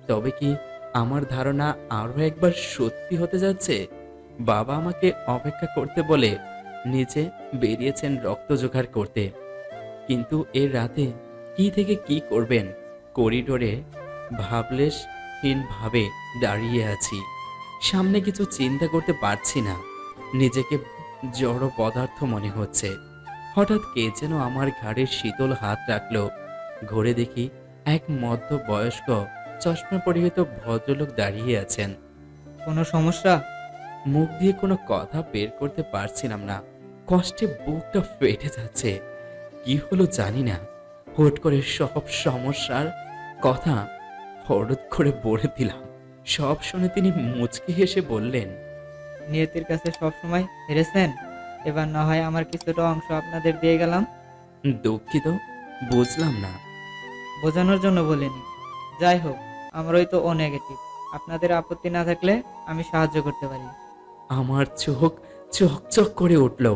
তবে কি আমার ধারণা আরো একবার সত্যি হতে যাচ্ছে? বাবা আমাকে অপেক্ষা করতে বলে নিচে বেরিয়েছেন রক্ত জোগাড় করতে। কিন্তু এর রাতে কি থেকে কি করবেন? করিডোরে ভাবলেশহীন ভাবে দাঁড়িয়ে আছি। সামনে কিছু চিন্তা করতে পারছি না। নিজেকে জড় পদার্থ মনে হচ্ছে। হঠাৎ কে যেন আমার ঘাড়ের শীতল হাত রাখলো। ঘুরে দেখি এক মধ্য বয়স্ক চশমা পরিহিত ভদ্রলোক দাঁড়িয়ে আছেন। কোনো সমস্যা? মুখ দিয়ে কোনো কথা বের করতে পারছিলাম না। কষ্টে বুকটা ফেটে যাচ্ছে। কি হলো জানি না, হুট করে সব সমস্যার কথা হঠাৎ করে বলে দিলাম। সব শুনে তিনি মুচকি হেসে বললেন, নিয়তির কাছে সবসময় হেরেছেন, এবার না হয় আমার কিছুটা অংশ আপনাদের দিয়ে গেলাম। দুঃখিত, বুঝলাম না। বোঝানোর জন্য বলিনি। যাই হোক, আমরাই তো ও নেগেটিভ। আপনাদের আপত্তি না থাকলে আমি সাহায্য করতে পারি। আমার চোখ চকচক করে উঠল।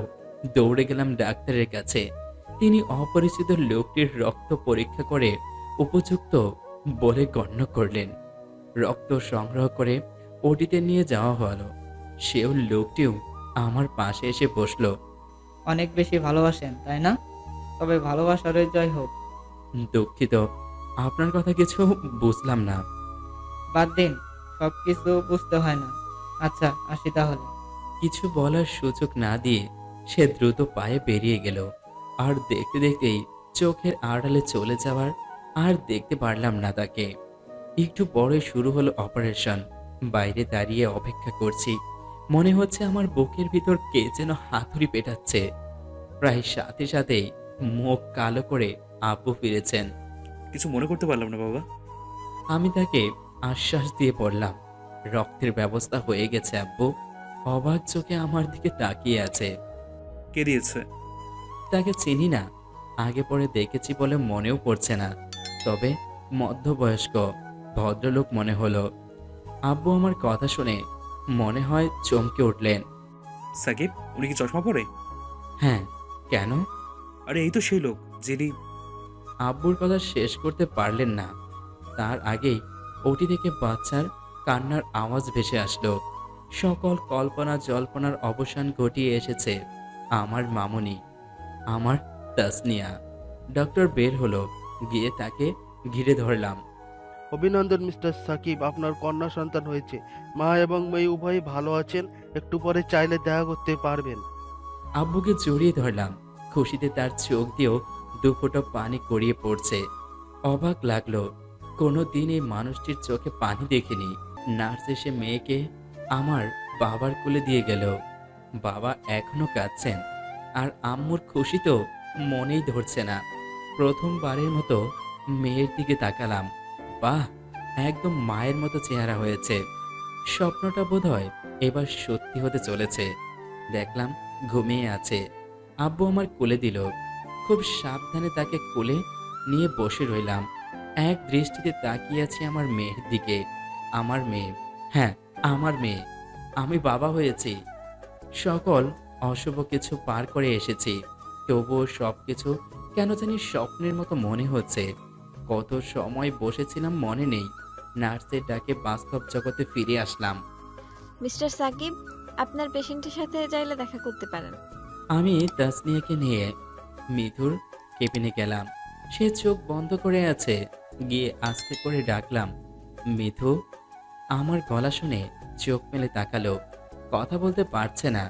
দৌড়ে গেলাম ডাক্তারের কাছে। তিনি অপরিচিত লোকটির রক্ত পরীক্ষা করে উপযুক্ত বলে গণ্য করলেন। রক্ত সংগ্রহ করে ওটিতে নিয়ে যাওয়া হলো। সেও লোকটিও আমার পাশে এসে বসলো। অনেক বেশি ভালোবাসেন, তাই না? তবে ভালোবাসারই জয় হোক। দুঃখিত, আপনার কথা কিছু বুঝলাম না। বাদ দিন, সব কিছু বুঝতে হয় না। আচ্ছা, আসি তাহলে। কিছু বলার সুযোগ না দিয়ে সে দ্রুত পায়ে বেরিয়ে গেল। আর দেখতে দেখতেই চোখের আড়ালে চলে যাওয়ার আর দেখতে পারলাম না তাকে। একটু পরে শুরু হলো অপারেশন। বাইরে দাঁড়িয়ে অপেক্ষা করছি। মনে হচ্ছে আমার বুকের ভিতর কে যেন হাতুড়ি পেটাচ্ছে। প্রায় সাথে সাথেই মুখ কালো করে আব্বু ফিরেছেন। কিছু মনে করতে পারলাম না বাবা। আমি তাকে আশ্বাস দিয়ে পড়লাম, রক্তের ব্যবস্থা হয়ে গেছে আব্বু। অবাক চোখে আমার দিকে তাকিয়ে আছে। কে দিয়েছে? তাকে চিনি না, আগে পরে দেখেছি বলে মনেও পড়ছে না, তবে মধ্যবয়স্ক ভদ্রলোক মনে হলো। আব্বু আমার কথা শুনে মনে হয় চমকে উঠলেন। সাকিব, উনি কি চশমা পরে? হ্যাঁ, কেন? আরে এই তো সেই লোক যিনি। আব্বুর কথা শেষ করতে পারলেন না, তার আগেই ওটি থেকে বাচ্চার কান্নার আওয়াজ ভেসে আসলো। সকল কল্পনা জল্পনার অবসান ঘটিয়ে এসেছে আমার মামুনি, আমার তাসনিয়া। ডক্টর বের হলো, গিয়ে তাকে ঘিরে ধরলাম। অভিনন্দন মিস্টার সাকিব, আপনার কন্যা সন্তান হয়েছে। মা এবং মেয়ে উভয়ই ভালো আছেন। একটু পরে চাইলে দেখা করতে পারবেন। আব্বুকে জড়িয়ে ধরলাম। খুশিতে তার চোখ দিয়েও দুফোঁটা পানি গড়িয়ে পড়ছে। অবাক লাগলো, কোনো দিন এই মানুষটির চোখে পানি দেখিনি। নার্স এসে মেয়েকে আমার বাবার কোলে দিয়ে গেল। বাবা এখনো কাঁদছেন, আর আম্মুর খুশি তো মনেই ধরছে না। প্রথমবারের মতো মেয়ের দিকে তাকালাম। বাহ, একদম মায়ের মতো চেহারা হয়েছে। স্বপ্নটা বোধহয় এবার সত্যি হতে চলেছে। দেখলাম ঘুমিয়ে আছে। আব্বু আমার কোলে দিল। খুব সাবধানে তাকে কোলে নিয়ে বসে রইলাম। এক দৃষ্টিতে তাকিয়ে আছি আমার মেয়ের দিকে। আমার মেয়ে, হ্যাঁ আমার মেয়ে। আমি বাবা হয়েছি। সকল অশুভ কিছু পার করে এসেছি, তবুও সবকিছু কেন জানি স্বপ্নের মতো মনে হচ্ছে। কত সময় বসেছিলাম মনে নেই। নার্সের ডাকে বাস্তব জগতে ফিরে আসলাম। মিস্টার সাকিব, আপনার পেশেন্টের সাথে চাইলে দেখা করতে পারেন। আমি তাসনিয়াকে নিয়ে মিথুর কেবিনে গেলাম। সে চোখ বন্ধ করে আছে। গিয়ে আস্তে করে ডাকলাম, মিথু। আমার গলা শুনে চোখ মেলে তাকালো। কথা বলতে পারছে না,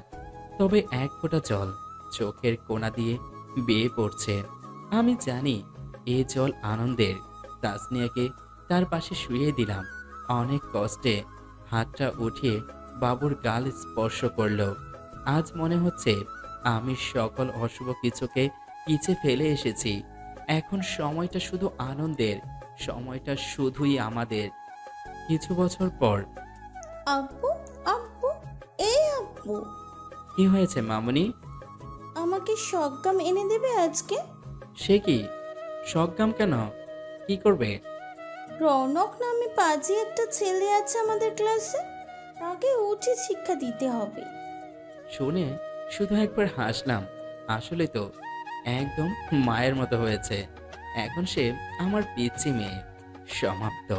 তবে এক ফোঁটা জল চোখের কোণা দিয়ে বেয়ে পড়ছে। আমি জানি এ জল আনন্দের। তাসনিয়াকে তার পাশে শুইয়ে দিলাম। অনেক কষ্টে হাতটা উঠিয়ে বাবুর গাল স্পর্শ করলো। আজ মনে হচ্ছে আমি সকল অশুভ কিছুকে পিছে ফেলে এসেছি। এখন সময়টা শুধু আনন্দের, সময়টা শুধুই আমাদের। কিছু বছর পর। আব্বু, আব্বু, এই আব্বু, কি হয়েছে মামুনি? আমাকে সজ্ঞাম এনে দেবে আজকে? সে কি সজ্ঞাম? কেন, কি করবে? রৌনক নামে পাজি একটা ছেলে আছে আমাদের ক্লাসে, তাকে উচিত শিক্ষা দিতে হবে। শুনে শুধু একবার হাসলাম। আসলে তো একদম মায়ের মতো হয়েছে। এখন সে আমার পিচ্চি মেয়ে। সমাপ্ত।